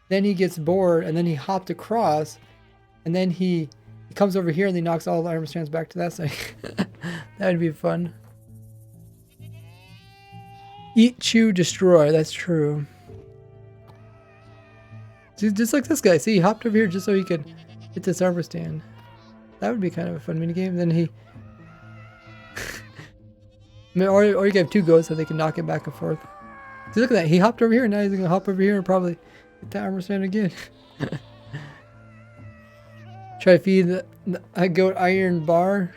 then he gets bored and then he hopped across, and then he comes over here and he knocks all the armor stands back to that side. That would be fun. Eat, chew, destroy. That's true. Just like this guy. See, he hopped over here just so he could hit this armor stand. That would be kind of a fun minigame. Then he... I mean, or you can have two goats so they can knock it back and forth. See, look at that. He hopped over here and now he's going to hop over here and probably hit that armor stand again. Try to feed a goat iron bar.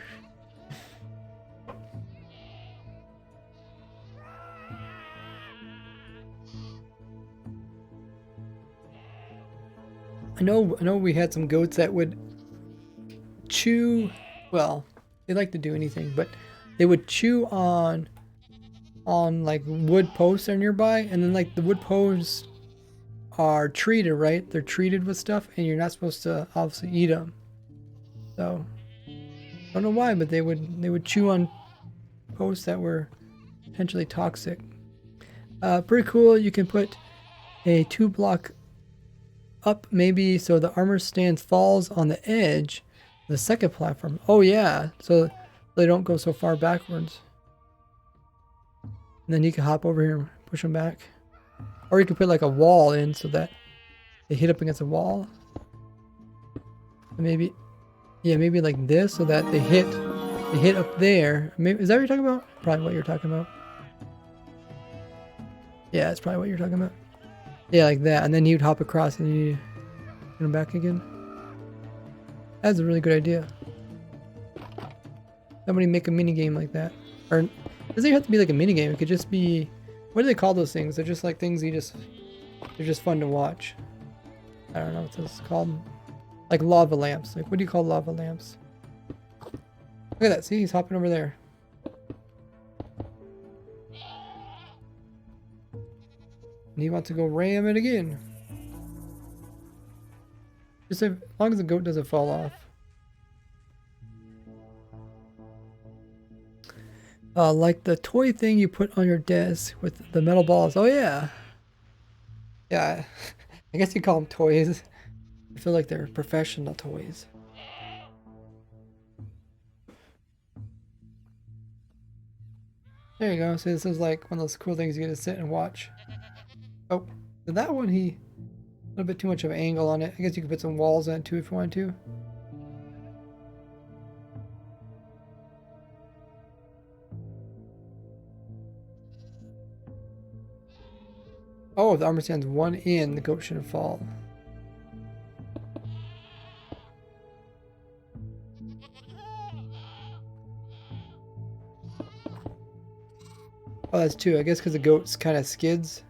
I know we had some goats that would chew, well, they like to do anything, but they would chew on like wood posts that are nearby, and then like the wood posts are treated, right? They're treated with stuff, and you're not supposed to obviously eat them. So I don't know why, but they would chew on posts that were potentially toxic. Pretty cool. You can put a 2-block up maybe so the armor stand falls on the edge of the second platform. Oh yeah, so they don't go so far backwards. And then you can hop over here and push them back. Or you can put like a wall in so that they hit up against a wall. Maybe, yeah, maybe like this so that they hit up there. Maybe, is that what you're talking about? Probably what you're talking about. Yeah, that's probably what you're talking about. Yeah, like that, and then you'd hop across and you put him back again. That's a really good idea. Somebody make a mini game like that, or it doesn't even have to be like a mini game. It could just be, what do they call those things? They're just like things they're just fun to watch. I don't know what this is called. Like lava lamps. Like, what do you call lava lamps? Look at that. See, he's hopping over there. And he wants to go ram it again. Just as long as the goat doesn't fall off. Like the toy thing you put on your desk with the metal balls. Oh yeah. Yeah, I guess you call them toys. I feel like they're professional toys. There you go. So this is like one of those cool things you get to sit and watch. Oh, that one a little bit too much of an angle on it. I guess you could put some walls on it too if you want to. Oh, if the armor stands one in, the goat shouldn't fall. Oh, that's two. I guess because the goat's kind of skids.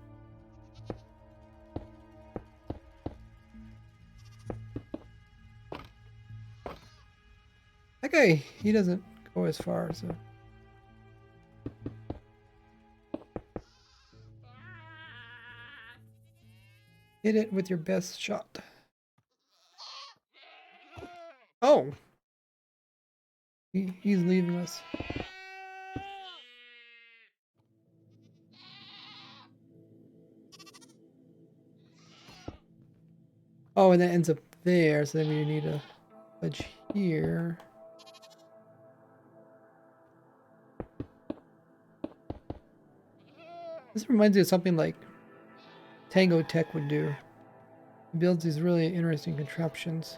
That guy, he doesn't go as far, so. Hit it with your best shot. Oh! He's leaving us. Oh, and that ends up there, so then we need a ledge here. This reminds me of something like Tango Tech would do. He builds these really interesting contraptions.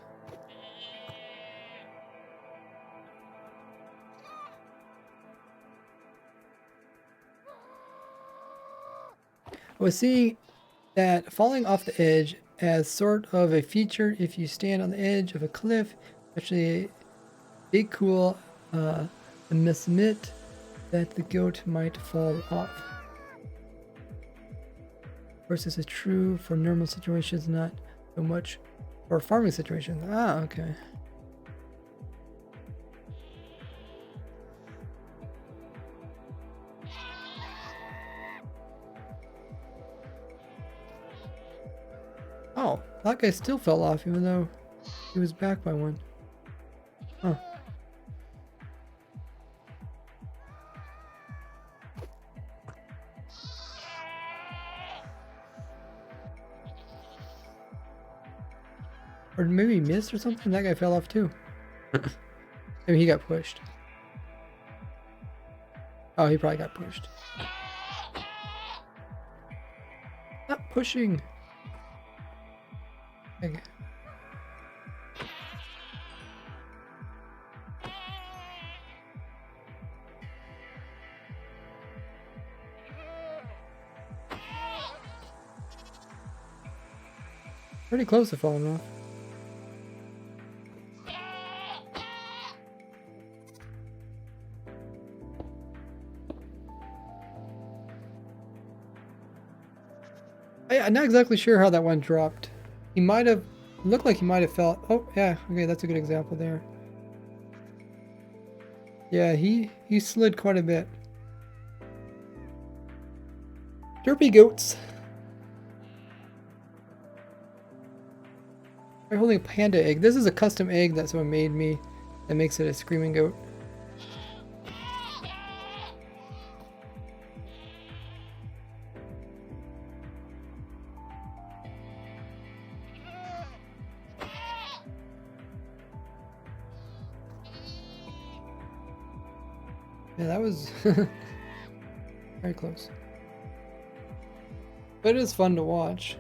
I was seeing that falling off the edge as sort of a feature if you stand on the edge of a cliff, actually a big cool admit that the goat might fall off. Of course, this is true for normal situations, not so much for farming situations. Ah, okay. Oh, that guy still fell off even though he was back by one. Huh. Or maybe he missed or something? That guy fell off too. Maybe he got pushed. Oh, he probably got pushed. Not pushing. Okay. Pretty close to falling off. I'm not exactly sure how that one dropped. He might have looked like he might have fell. Oh yeah, okay, that's a good example there. Yeah, he slid quite a bit. Derpy goats. I'm holding a panda egg. This is a custom egg that someone made me that makes it a screaming goat. Yeah, that was very close. But it is fun to watch.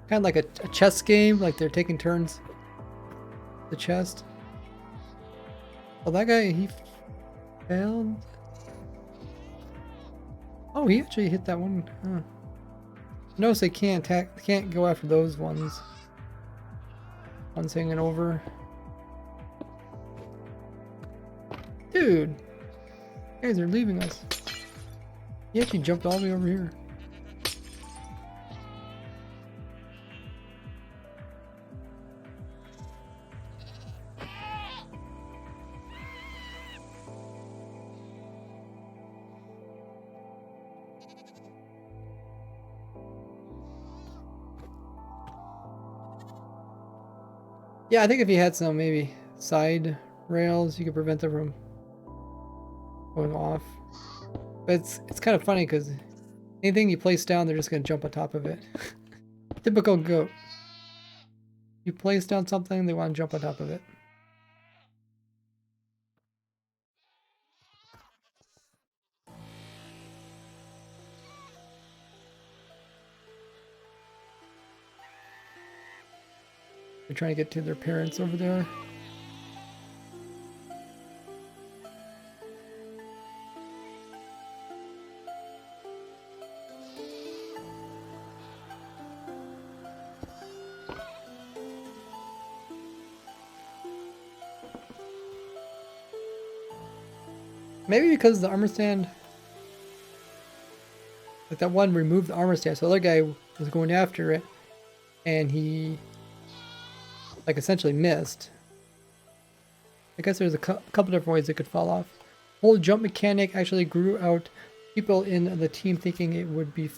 Kind of like a chess game, like they're taking turns. The chest. Oh, that guy, he failed. Oh, he actually hit that one. Huh. Notice they can't attack. They can't go after those ones. One's hanging over. Dude, you guys are leaving us. He actually jumped all the way over here. Yeah, I think if you had some maybe side rails, you could prevent them from going off. But it's kind of funny because anything you place down, they're just gonna jump on top of it. Typical goat. You place down something, they want to jump on top of it. They're trying to get to their parents over there. Maybe because the armor stand, like that one removed the armor stand, so the other guy was going after it, and he, like, essentially missed. I guess there's a couple different ways it could fall off. Whole jump mechanic actually grew out. People in the team thinking it would be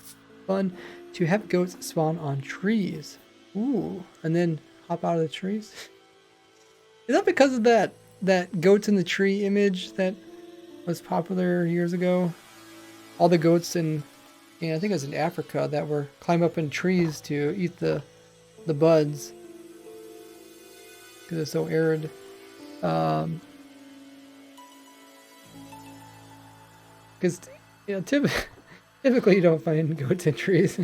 fun to have goats spawn on trees. Ooh, and then hop out of the trees. Is that because of that goats in the tree image that was popular years ago? All the goats in I think it was in Africa that were climb up in trees to eat the buds because it's so arid. Because typically you don't find goats in trees.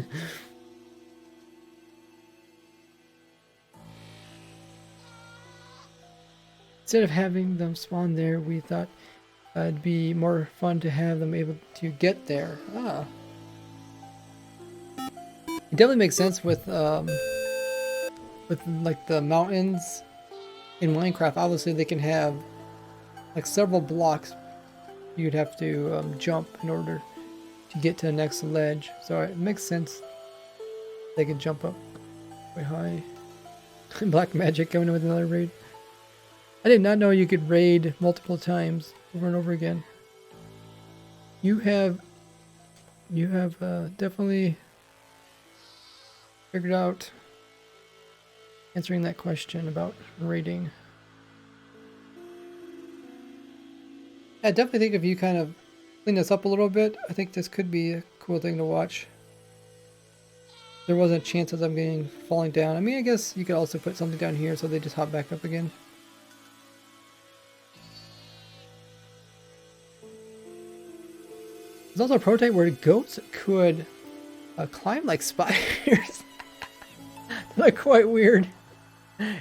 Instead of having them spawn there, we thought it'd be more fun to have them able to get there. Ah. It definitely makes sense with like the mountains in Minecraft. Obviously they can have like several blocks you'd have to jump in order to get to the next ledge. So it makes sense they can jump up way high. Black magic going in with another raid. I did not know you could raid multiple times over and over again. You have definitely figured out answering that question about raiding. I definitely think if you kind of clean this up a little bit, I think this could be a cool thing to watch. There wasn't a chance of them getting falling down. I mean, I guess you could also put something down here so they just hop back up again. There's also a prototype where goats could climb like spiders. They're quite weird.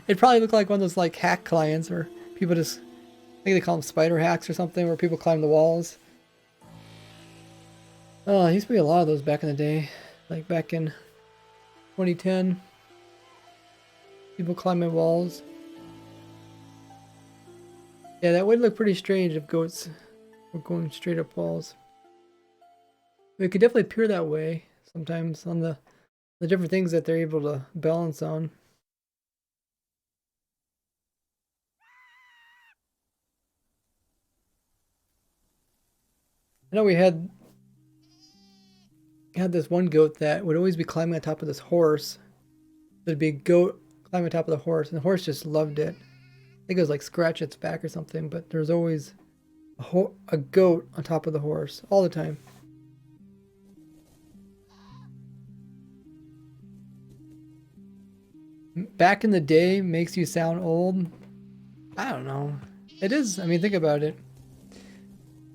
It probably looked like one of those like hack clients where people just, I think they call them spider hacks or something, where people climb the walls. Oh, there used to be a lot of those back in the day, like back in 2010. People climbing walls. Yeah, that would look pretty strange if goats were going straight up walls. It could definitely appear that way sometimes on the different things that they're able to balance on. I know we had this one goat that would always be climbing on top of this horse. There'd be a goat climbing on top of the horse, and the horse just loved it. I think it was like scratch its back or something, but there's always a goat on top of the horse all the time. Back in the day makes you sound old. I don't know. It is. I mean, think about it.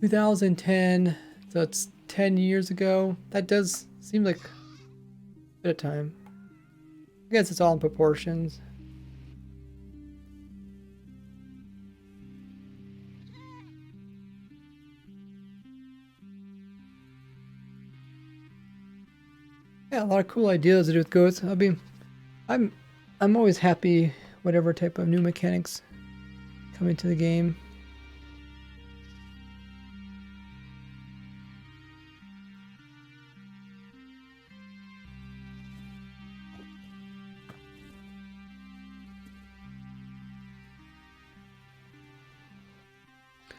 2010, so it's 10 years ago. That does seem like a bit of time. I guess it's all in proportions. Yeah, a lot of cool ideas to do with goats. I'm always happy whatever type of new mechanics come into the game.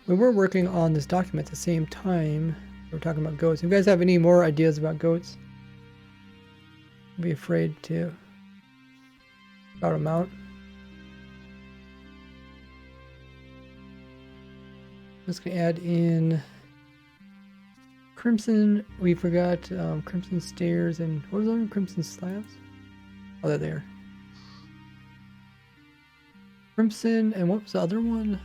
We were working on this document at the same time. We're talking about goats. If you guys have any more ideas about goats, don't be afraid to shout them out. I'm just gonna add in crimson. We forgot crimson stairs and what was on crimson slabs? Oh, they're there. Crimson and what was the other one?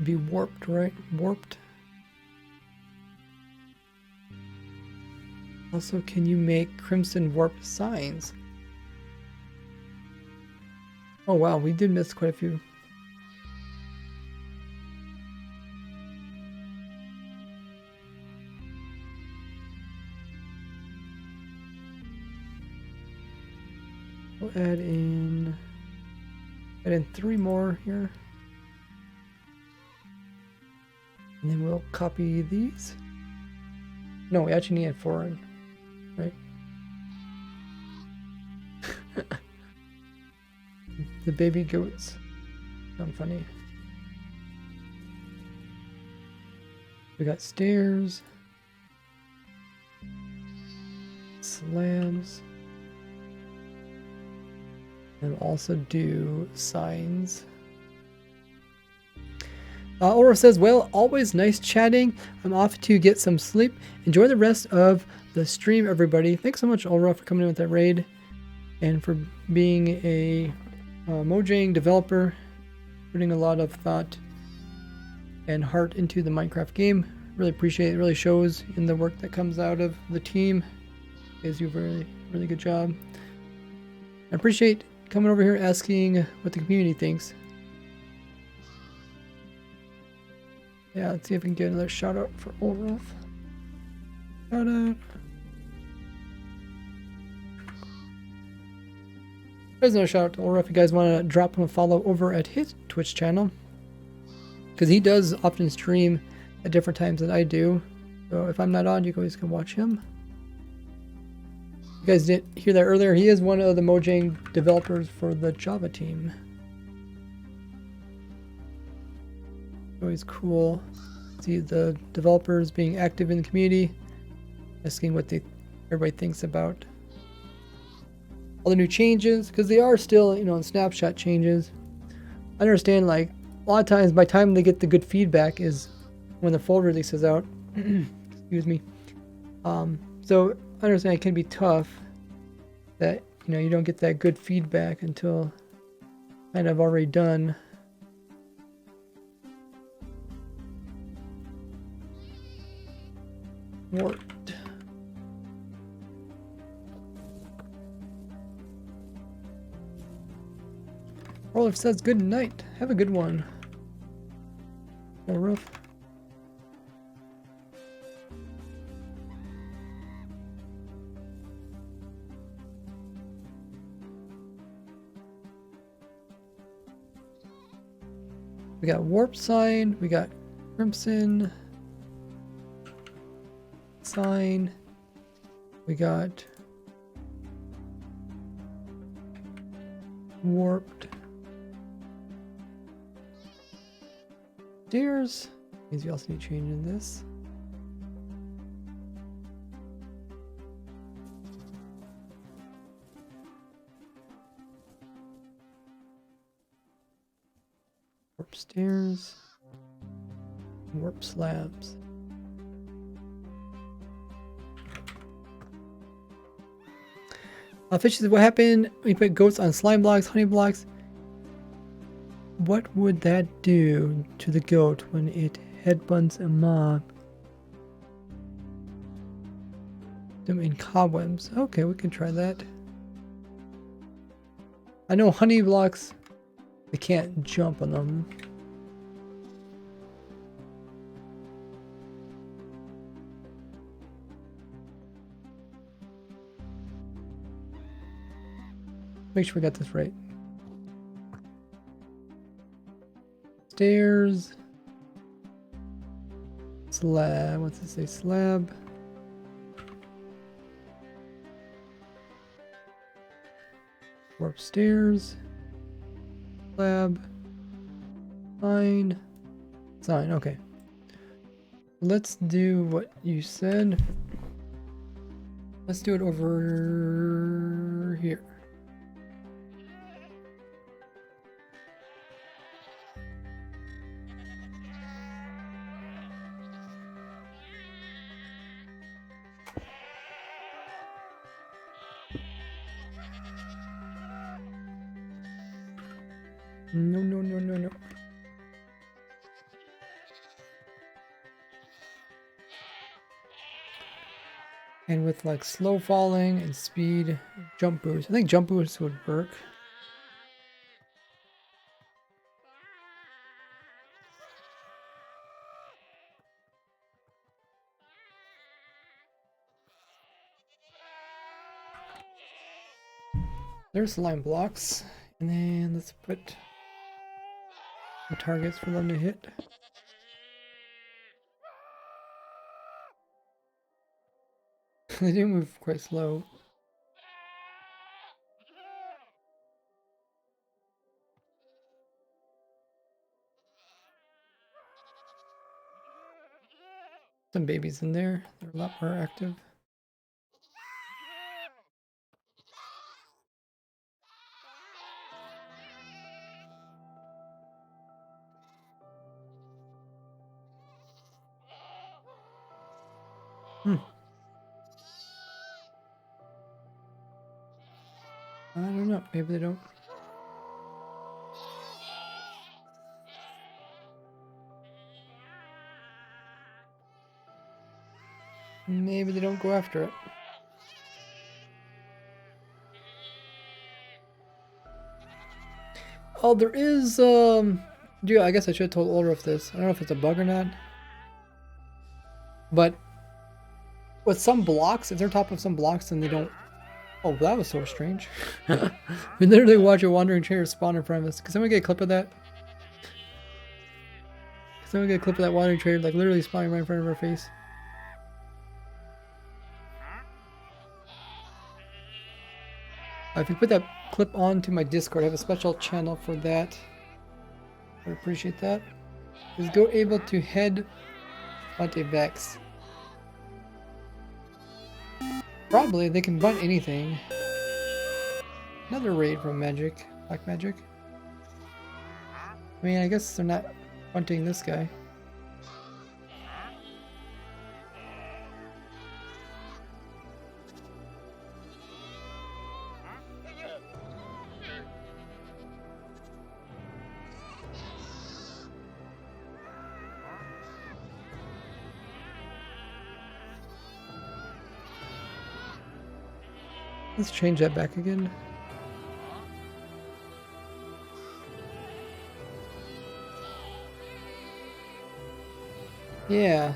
Be warped, right? Warped. Also, can you make crimson warped signs? Oh wow, we did miss quite a few. We'll add in 3 more here. And then we'll copy these. No, we actually need 4 in, right? The baby goats sound funny. We got stairs, slabs, and we'll also do signs. Aura says, well, always nice chatting. I'm off to get some sleep. Enjoy the rest of the stream, everybody. Thanks so much, Aura, for coming in with that raid and for being a Mojang developer, putting a lot of thought and heart into the Minecraft game. Really appreciate it. It really shows in the work that comes out of the team. You guys do a really, really good job. I appreciate coming over here asking what the community thinks. Yeah, let's see if we can get another shout out for Olaf. Shout out. There's another shout out to Olaf if you guys want to drop him a follow over at his Twitch channel. Because he does often stream at different times than I do. So if I'm not on, you guys can watch him. You guys didn't hear that earlier. He is one of the Mojang developers for the Java team. Always cool to see the developers being active in the community, asking what everybody thinks about all the new changes, because they are still, you know, in snapshot changes. I understand, like, a lot of times by the time they get the good feedback is when the full release is out. Excuse me. So I understand it can be tough that, you know, you don't get that good feedback until kind of already done. Warped. Olaf says good night. Have a good one. Olaf. We got warp sign, we got crimson sign, we got warped stairs. Means we also need to change in this. Warp stairs, warp slabs. Fishes, what happened when you put goats on slime blocks, honey blocks? What would that do to the goat when it headbutts a mob? Them in cobwebs. Okay, we can try that. I know honey blocks, they can't jump on them. Make sure we got this right. Stairs. Slab. What's it say? Slab. Warp stairs. Slab. Sign. Sign. Okay. Let's do what you said. Let's do it over here. No, no, no, no, no. And with like slow falling and speed, jump boost. I think jump boost would work. There's slime blocks. And then let's put some targets for them to hit. They do move quite slow. Some babies in there. They're a lot more active. I don't know. Maybe they don't. Maybe they don't go after it. Oh, there is, dude, I guess I should have told Ulrich this. I don't know if it's a bug or not. But with some blocks, if they're top of some blocks, then they don't. Oh, that was so strange. We literally watch a wandering chair spawn in front of us. Can someone get a clip of that? Can someone get a clip of that wandering chair, like literally spawning right in front of our face? If you put that clip onto my Discord, I have a special channel for that. I appreciate that. Is go able to head onto Vex. Probably they can bunt anything. Another raid from Magic, Black Magic. I mean, I guess they're not bunting this guy. Let's change that back again. Yeah.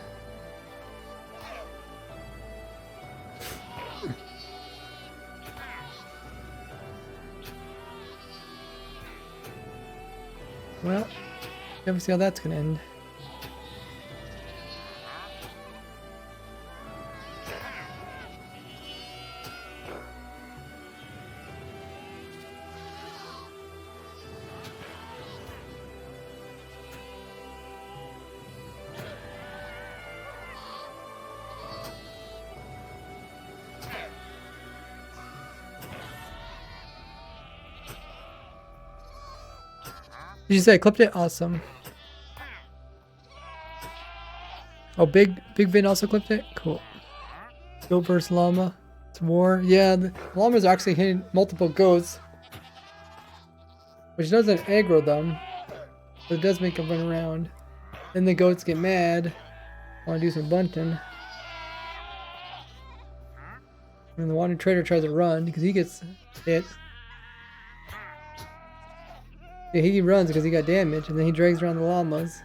Well, Never see how that's gonna end. Did you say I clipped it? Awesome. Oh, Big Vin also clipped it? Cool. Goat versus llama. It's war. Yeah, the llamas are actually hitting multiple goats. Which doesn't aggro them. But it does make them run around. Then the goats get mad. Want to do some bunting. And the wandering trader tries to run because he gets hit. Yeah, he runs because he got damaged, and then he drags around the llamas.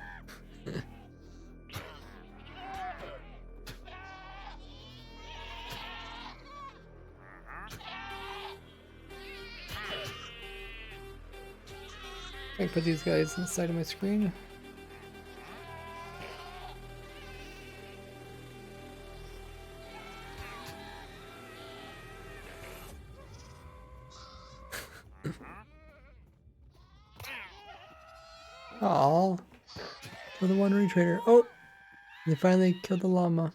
I put these guys on the side of my screen. Aww. For the wandering trader. Oh! They finally killed the llama.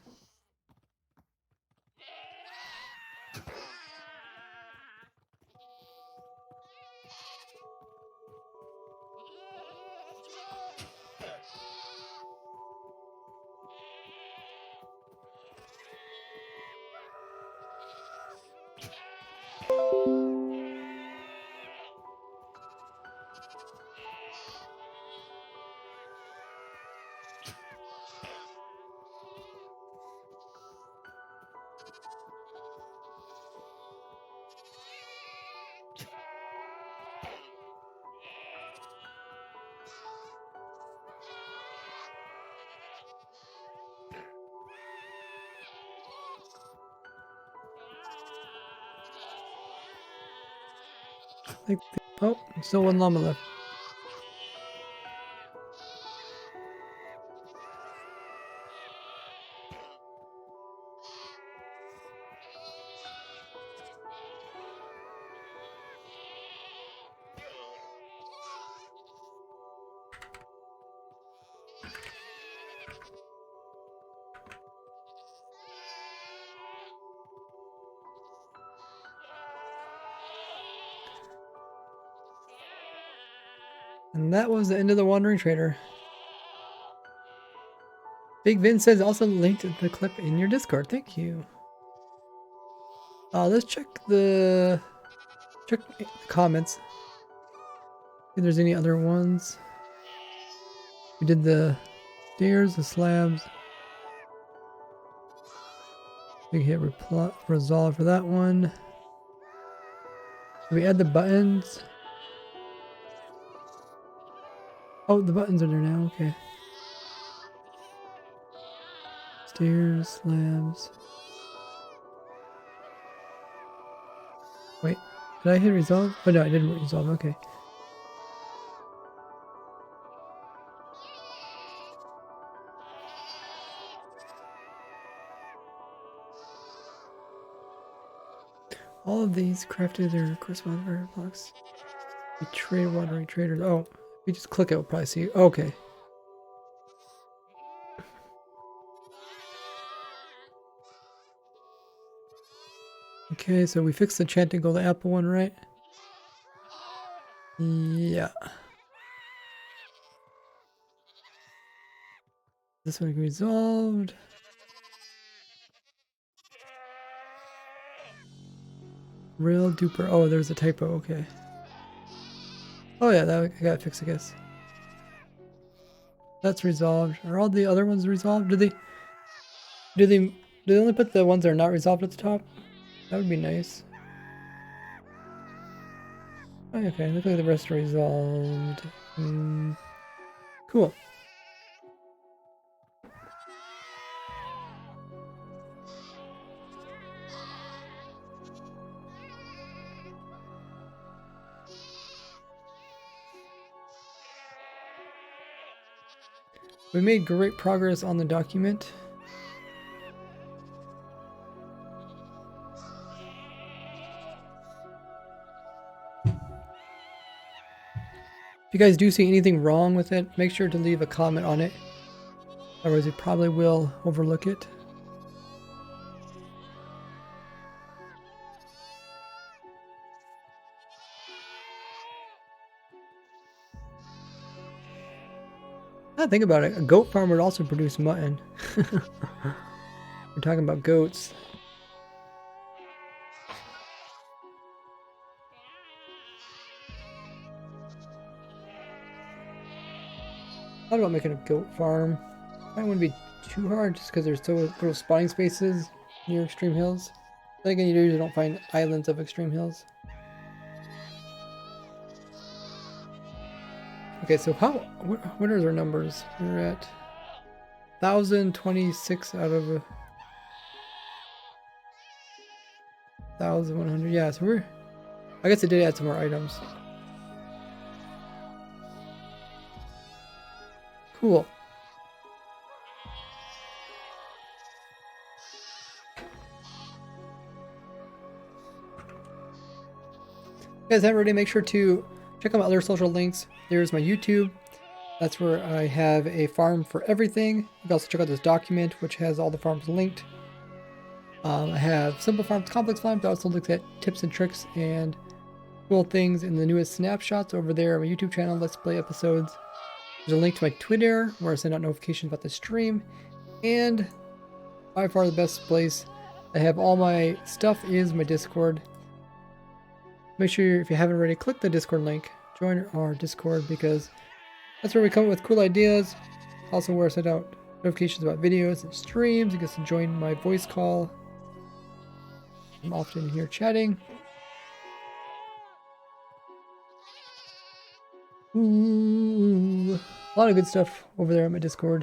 Oh, still one llama left. And that was the end of the wandering trader. Big Vin says also linked the clip in your Discord. Thank you. Let's check the comments. If there's any other ones. We did the stairs, the slabs. We hit resolve for that one. Did we add the buttons? Oh, the buttons are there now. Okay. Stairs, slabs. Wait, did I hit resolve? Oh no, I didn't resolve. Okay. All of these crafted their corresponding variable blocks. We trade wandering traders. Oh, if we just click it, we'll probably see. Okay. Okay, so we fixed the enchanted gold apple one, right? Yeah. This one resolved. Real duper. Oh, there's a typo. Okay. Oh yeah, that I gotta fix, I guess. That's resolved. Are all the other ones resolved? Do they only put the ones that are not resolved at the top? That would be nice. Oh, okay, look like the rest are resolved. Cool. We made great progress on the document. If you guys do see anything wrong with it, make sure to leave a comment on it. Otherwise, we probably will overlook it. Now think about it, a goat farm would also produce mutton. We're talking about goats. Thought about making a goat farm. Might wouldn't be too hard just because there's so little spawning spaces near extreme hills. Then again, you usually don't find islands of extreme hills. Okay, so what are our numbers? We're at 1,026 out of 1,100. Yeah, so I guess it did add some more items. Cool. If you guys haven't already, make sure to check out my other social links. There's my YouTube. That's where I have a farm for everything. You can also check out this document, which has all the farms linked. I have simple farms, complex farms. That also looks at tips and tricks and cool things in the newest snapshots over there on my YouTube channel, Let's Play episodes. There's a link to my Twitter where I send out notifications about the stream. And by far the best place I have all my stuff is my Discord. Make sure, if you haven't already, click the Discord link. Join our Discord because that's where we come up with cool ideas. Also where I send out notifications about videos and streams. You get to join my voice call. I'm often here chatting. Ooh, a lot of good stuff over there on my Discord.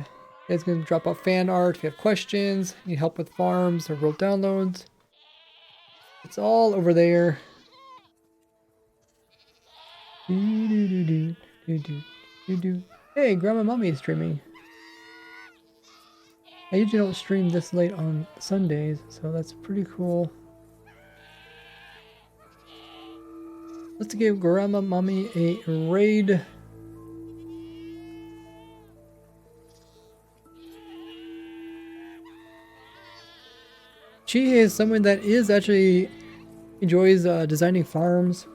You guys can drop off fan art if you have questions, need help with farms or world downloads. It's all over there. Hey, Grandma Mommy is streaming. I usually don't stream this late on Sundays, so that's pretty cool. Let's give Grandma Mommy a raid. She is someone that is actually enjoys designing farms.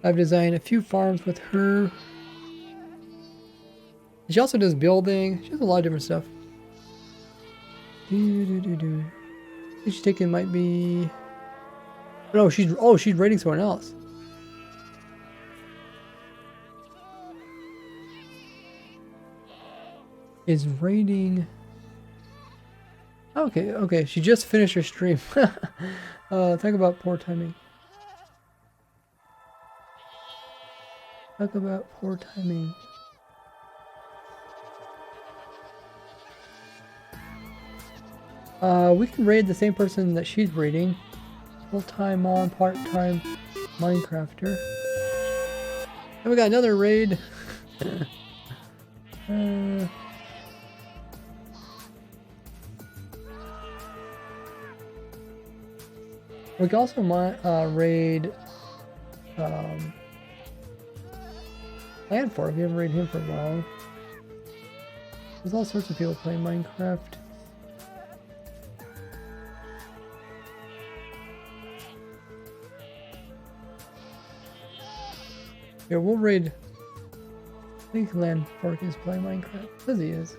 I've designed a few farms with her. She also does building. She does a lot of different stuff. I think she's taking might be. No, she's raiding someone else. Is raiding. Okay. She just finished her stream. Talk about poor timing. Talk about poor timing. We can raid the same person that she's raiding. Full-time on, part-time Minecrafter. And we got another raid. We can also raid Landfork. We haven't raided him for a while. There's all sorts of people playing Minecraft. Yeah, we'll raid. I think Landfork is playing Minecraft. Says he is.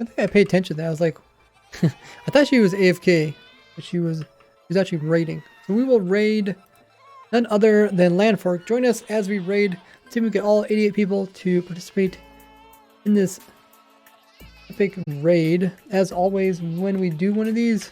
I think I paid attention to that. I was like, I thought she was AFK, but she was actually raiding. So we will raid none other than Landfork. Join us as we raid. See if we get all 88 people to participate in this epic raid. As always, when we do one of these,